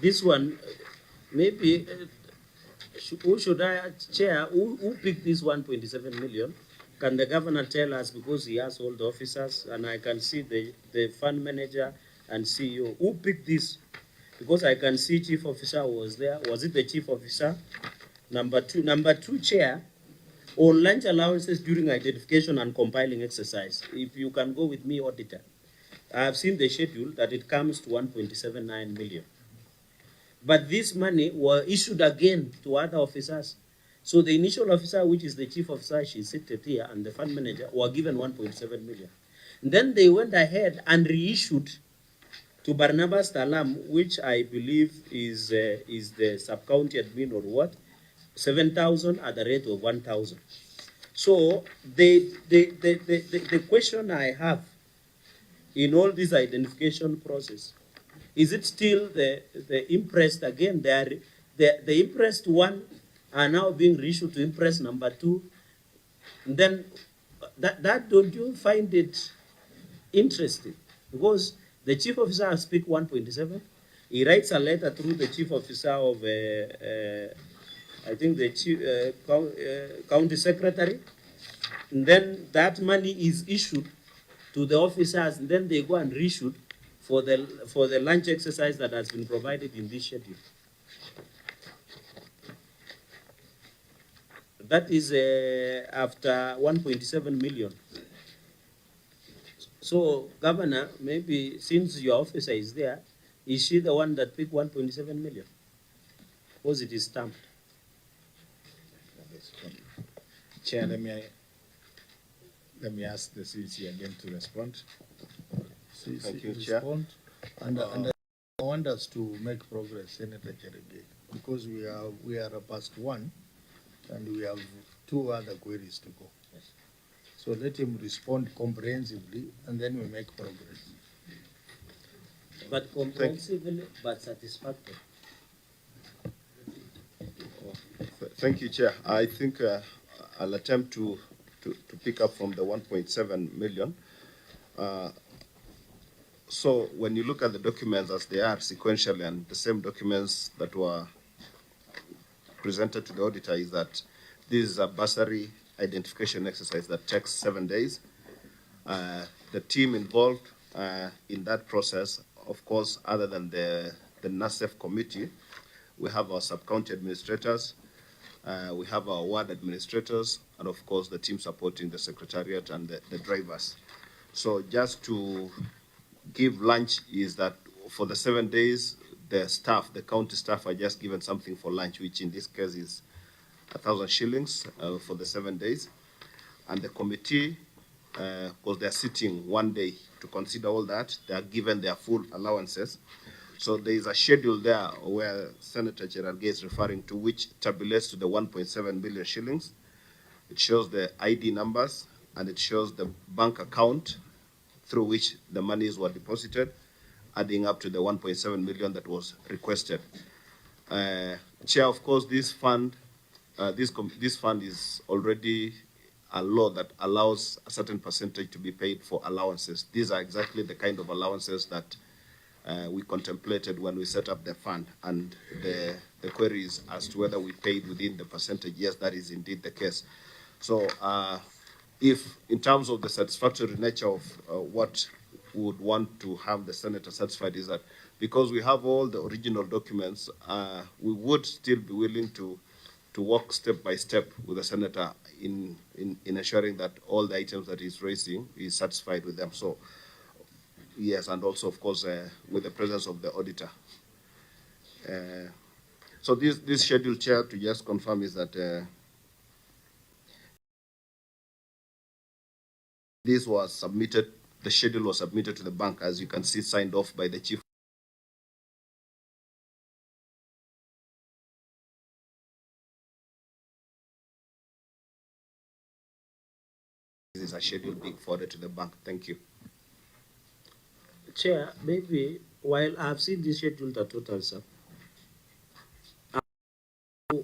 This one, maybe, who should I, Chair, who picked this 1.7 million? Can the governor tell us, because he has all the officers, and I can see the fund manager and CEO, who picked this? Because I can see chief officer was there. Was it the chief officer? Number two, Chair, on lunch allowances during identification and compiling exercise. If you can go with me, Auditor. I have seen the schedule that it comes to 1.79 million. But this money was issued again to other officers. So the initial officer, which is the chief officer, she seated here, and the fund manager were given 1.7 million. And then they went ahead and reissued to Barnabas Talam, which I believe is the sub-county admin or what, 7,000 at the rate of 1,000. So the question I have in all this identification process, is it still the Imprest again? The Imprest one are now being reissued to Imprest number 2. And then that don't you find it interesting? Because the chief officer has picked 1.7. He writes a letter through the chief officer of, I think the chief, county secretary. And then that money is issued to the officers, and then they go and reissue for the lunch exercise that has been provided in this schedule. That is after 1.7 million. So, Governor, maybe since your officer is there, is she the one that picked 1.7 million? Because it is stamped. Chair, let me ask the CC again to respond. Thank you, Chair. And I want us to make progress, Senator Cherege, because we are past 1, and we have 2 other queries to go. Yes. So let him respond comprehensively, and then we make progress. But comprehensively, but satisfactory. Thank you, Chair. I think I'll attempt to pick up from the 1.7 million. So when you look at the documents as they are sequentially, and the same documents that were presented to the auditor, is that this is a bursary identification exercise that takes 7 days. The team involved in that process, of course, other than the NASEF committee, we have our sub-county administrators, we have our ward administrators, and of course the team supporting the secretariat and the drivers. So just to give lunch is that for the 7 days, the staff, the county staff, are just given something for lunch, which in this case is 1,000 shillings for the 7 days. And the committee, because they're sitting 1 day to consider all that, they are given their full allowances. So there is a schedule there where Senator Cherargei is referring to, which tabulates to the 1.7 billion shillings. It shows the ID numbers, and it shows the bank account through which the monies were deposited, adding up to the 1.7 million that was requested. Chair, of course, this fund is already a law that allows a certain percentage to be paid for allowances. These are exactly the kind of allowances that we contemplated when we set up the fund, and the query is as to whether we paid within the percentage. Yes, that is indeed the case. So if in terms of the satisfactory nature of what we would want to have the senator satisfied is that because we have all the original documents, we would still be willing to work step by step with the senator in ensuring that all the items that he's raising is satisfied with them. So yes, and also of course with the presence of the auditor. So this schedule, Chair, to just confirm is that this was submitted, the schedule was submitted to the bank, as you can see, signed off by the chief. This is a schedule being forwarded to the bank. Thank you. Chair, maybe while I've seen this schedule, the total, sir,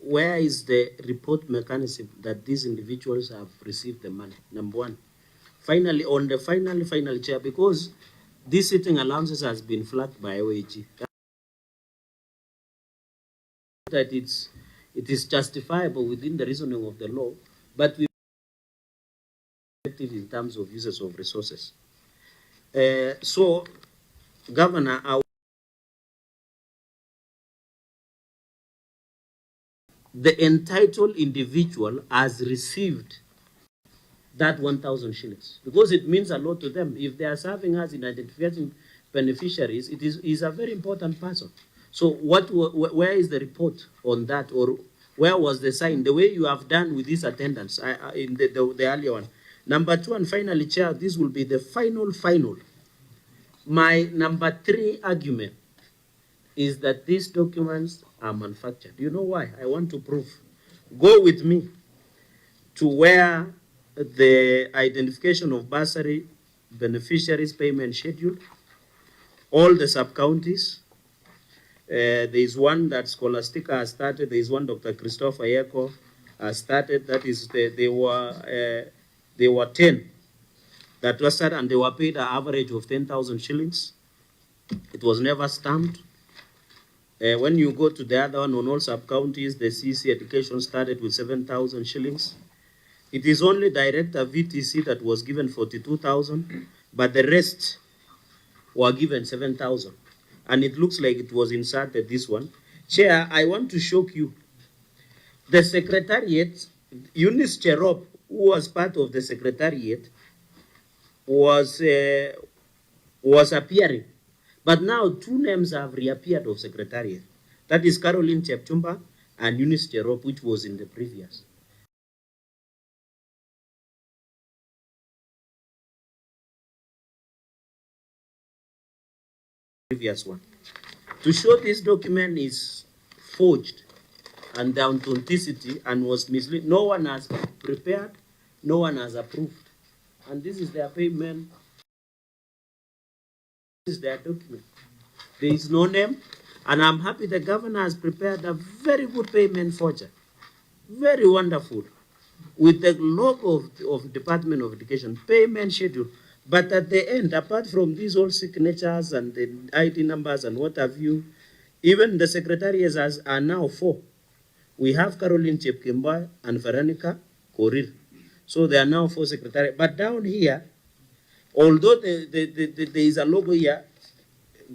where is the report mechanism that these individuals have received the money? Number one. Finally, on the final, Chair, because this sitting allowances has been flagged by OAG, that it is justifiable within the reasoning of the law, but we effective in terms of uses of resources. So, Governor, the entitled individual has received that 1,000 shillings, because it means a lot to them. If they are serving us in identifying beneficiaries, it is a very important person. So where is the report on that, or where was the sign, the way you have done with this attendance in the earlier one? Number two, and finally, Chair, this will be the final. My number 3 argument is that these documents are manufactured. You know why? I want to prove. Go with me to where the identification of bursary beneficiaries payment schedule, all the sub-counties. There is one that Scholastica has started. There is one Dr. Christopher Yeko has started. That is, they were 10 that was started, and they were paid an average of 10,000 shillings. It was never stamped. When you go to the other one on all sub-counties, the CC education started with 7,000 shillings. It is only Director VTC that was given 42,000, but the rest were given 7,000. And it looks like it was inserted, this one. Chair, I want to shock you. The Secretariat, Eunice Cherop, who was part of the Secretariat, was appearing. But now 2 names have reappeared of Secretariat. That is Caroline Chepchumba and Eunice Cherop, which was in the previous. One. To show this document is forged and the authenticity and was misleading. No one has prepared, no one has approved. And this is their payment. This is their document. There is no name, and I'm happy the governor has prepared a very good payment forger. Very wonderful. With the logo of Department of Education, payment schedule. But at the end, apart from these all signatures and the ID numbers and what have you, even the secretaries are now 4. We have Caroline Chepkemba and Veronica Korir. So they are now 4 secretaries. But down here, although there is a logo here,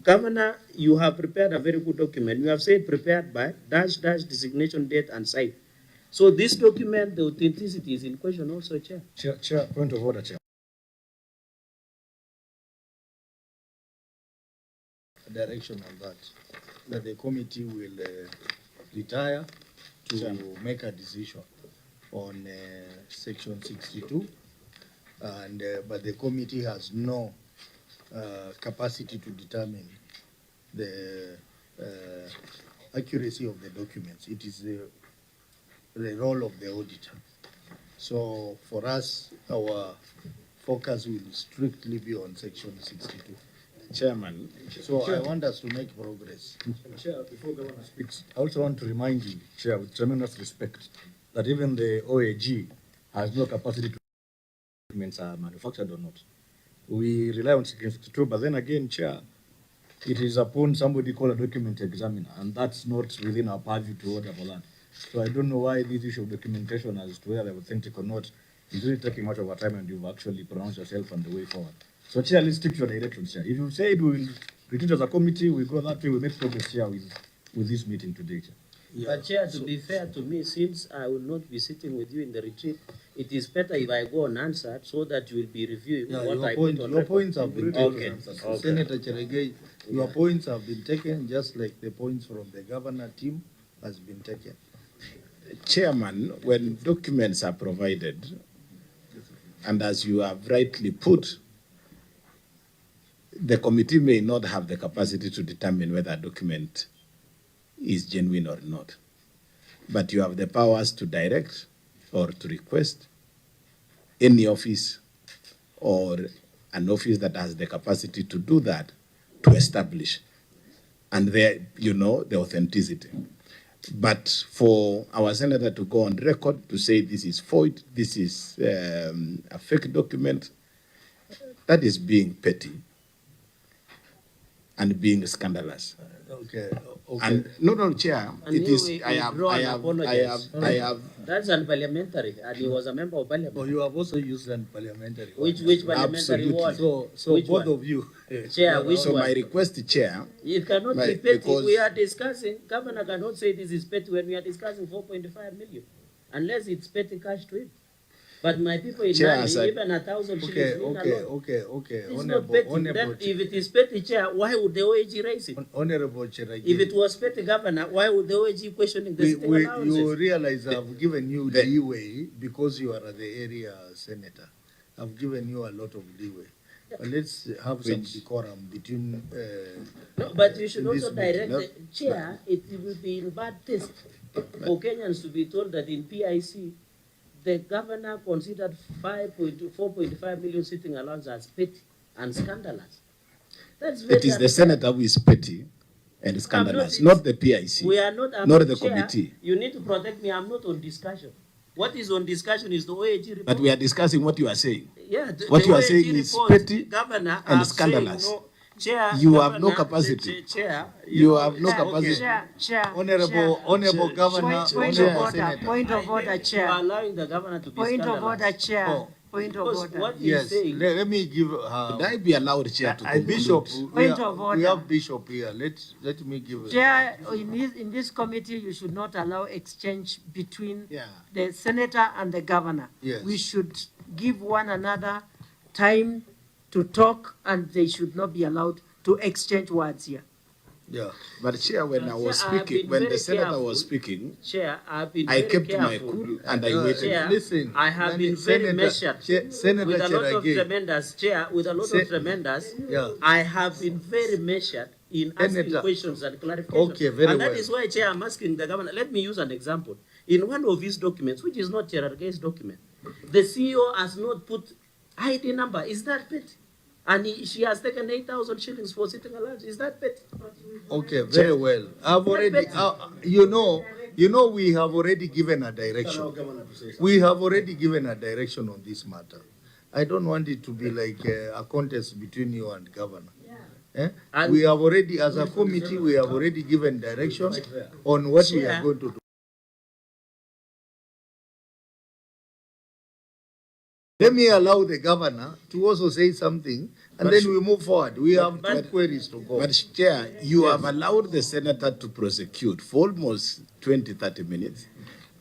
Governor, you have prepared a very good document. You have said prepared by -- designation date and sign. So this document, the authenticity is in question also, Chair. Chair, point of order, Chair. Direction on that the committee will retire to make a decision on section 62, and but the committee has no capacity to determine the accuracy of the documents. It is the role of the auditor. So for us, our focus will strictly be on section 62. Chairman. So I want us to make progress. Chair, before Governor speaks, I also want to remind you, Chair, with tremendous respect, that even the OAG has no capacity to documents are manufactured or not. We rely on section 62, but then again, Chair, it is upon somebody called a document examiner, and that's not within our purview to order for that. So I don't know why this issue of documentation as to whether they're authentic or not is really taking much of our time, and you've actually pronounced yourself on the way forward. So, Chair, let's stick to your direction, Chair. If you said we will retreat as a committee, we go that way, we make progress here with this meeting today, Chair. But Chair, to be fair to me, since I will not be sitting with you in the retreat, it is better if I go unanswered so that you will be reviewing what I put on your record. points have been taken. Okay. Senator Cheregei, your points have been taken, just like the points from the governor team has been taken. Chairman, when documents are provided, and as you have rightly put, the committee may not have the capacity to determine whether a document is genuine or not. But you have the powers to direct or to request any office or an office that has the capacity to do that to establish. And there, you know, the authenticity. But for our senator to go on record to say this is void, this is a fake document, that is being petty and being scandalous. Okay. And no, Chair, And it you is. will I have. That's unparliamentary, and he was a member of parliament. Oh, you have also used unparliamentary. Which parliamentary word? So Which both one? of you. Chair, which So one? my request, Chair. It cannot be petty. because- We are discussing, governor cannot say this is petty when we are discussing 4.5 million, unless it's petty cash to him. But my people in Chair, Nandi, I- even 1,000 shillings mean a lot. Okay. It's not petty. Then if it is petty, Chair, why would the OAG raise it? Honorable Cheregei. If it was petty, Governor, why would the OAG questioning the sitting allowances? You realize I've given you leeway because you are the area senator. I've given you a lot of leeway. But let's have some decorum between. No, but you should in this also meeting. direct the chair. It will be in bad taste for Kenyans to be told that in PIC, the governor considered 4.5 million sitting allowance as petty and scandalous. That's very It is the senator who is petty and scandalous, not the PIC, We are not. I'm not not the chair. committee. You need to protect me. I'm not on discussion. What is on discussion is the OAG report. But we are discussing what you are saying. Yeah, What the you are OAG saying is report, petty Governor, and I'm scandalous. saying, no, Chair, You have no Governor, capacity. Chair, You have no Chair, capacity. Chair, Honorable Governor, Point of order, point of order, You Chair. are allowing the governor to be Point of scandalous. order, Chair. Oh. Point of Because order. what he's Yes, saying, let me give. Could I be allowed, Chair, to conclude? Bishop, Point of order. we have Bishop here. Let me give. Chair, in this committee, you should not allow exchange between Yeah. the senator and the governor. Yes. We should give one another time to talk, and they should not be allowed to exchange words here. Yeah. But Chair, when I was Chair, I have speaking, been when the very senator careful. was speaking, Chair, I've been I very kept careful. my cool and I waited. Chair, Listen, I have been Senator- very measured Senator with a lot of Cheregei. tremendous, Chair, with a lot of tremendous. Yeah. I have been very measured in asking Senator. questions and clarifications. Okay, very and that well. is why, Chair, I'm asking the governor. Let me use an example. In one of his documents, which is not Cheregei's document, the CEO has not put ID number. Is that petty? And she has taken 8,000 shillings for sitting allowance. Is that petty? Okay, very well. I've already, you know, we have already given a direction. We have already given a direction on this matter. I don't want it to be like a contest between you and governor. Eh? And- We have already, as a committee, we have already given direction on what we are going to do. Let me allow the governor to also say something, and then we move forward. We have two queries to go. But Chair, you have allowed the senator to prosecute for almost 20, 30 minutes.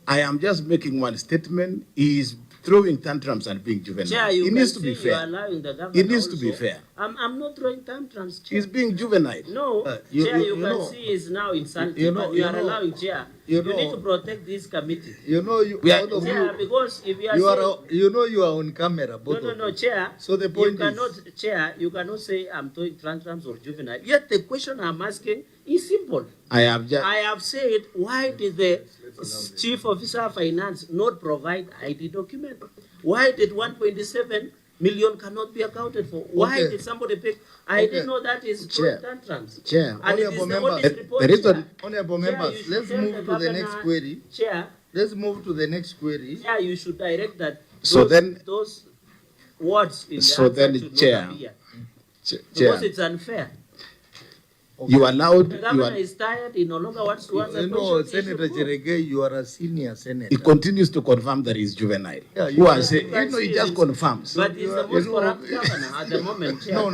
I am just making one statement. He is throwing tantrums and being juvenile. Chair, you It can needs to see be you fair. are allowing the governor It needs to be also. fair. I'm not throwing tantrums, Chair. He's being juvenile. No, you- Chair, you- you you can know- see is now insulting, you know- but you are you know- allowing, Chair. you You know- need to protect this committee. You know, you, We are- both of Chair, you, because if you are you saying, are, you know, you are on camera, both no, of you. Chair. So the point you cannot, Chair, you cannot say I'm throwing tantrums or juvenile. Yet the question I'm asking is simple. I have just. I have said, why did the Chief Officer of Finance not provide ID document? Why did 1.7 million cannot be accounted for? Why Okay. did somebody pick? I didn't know that is Chair. tantrums. Chair. And it Honorable is the members, audit report, the reason- Chair. Honorable Chair, members, you should let's tell move the to the next governor- query. Chair, Let's move to the next query. Chair, you should direct that So then- those words in the So answer then, should Chair, not appear. Chair, Because it's unfair. you allowed, The you governor are, is tired, he no longer wants to answer No, questions. he should Senator go. Cherege, you are a senior senator. he continues to confirm that he's juvenile. Yeah, Who you has said, can he see just this. confirms. But he's the most you know- corrupt governor at the moment, Chair. No.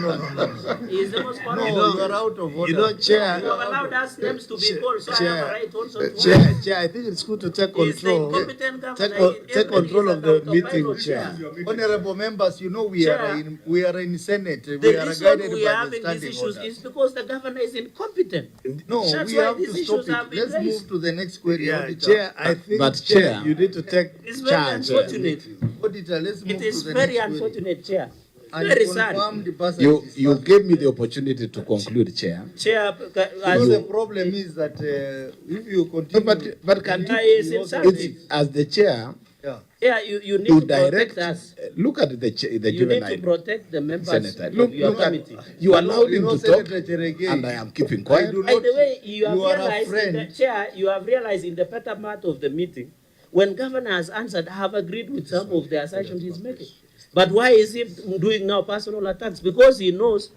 He's the most corrupt. No, you are out of order. You know, Chair, You have allowed us names to be called, so I have a right also to Chair, I think it's good to take He's the control. incompetent governor. Take control of the meeting, autopilot, Chair. Honorable members, you know we Chair, are in Senate. The We are reason guided we by are the having these standing issues order. is because the governor is incompetent. No, That's we why have these to stop issues have it. been Let's raised. move to the next query. Yeah, Auditor. Chair, I think, But Chair, you need to take It's very charge. unfortunate. Auditor, let's move It is to the very next query. unfortunate, Chair. And Very sad. confirm the bursary You disbursement. gave me the opportunity to conclude, Chair. Chair, Because the problem is that if you continue, But can Yes, you, exactly. it's, as the Chair, Yeah, you need to to protect direct, us. look at the You need to juvenile protect the members senator. of Look, your look at, committee. you allowed him know, to talk, Senator Cherege, and I am keeping I quiet. do By not. the way, you have you are a realized, friend. Chair, you have realized in the better part of the meeting, when governor has answered, I have agreed with some of the assertions he's making. But why is he doing now personal attacks? Because he knows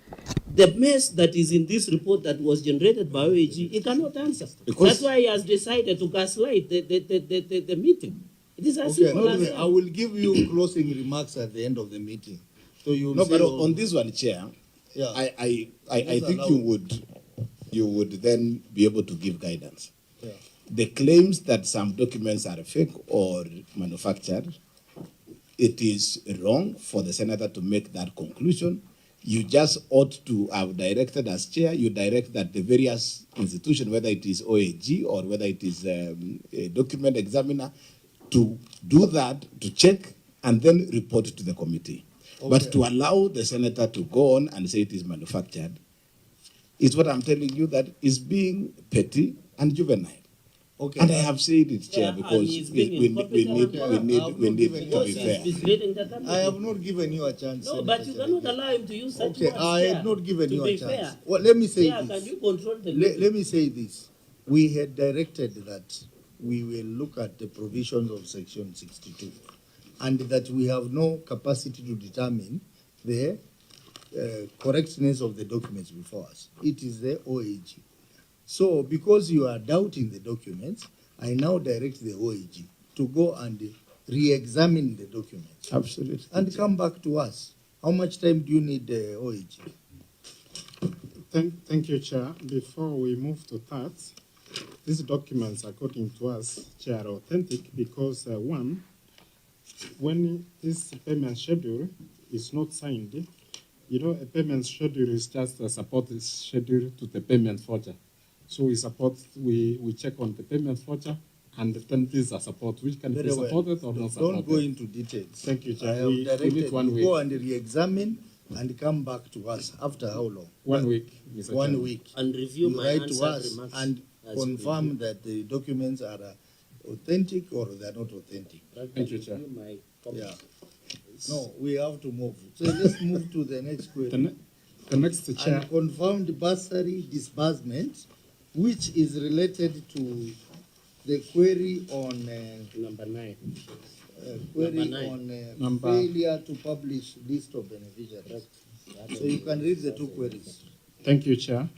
the mess that is in this report that was generated by OAG, he cannot answer. That's why he has decided to gaslight the meeting. It is as Okay, simple as I will give you closing remarks at the end of the meeting. So you No, say but all- on this one, Chair, Yeah. I Let's think allow you would then be able to give guidance. Yeah. The claims that some documents are fake or manufactured, it is wrong for the senator to make that conclusion. You just ought to have directed as chair, you direct that the various institutions, whether it is OAG or whether it is a document examiner, to do that, to check, and then report to the committee. Okay. But to allow the senator to go on and say it is manufactured is what I'm telling you, that is being petty and juvenile. Okay. And I have said it, Chair, Yeah, because and he's being we incompetent need and to be fair. misleading the country. I have not given you a chance. No, Senator but you cannot Cherege. allow him to use such Okay, words, I Chair, had not given to you be a chance. fair. Well, let me say Chair, this. can you control the Let me say this. We had directed that we will look at the provisions of Section 62 and that we have no capacity to determine the correctness of the documents before us. It is the OAG. So, because you are doubting the documents, I now direct the OAG to go and re-examine the documents. Absolutely. And come back to us. How much time do you need, OAG? Thank you, Chair. Before we move to that, these documents, according to us, Chair, are authentic because, one, when this payment schedule is not signed, you know, a payment schedule is just a support schedule to the payment voucher. So we check on the payment voucher, and then these are support, which can Very be well. supported or not supported. Don't go into details. Thank you, I Chair. have We directed need 1 you week. go and re-examine and come back to us after how long? 1 week, Mr. 1 Chairman. week. And review You my write to answered us remarks and as confirm that the documents are authentic or they are not authentic. Thank you, Chair. Yeah. No, we have to move. So let's move to the next query. The next, Chair. And confirmed bursary disbursement, which is related to the query on number 9. Query Number 9. on Number- failure to publish list of beneficiaries. So you can read the two queries. Thank you, Chair.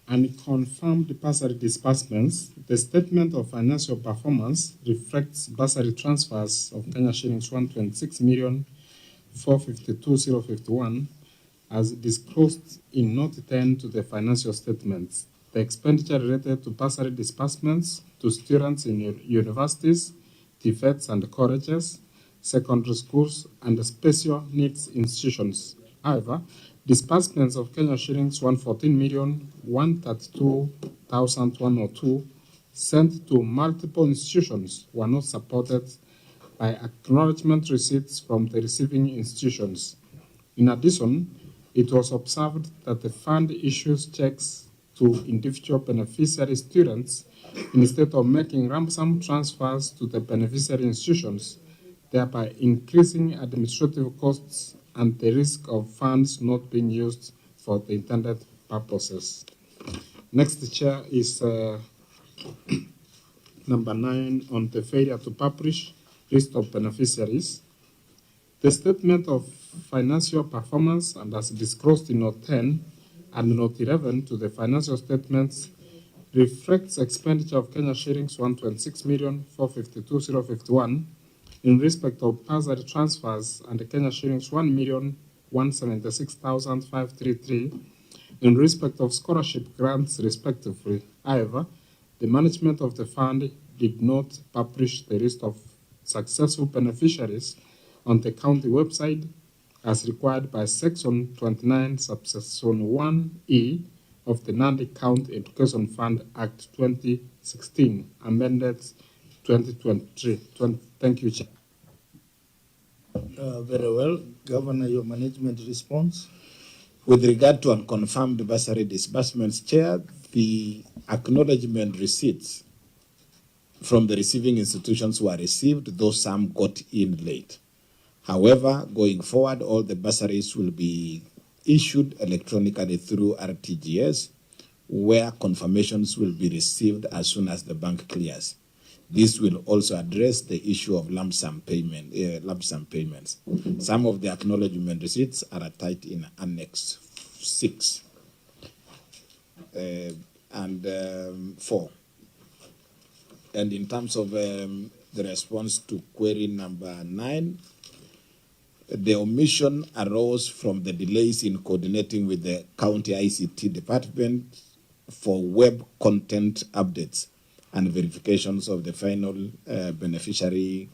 And confirmed bursary disbursements, the statement of financial performance reflects bursary transfers of Kenya shillings 126,452,051 as disclosed in Note 10 to the financial statements. The expenditure related to bursary disbursements to students in universities, TVETs and colleges, secondary schools, and special needs institutions. However, disbursements of Kenya shillings 114,132,102 sent to multiple institutions were not supported by acknowledgement receipts from the receiving institutions. In addition, it was observed that the fund issues checks to individual beneficiary students instead of making lump sum transfers to the beneficiary institutions, thereby increasing administrative costs and the risk of funds not being used for the intended purposes. Next, Chair, is number 9 on the failure to publish list of beneficiaries. The statement of financial performance, and as disclosed in Note 10 and Note 11 to the financial statements, reflects expenditure of Kenya shillings 126,452,051 in respect of bursary transfers and Kenya shillings 1,176,533 in respect of scholarship grants, respectively. However, the management of the fund did not publish the list of successful beneficiaries on the county website as required by Section 29, Subsection 1E of the Nandi County Education Fund Act 2016, Amended 2023. Thank you, Chair. Very well. Governor, your management response? With regard to unconfirmed bursary disbursements, Chair, the acknowledgement receipts from the receiving institutions were received, though some got in late. However, going forward, all the bursaries will be issued electronically through RTGS, where confirmations will be received as soon as the bank clears. This will also address the issue of lump sum payments. Some of the acknowledgement receipts are attached in Annex 6 and 4. And in terms of the response to query number 9, the omission arose from the delays in coordinating with the county ICT department for web content updates and verifications of the final beneficiary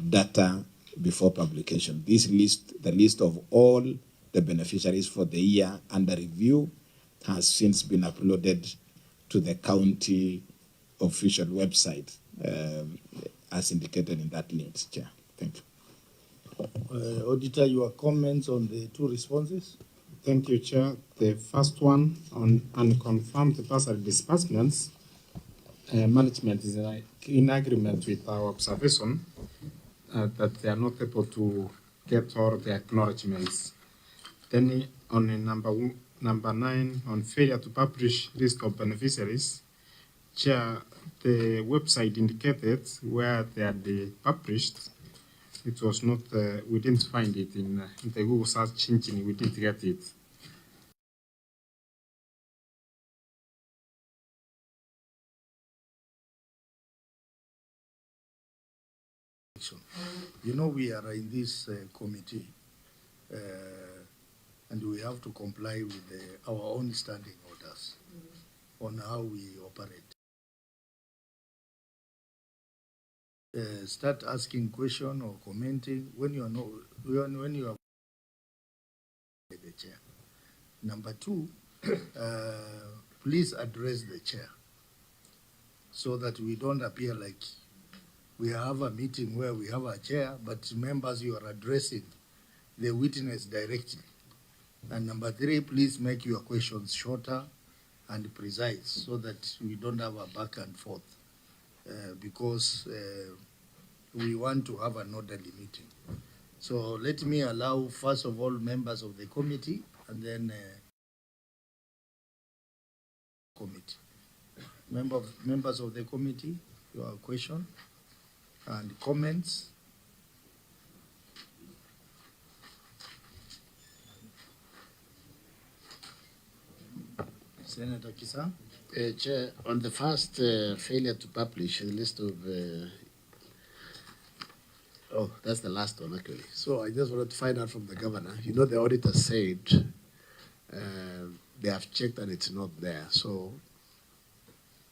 data before publication. The list of all the beneficiaries for the year under review has since been uploaded to the county official website as indicated in that link, Chair. Thank you. Auditor, your comments on the two responses? Thank you, Chair. The first one on unconfirmed bursary disbursements, management is in agreement with our observation that they are not able to get all the acknowledgements. Then on number 9 on failure to publish list of beneficiaries, Chair, the website indicated where they are published. It was not, we didn't find it in the Google search engine, we didn't get it. You know, we are in this committee and we have to comply with our own standing orders on how we operate. Start asking question or commenting when you are not, when you are the chair. Number 2, please address the chair so that we don't appear like we have a meeting where we have a chair, but members you are addressing the witness directly. And number 3, please make your questions shorter and precise so that we don't have a back and forth because we want to have an orderly meeting. So let me allow, first of all, members of the committee and then committee. Members of the committee, your question and comments. Senator Kisang. Chair, on the first failure to publish a list of oh, that's the last one actually. So I just wanted to find out from the governor. You know, the auditor said they have checked and it's not there. So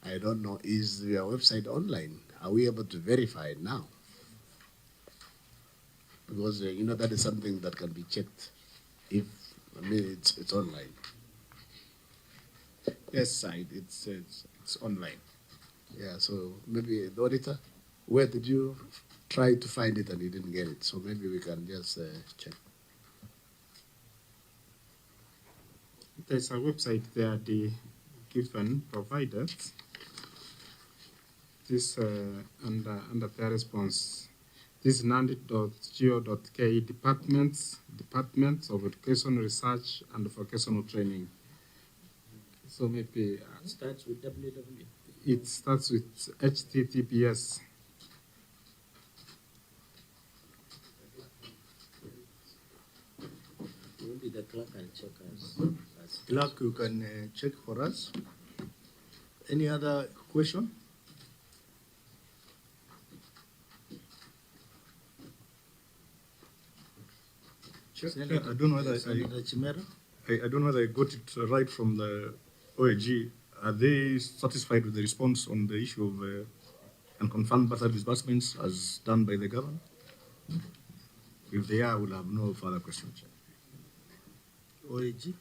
I don't know, is your website online? Are we able to verify it now? Because you know, that is something that can be checked if, I mean, it's online. Yes, side, it's online. Yeah, so maybe the auditor, where did you try to find it and you didn't get it? So maybe we can just check. There's a website there, the given provided this under their response. This nandi.go.ke departments of education, research, and vocational training. So maybe It starts with www. it starts with HTTPS. Maybe the clerk can check us. Clerk, you can check for us. Any other question? Senator, I don't know whether I don't know whether I got it right from the OAG. Are they satisfied with the response on the issue of unconfirmed bursary disbursements as done by the governor? If they are, we'll have no further questions. OAG?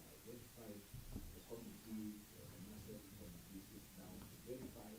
The committee, the necessary committee sits down to verify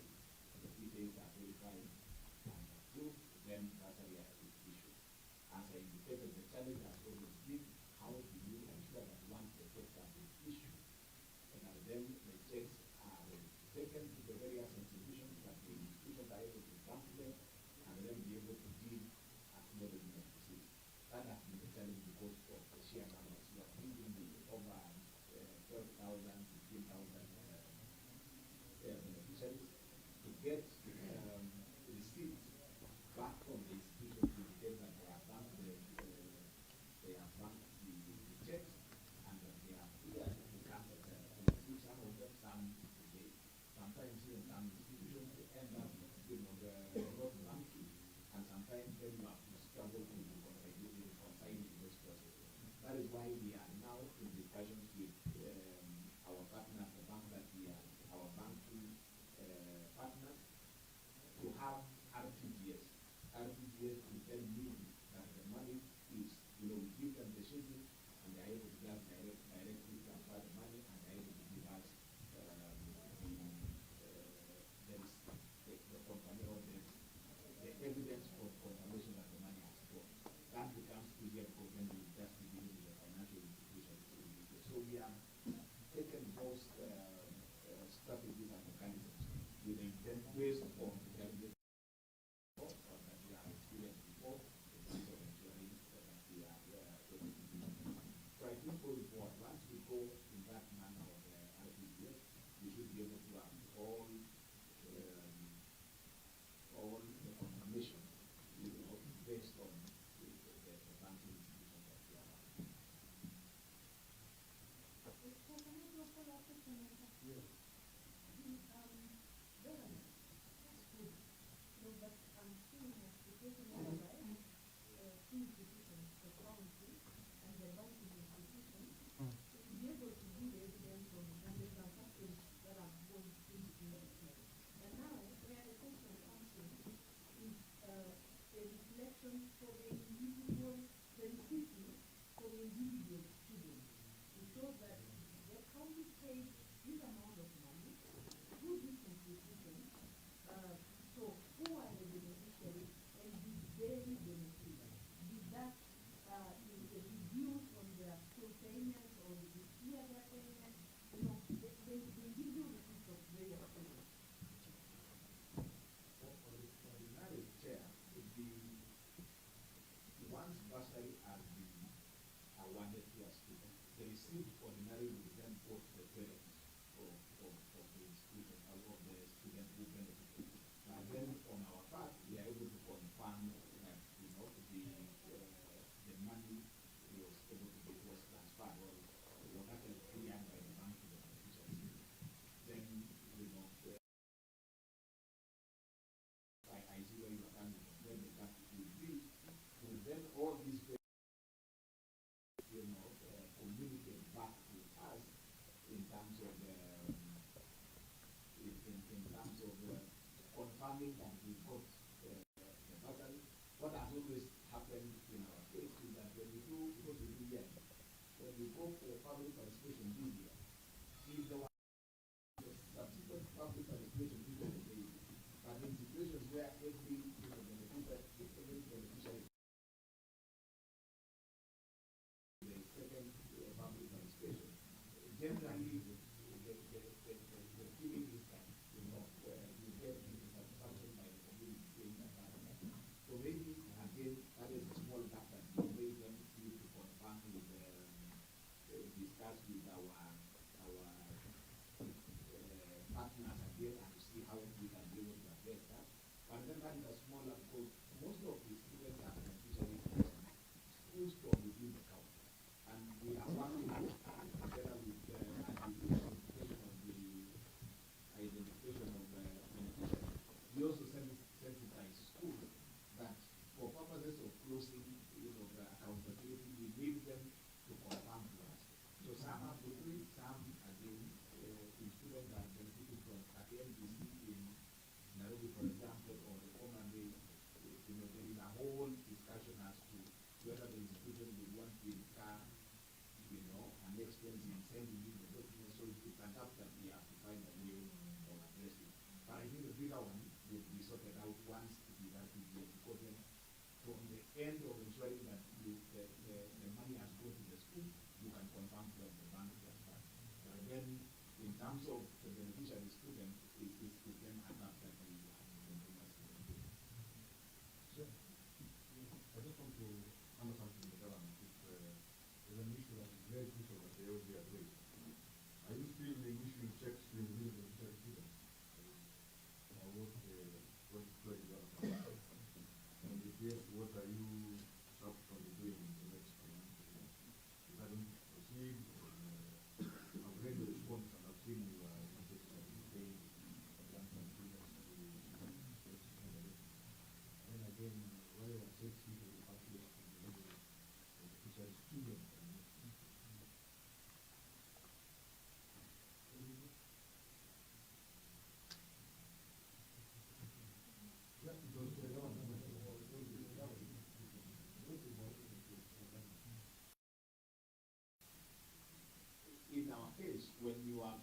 In our case, when you have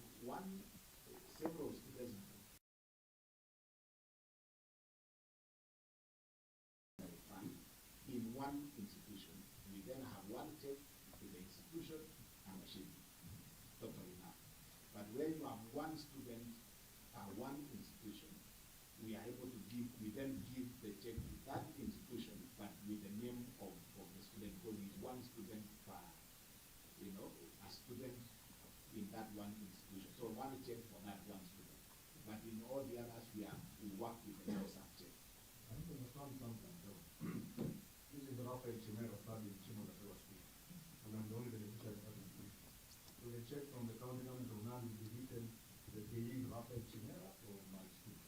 several students in one institution, we then have one check to the institution and machine. Totally enough. But when you have one student per one institution, we are able to then give the check to that institution, but with the name of the student, because it's one student per, a student in that one institution. So one check for that one student. But in all the others, we work with the no subject. I need to understand something. This is Rafael Chimera study in Chimola School. And I'm the only beneficiary of that. So the check from the county government of Nandi fetching error or multiple.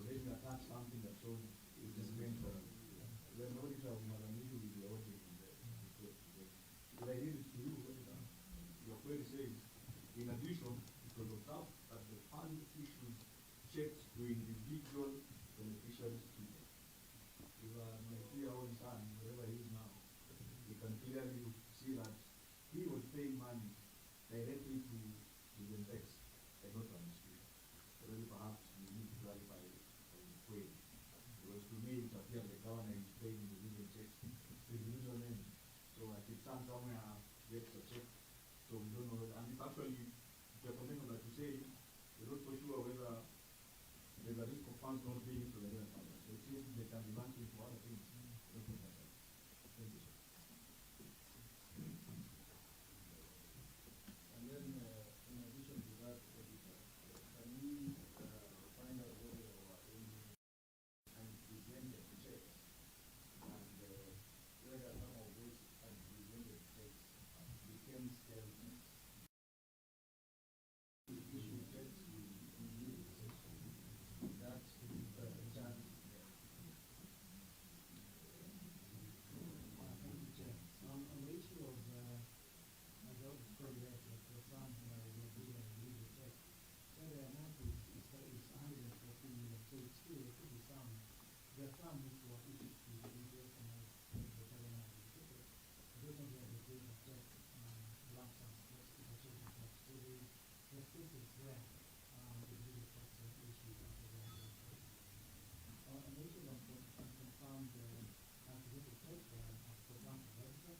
Let me attach something that shows it is meant for when the auditor will have an issue with the audit in the report. If I read it to you, your query says, in addition, it was observed that the fund issues checks to individual beneficiary students. If my 3-year-old son, wherever he is now, you can clearly see that he was paying money directly to the Imprest and not to the institution. So then perhaps we need to clarify the query. Because to me, it appears the governor is paying individual checks to individual names. So I think somewhere gets a check. So we don't know, and it's actually the comment that you say, we're not so sure whether there's a risk of funds not being into the relevant fund. So it seems they can be managed to other things. Thank you, sir. And then, in addition to that, can we find out whether there were any unprecedented checks and whether some of those unprecedented checks became stale checks? Issue checks with that chance. On the issue of as I described that for some will do an illegal check, so the amount is 114 million, so it's still there could be some. There are some which were issued to individuals and the government indicated. Those ones were the days of check, lump sums, the check of check. So there's cases where the illegal checks are issued after the on the issue of unconfirmed unprecedented checks, for example, register,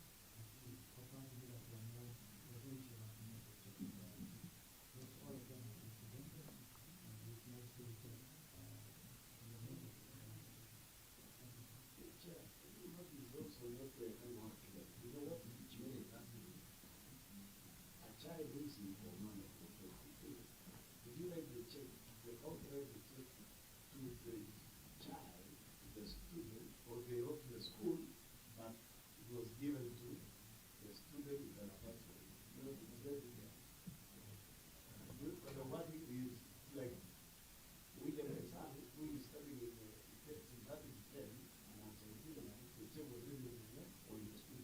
confirmed to me that there are no issue of unprecedented checks. Which all of them are incidental, with no state check. Chair, you must be also not to everyone. You know what each minute has to do? A child who is in for money for 22. Would you like the check, the authorize the check to the child, the student, or they wrote to the school, but it was given to the student with an attachment? You know, it's very clear. But the one is like, William and son, who is studying with the kids, that is 10, and I'm 17, the check was written in the next or in the school.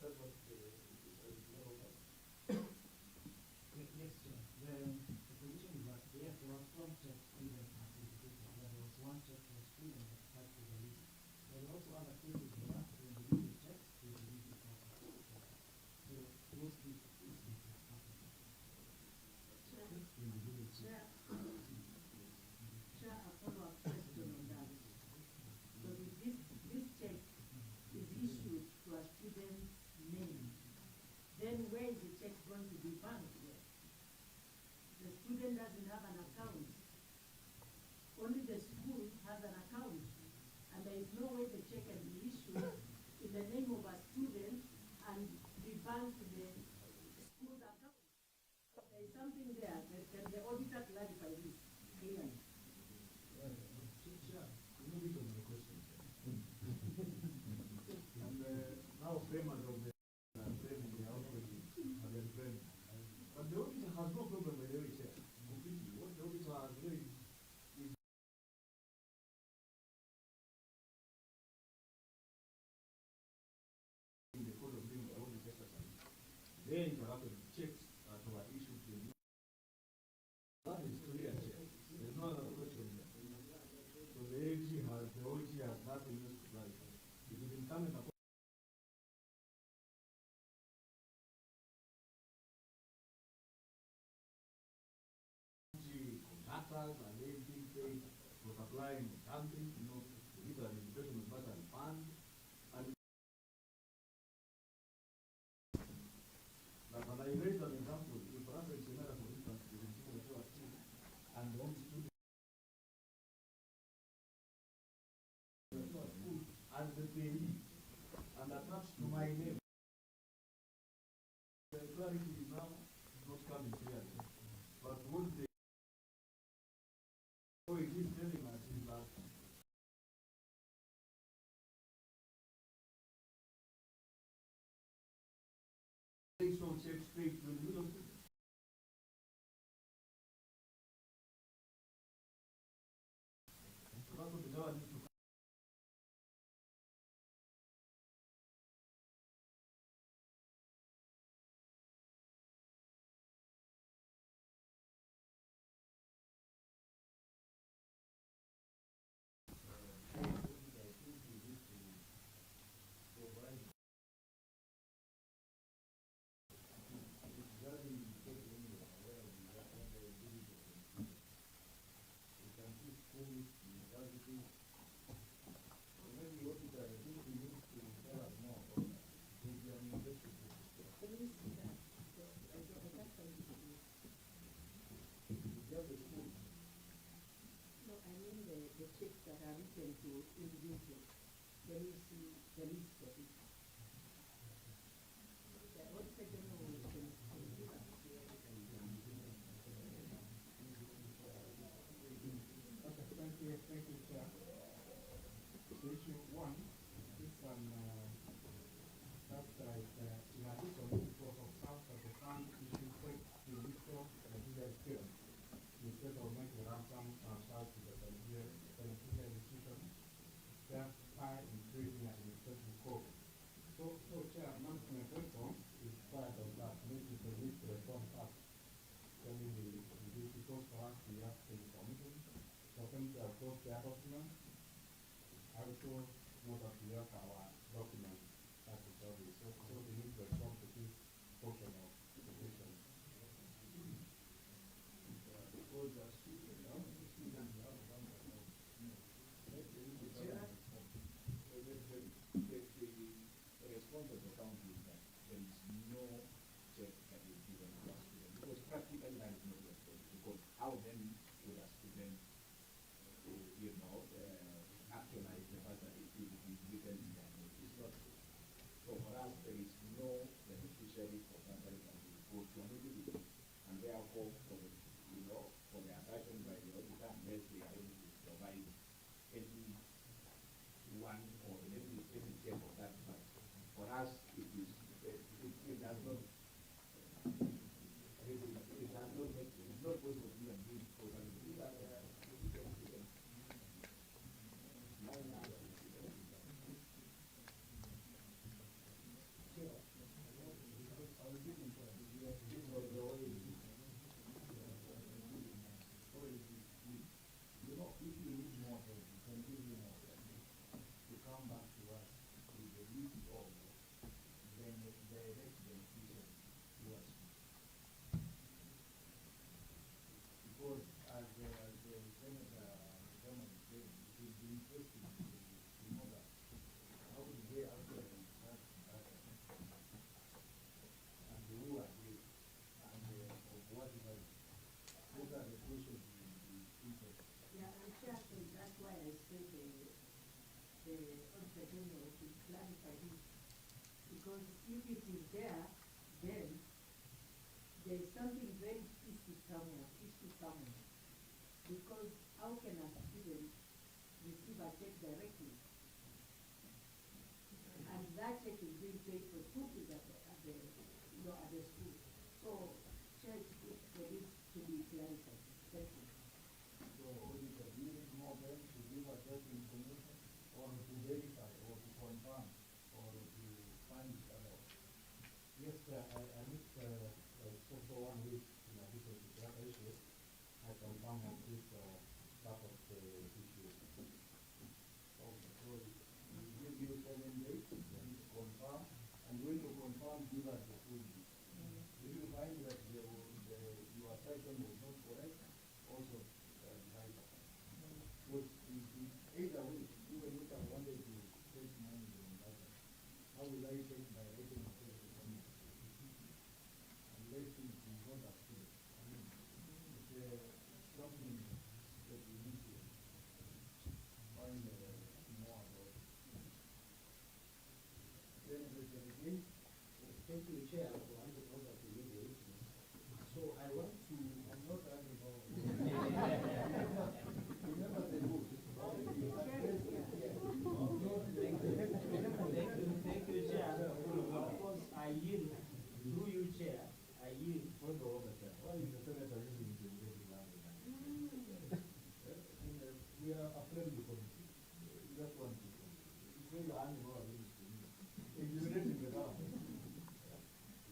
That's what the level of. Yes, sir. The position is that yes, there was some checks given as indicated. There was one check for a student that had to the list. There were also other cases where the individual checks to the individual property. So those cases happen. Individual checks. Sure, a follow-up question on that. Because if this check is issued to a student's name, then where is the check going to be banked with? The student doesn't have an account. Only the school has an account. And there is no way the check can be issued in the name of a student and be banked to the school's account. There is something there. Can the auditor clarify this clearly? Now framers of the framing the outbreak have been framed. But the auditor has no problem with the way check. Completely. What the auditor has raised is in the code of doing the audit exercise. Then perhaps the checks that were issued to you. That is clear check. There's no other question here. So the AG has, the OG has nothing else to clarify. It is incumbent upon contractors and everything paid for supplying the country, you know, with an education of Bursary fund. And but I raised an example, if perhaps it's another, for instance, the school and the home student as the payee and attached to my name. The clarity is now not coming clearly. But what they so it is telling us is that they so check straight to the middle post their document. Also, most of the our documents that is already so they need to respond to this portion of the question. The response of the county is that there is no check that is given to us because practically that is not response because how then would a student actualize the fact that it is given in their name? It's not so. So for us there is no beneficiary for somebody that will go to an individual and therefore for the for the assertion by the auditor unless they are able to provide any one or any check of that fact. For us, it is it does not make it's not possible to even do it because if you need more help, you can give me more help. To come back to us with the list of direct beneficiaries to us. Because as the Senator Chairman is saying, it will be interesting to know that how do they actually have data and who are they and of what value. Those are the questions we interested. Yeah, I'm sure that's why I said the Auditor General should clarify this. Because if it is there, then there is something very fishy somewhere. Because how can a student receive a check directly? And that check is being paid for school fees at the school. So, check for this to be clarified. Thank you. So, Auditor, do you need more time to give us that information, or to verify, or to confirm, or to find it out? Yes, I need also 1 week in addition to that issue. I confirm on this part of the issue. Okay, so we give you 7 days, then to confirm, and when you confirm, give us the full list. If you find that your assertion was not correct, also write us. Because either way, even if I wanted to take money from that, how will I take my rating of the money? Unless it is not approved. I mean, it's something that we need to find more about. Then again, Thank you, Chair, for handing over to me the issue. So I want to. I'm not handing over. Remember the rules. Thank you, Chair. Of course, I yield through you, Chair. I yield. Why is the Senator using intimidating language? We are a friendly committee. We just want to. You say you're handing over this to me. Intimidating the government.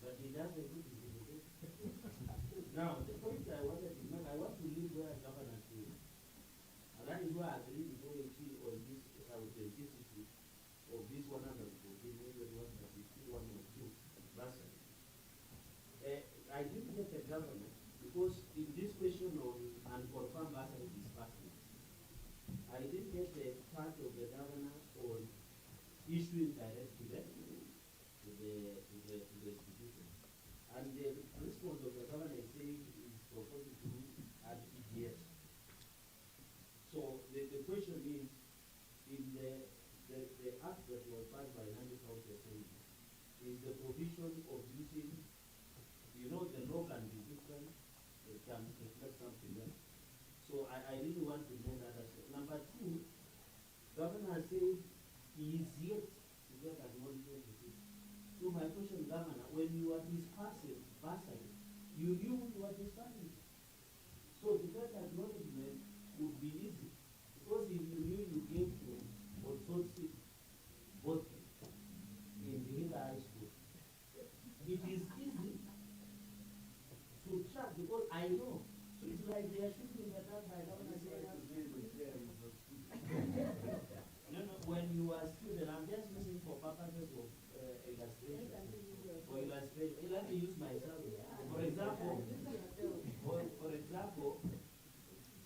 But he doesn't do it. Now, the point I wanted to make, I want to leave where governance is. And that is why I agree with OAT on this authenticity of this 114 million was that we still want to do. I didn't get the government because in this question of unconfirmed bursary disbursement, I didn't get the part of the governor on issuing direct to the institution. And the response of the governor is saying is proposing to add EDS. So the question is, in the act that was passed by Nandi County Assembly, is the provision of using, the law can be different, it can reflect something else. So I really want to know that aspect. Number 2, Governor said he is yet to get acknowledgement of it. So my question, Governor, when you are dispersing bursary, you knew you were dispersing. So to get acknowledgement would be easy. Because if you knew you gave to consultancy both in the high school, it is easy to track because I know. So it's like they are shooting the gun by governor saying let me use myself. For example,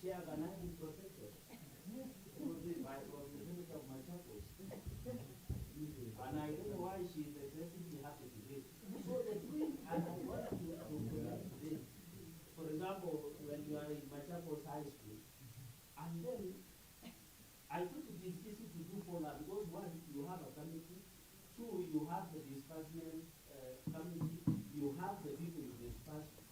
Chair Ganai is protected. By the Senate of Machakos. And I don't know why she is excessively happy today. So the thing, and I want to today, for example, when you are in Machakos High School, and then I think it is easy to do follow-up because one, you have a committee, two, you have the disbursement committee, you have the people in disbursement.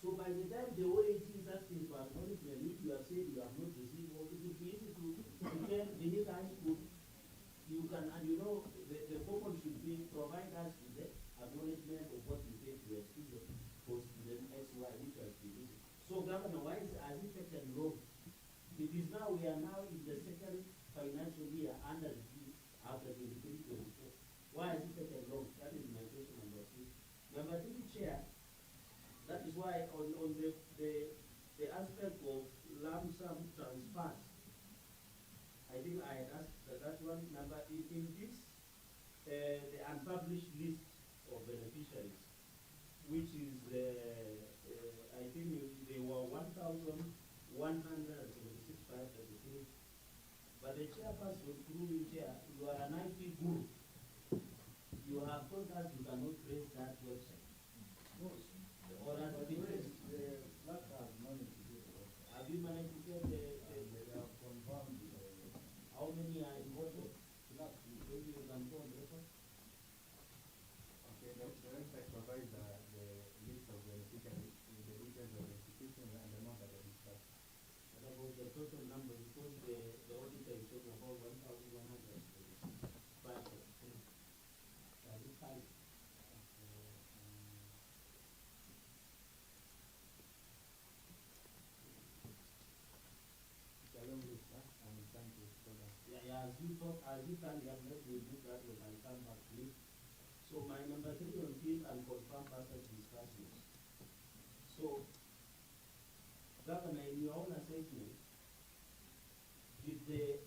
So by the time the OAG is asking for acknowledgement, if you have said you have not received, or it would be easy to pretend beneath high school, you can, and you know, the purpose should be provide us with the acknowledgement of what you paid to your student for student XY, which has been used. So Governor, why has it taken long? It is now, we are now in the second financial year under the after 23-24. Why has it taken long? That is my question number 2. Number 3, Chair, that is why on the aspect of lump sum transfers, I think I had asked that one number in this, the unpublished list of beneficiaries, which is, I think they were 1,176,533. But the chairperson, through the chair, you are an IT guru. You have told us you cannot trace that website. Or has it been traced? Have you managed to get the confirmed? How many are involved? Maybe you can go on record. Okay, the website provides the list of beneficiaries with the details of the institution and the amount that they discussed. What about the total number? Because the auditor is talking about 1,100. But that is fine. Yeah, as you thought, as you can, you have not reviewed that one, I'll come back to it. So my number 3 on this and confirm purpose discussions. So, Governor, in your own assessment, did the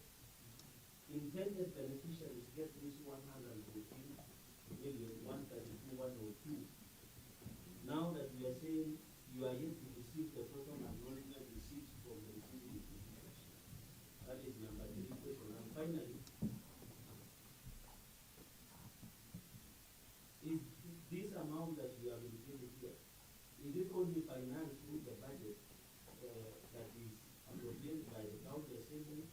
intended beneficiaries get this 114,132,102? Now that we are saying you are yet to receive the total acknowledgement receipts from the receiving institutions. That is number 3 question. And finally, is this amount that you have indicated here, is it only financed through the budget that is appropriated by the county assembly,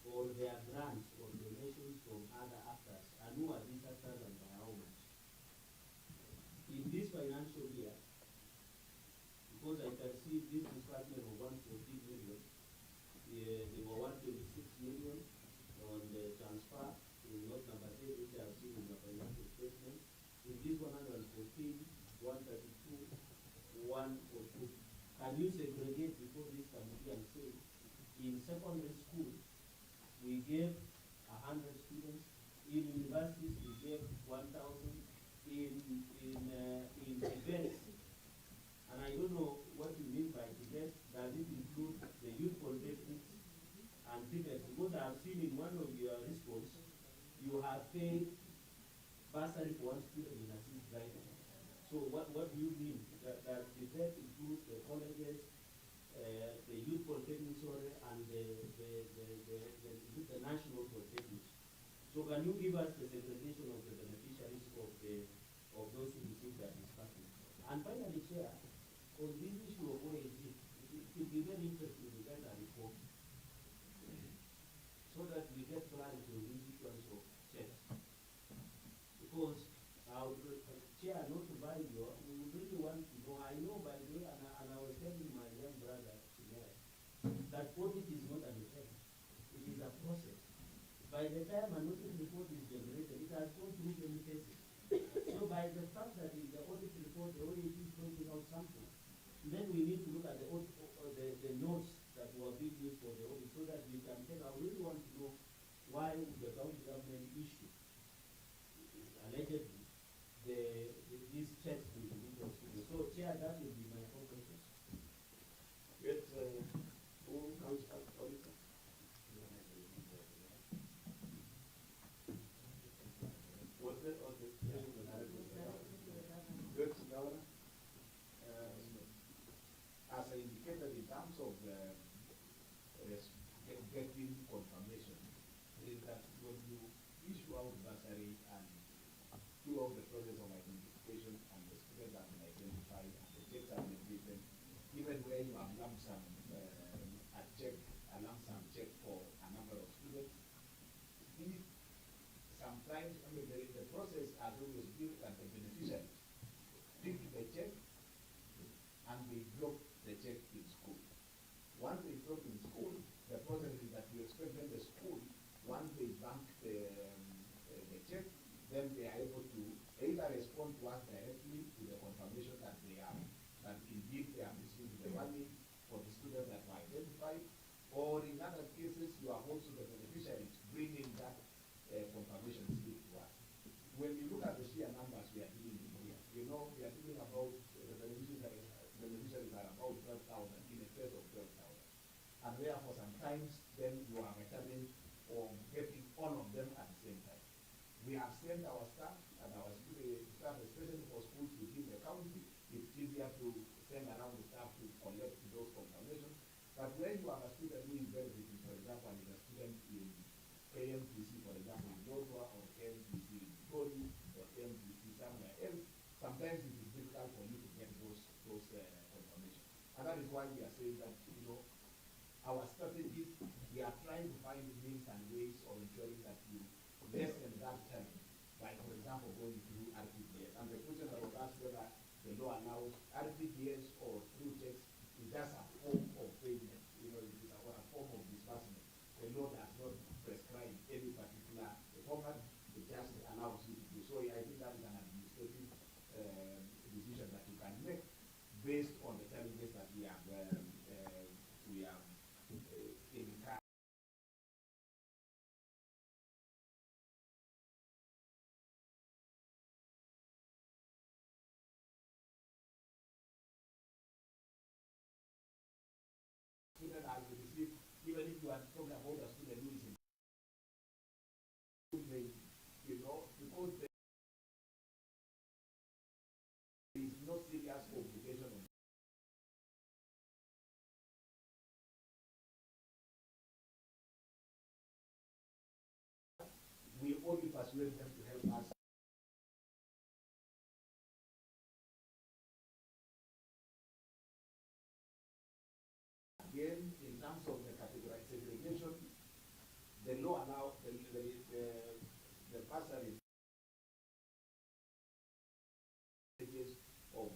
or there are grants or donations from other actors? And who are these actors and by how much? In this financial year, because I can see this disbursement of 140 million, they were 126 million on the transfer in note number 8, which I have seen in the financial statement. In this 114, 132, 102. Can you segregate before this committee and say, in secondary school, we gave 100 students, in universities we gave 1,000, in events, and I don't know what you mean by events. Does it include the youth polytechnics and tickets? Because I have seen in one of your response, you have paid bursary for one student in assist driving. So what do you mean? Does the debt include the colleges, the youth polytechnics, and the national polytechnics? So can you give us the segregation of the beneficiaries of those who receive that disbursement? And finally, Chair, on this issue of OAG, it will be very interesting to get a report so that we get clarity on these issues of checks. Because Chair, not to buy you, we would really want to know. I know, by the way, and I was telling my young brother today, that audit is not an effect. It is a process. By the time an audit report is generated, it has gone through many phases. So by the fact that in the audit report, the OAG is pointing out something, then we need to look at the notes that were being used for the audit so that we can take. I really want to know why the county government issued allegedly these checks to individual students. So, Chair, that will be my 4 questions. Yes, who comes up, auditor? Was there on the Governor. As I indicated in terms of getting confirmation, is that when you issue out bursary and do all the process of identification and the students have been identified and the checks have been written, even where you have lump sum a lump sum check for a number of students, these sometimes, I mean, the process has always been that the beneficiary pick the check and they drop the check in school. Once they drop in school, the process is that you expect them the school, once they bank the check, then they are able to either respond to us directly to the confirmation that they are, that indeed they have received the money for the students that were identified, or in other cases, you are also the beneficiaries bringing that confirmation slip to us. When you look at the sheer numbers we are dealing with here, you know, we are dealing about the beneficiaries are about 12,000, in excess of 12,000. And therefore, sometimes then you are returning or getting all of them at the same time. We have sent our staff and our staff, especially for schools within the county, it's easier to send around the staff to collect those confirmations. But when you have a student who is benefiting, for example, is a student in AMTC, for example, in Joshua, or AMTC in Goli, or AMTC somewhere else, sometimes it is difficult for you to get those confirmations. And that is why we are saying that, you know, our strategies, we are trying to find means and ways of ensuring that you lessen that time by, for example, going through RTGS. And the question that was asked whether the law allows RTGS or through checks is just a form of payment, you know, it is a form of disbursement. The law does not prescribe any particular format, it just allows you to do. So I think that is an administrative decision that you can make based on the challenges that we have in student has received, even if you are talking about a student who is in, you know, because there is no serious obligation on we only persuade them to help us. Again, in terms of the categorized segregation, the law allows the bursary of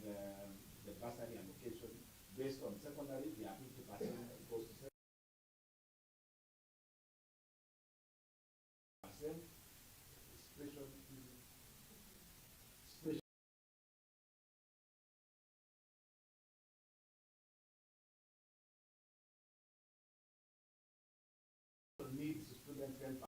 the bursary allocation based on secondary, they are 50% goes to 7%. Special needs students 10%.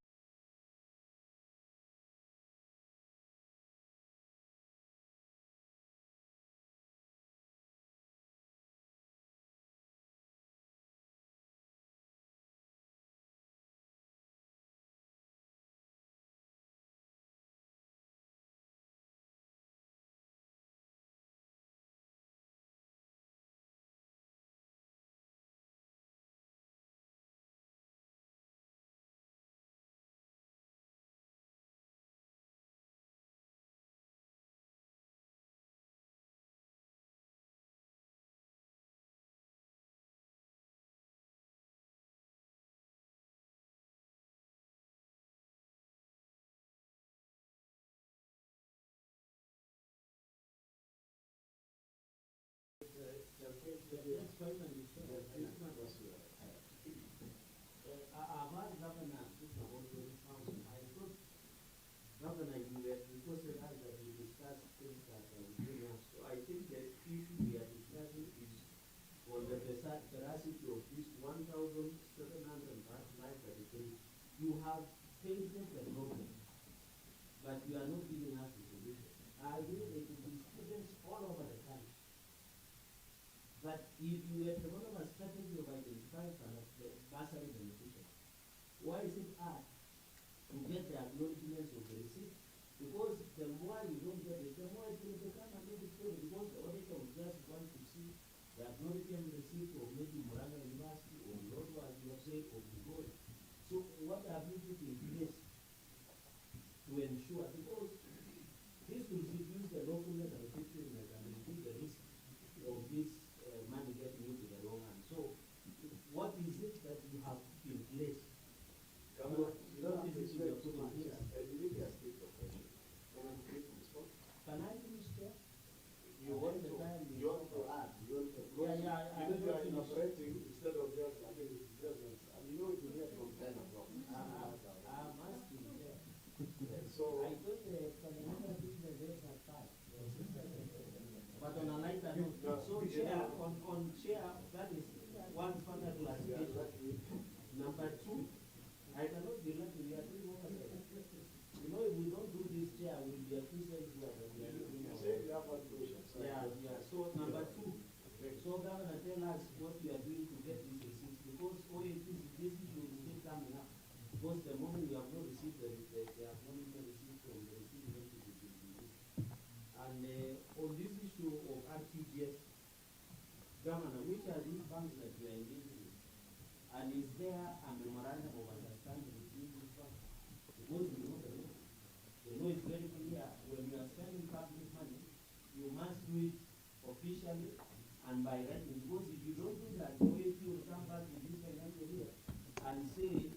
I've had Governor, this is about 20,000. I thought, Governor, you were requested us that we discuss things that we bring up. So I think the issue we are discussing is on the veracity of this 1,739.33. You have painted the problem, but you are not giving us the solution. I agree that it is students all over the country. But if you have developed a strategy of identifying the bursary beneficiary, why is it hard to get the acknowledgements of the receipt? Because the more you don't get it, the more it will become a little bit because So chair, on chair, that is one further classification. Number two, I cannot be left we are doing oversight. You know, if we don't do this chair, we'll be accused here that we are doing oversight. Yeah. So number two, so Governor, tell us what you are doing to get these receipts, because this issue is still coming up. Because the moment we have not received they have not even received from the receiving entities. And on this issue of RTGS, Governor, which are these banks that we are engaging with? And is there a memorandum of understanding between these banks? Because we know the law. The law is very clear. When you are spending public money, you must do it officially and by writing. Because if you don't do that, the OAP will come back in this financial year and say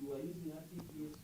you are using RTGS.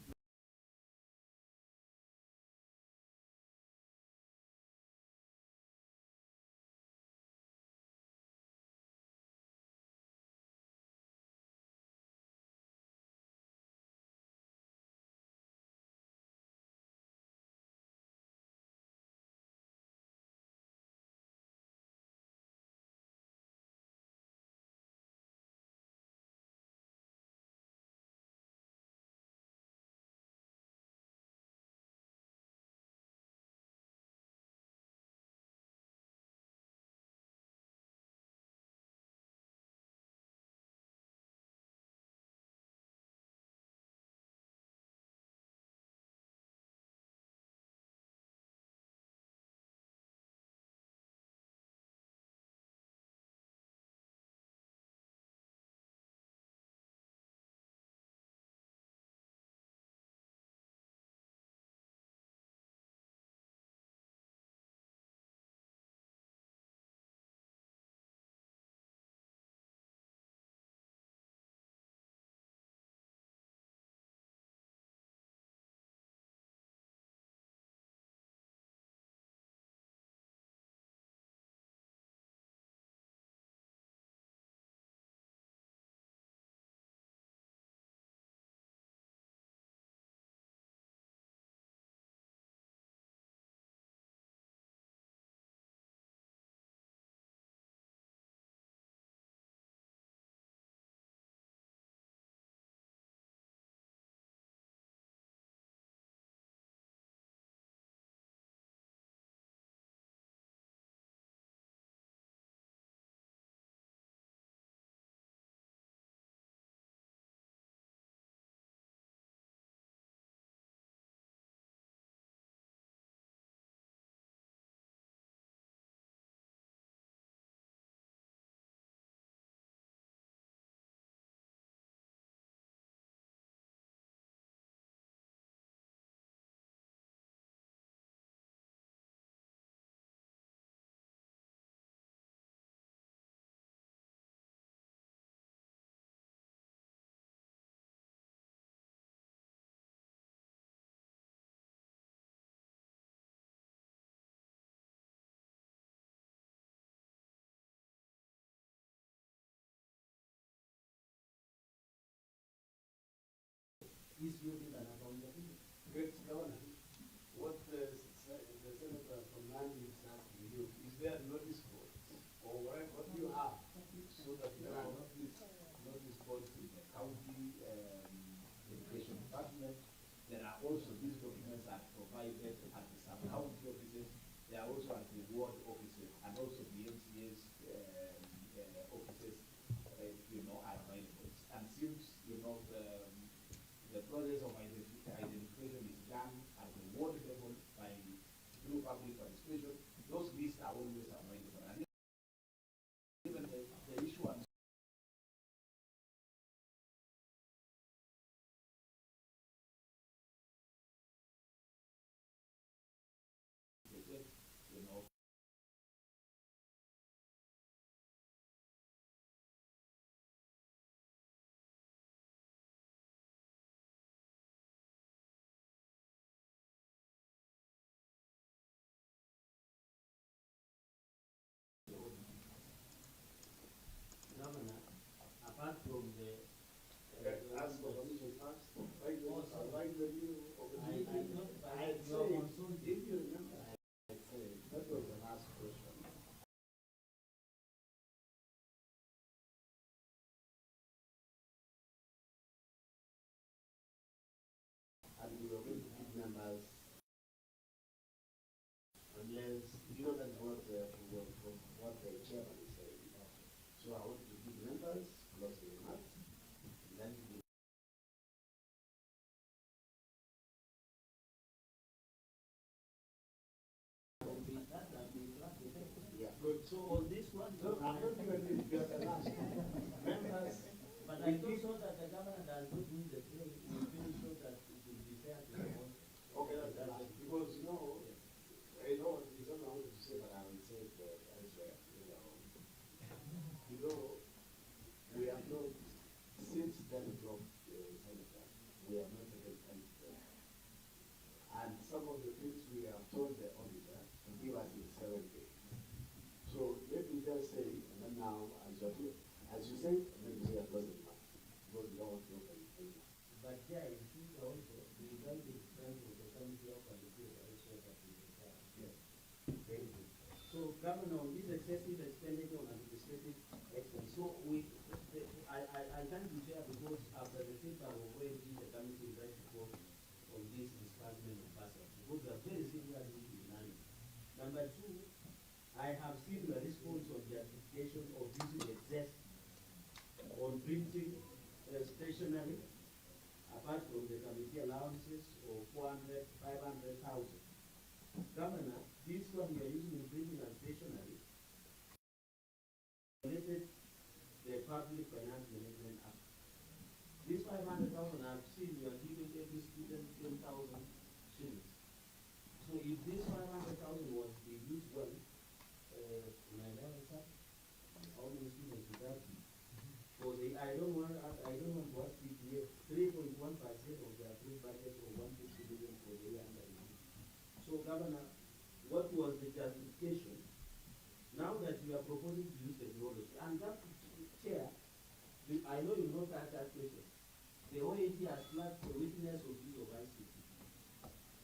Is using an accountability. Great Governor, what the Senator from Nandi is asking you, is there a notice board or what do you have so that there are notice boards in the county education department? There are also these documents are provided at the sub-county offices. They are also at the ward offices and also the MCA's offices, are available. And since the process of So on this one, No, I'm not even just the last. Members, but I don't know that the governor does not win the day. We feel sure that it will be fair to the board. okay, that's because I know it's not I wanted to say, but I will say it elsewhere. We have not since 10 o'clock, Senator, we have not taken anything. And some of the things we have told the auditor to give us in 7 days. So let me just say, and then now, as you say, let me say a closing part, because we don't want to open anything. But yeah, I think also the result is friends of the committee of the field also that we can. Yes. Very good. So Governor, on this excessive expenditure on administrative expense, so I can't be fair because after the feedback of OMG, the committee is right to vote on this disbursement of bursary, because they are very similar to Number two, I have seen the response of the application of using excess on printing stationery, apart from the committee allowances of 500,000. Governor, this one we are using in printing and stationery related the Public Finance Management Act. This 500,000 I've seen you are giving every student 10,000 shillings. So if this 500,000 was to be used well, how many students would that be? For the I don't want to ask PTA 3.1% of the approved budget of 150 billion for the year under review. So Governor, what was the justification? Now that you are proposing to use technology, and that chair, I know you not ask that question. The OAG has flagged for witness of use of ICT.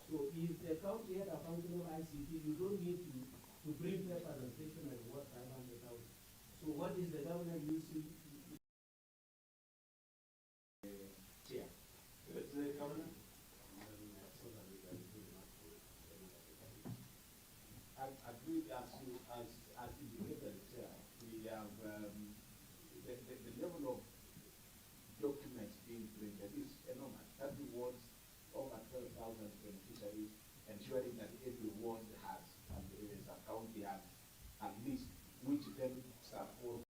So if the county had a functional ICT, you don't need to bring papers and stationery worth 500,000. So what is the governor using? Chair. Governor? I agree as indicated, Chair. We have the level of documents being printed is enormous. That rewards over 12,000 beneficiaries, ensuring that every ward has, and a county has, at least, which then support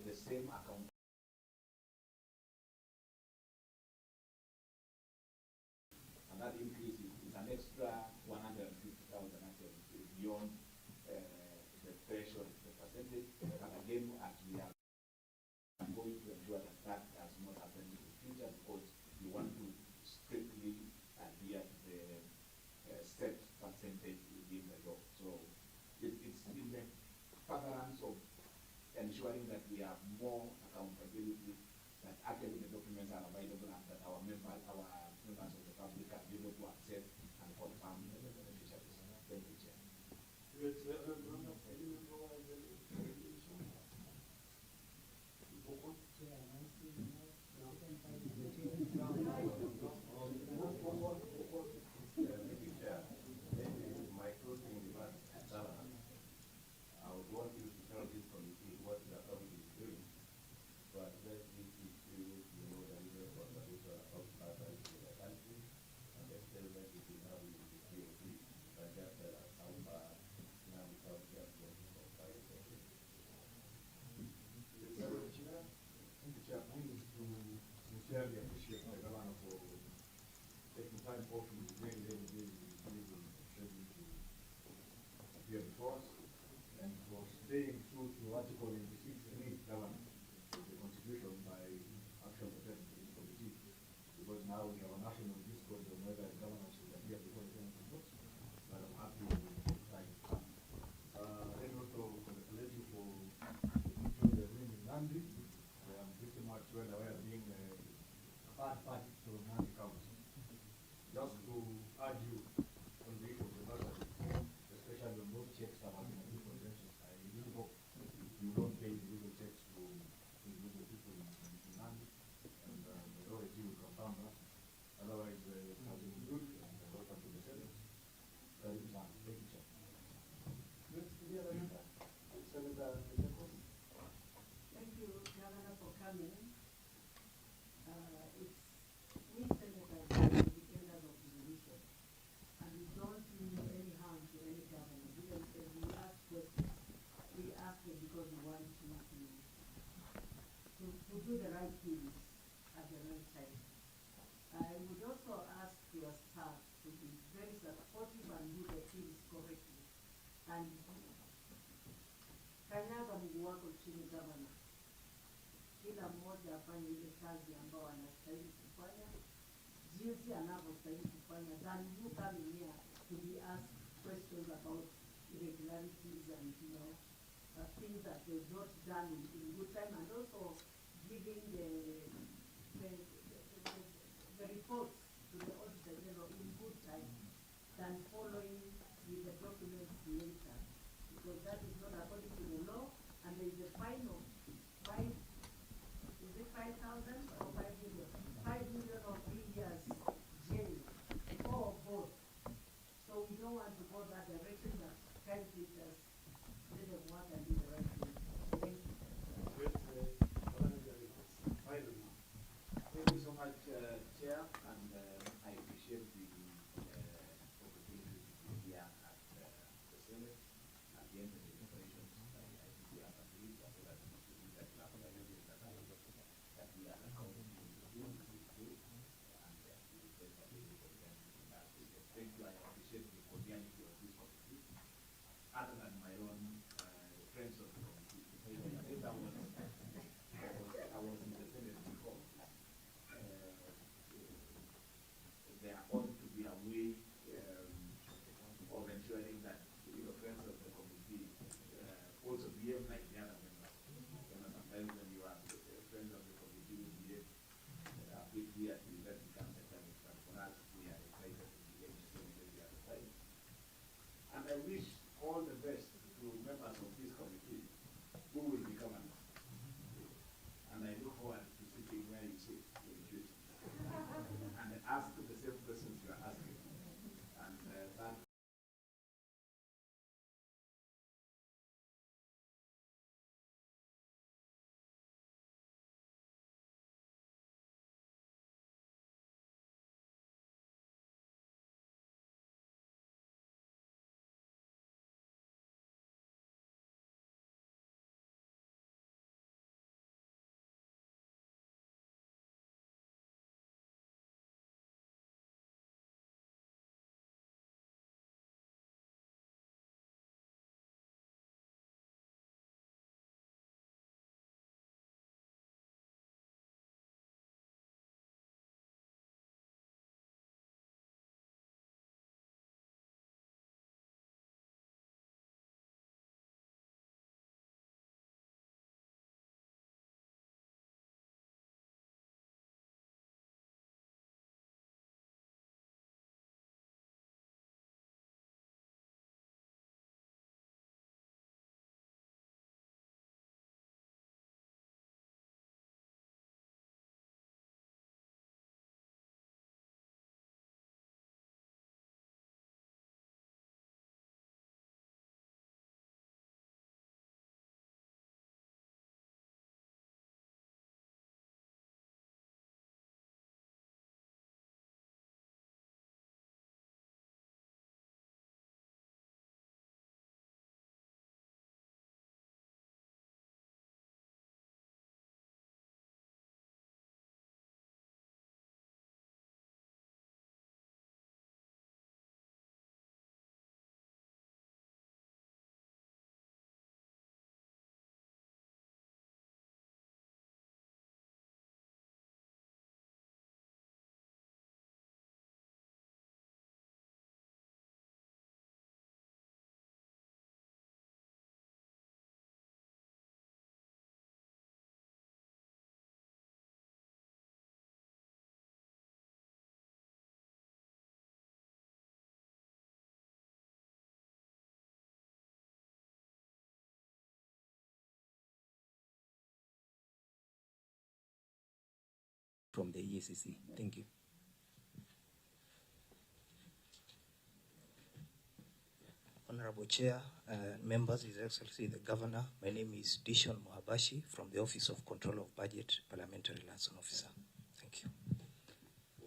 the same account. And that increase is an extra 150,000 actually beyond the threshold, the percentage. And again, as we are going to ensure that that does not happen in the future, because we want to strictly adhere to the kanyaga mguu wako chini gavana, kila mmoja afanye ile kazi ambao anastahili kufanya, jinsi anavyostahili kufanya, than you coming here to be asked questions about irregularities and things that were not done in good time, and also giving the reports to the Auditor General in good time than following with the documents later, because that is not according to the law, and there is a fine of 5,000 or 5 million? 5 million or 3 years jail, or both. So we don't want to go that direction, but kindly just let them work and do the right thing. Thank you. Thank you so much, Chair, and I appreciate the opportunity to be here at the Senate at the end of the deliberations. I think we have agreed so that we should that we have amended that we are accountable to do, and we will take that for them. Thank you. I appreciate the cordiality of this committee. Other than my own friends of the committee, since I was in the Senate before. There ought to be a way of ensuring that friends of the committee also behave like the other members. Sometimes when you are friends of the committee, you behave a bit weirdly, that becomes a challenge. But for us, we are excited to behave the same way the other side. And I wish all the best to members of this committee who will be governors. And I look forward to sitting where you sit in the future. And ask the same questions you are asking. And that from the EACC. Thank you. Honorable Chair, members, His Excellency the Governor, my name is Dishon Mohabashi from the Office of Control of Budget, Parliamentary Liaison Officer. Thank you.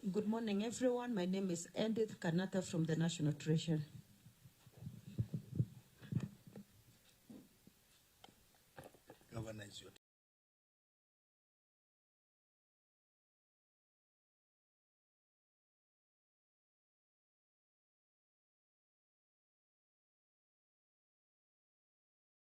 Good morning, everyone. My name is Edith Kanata from the National Treasury.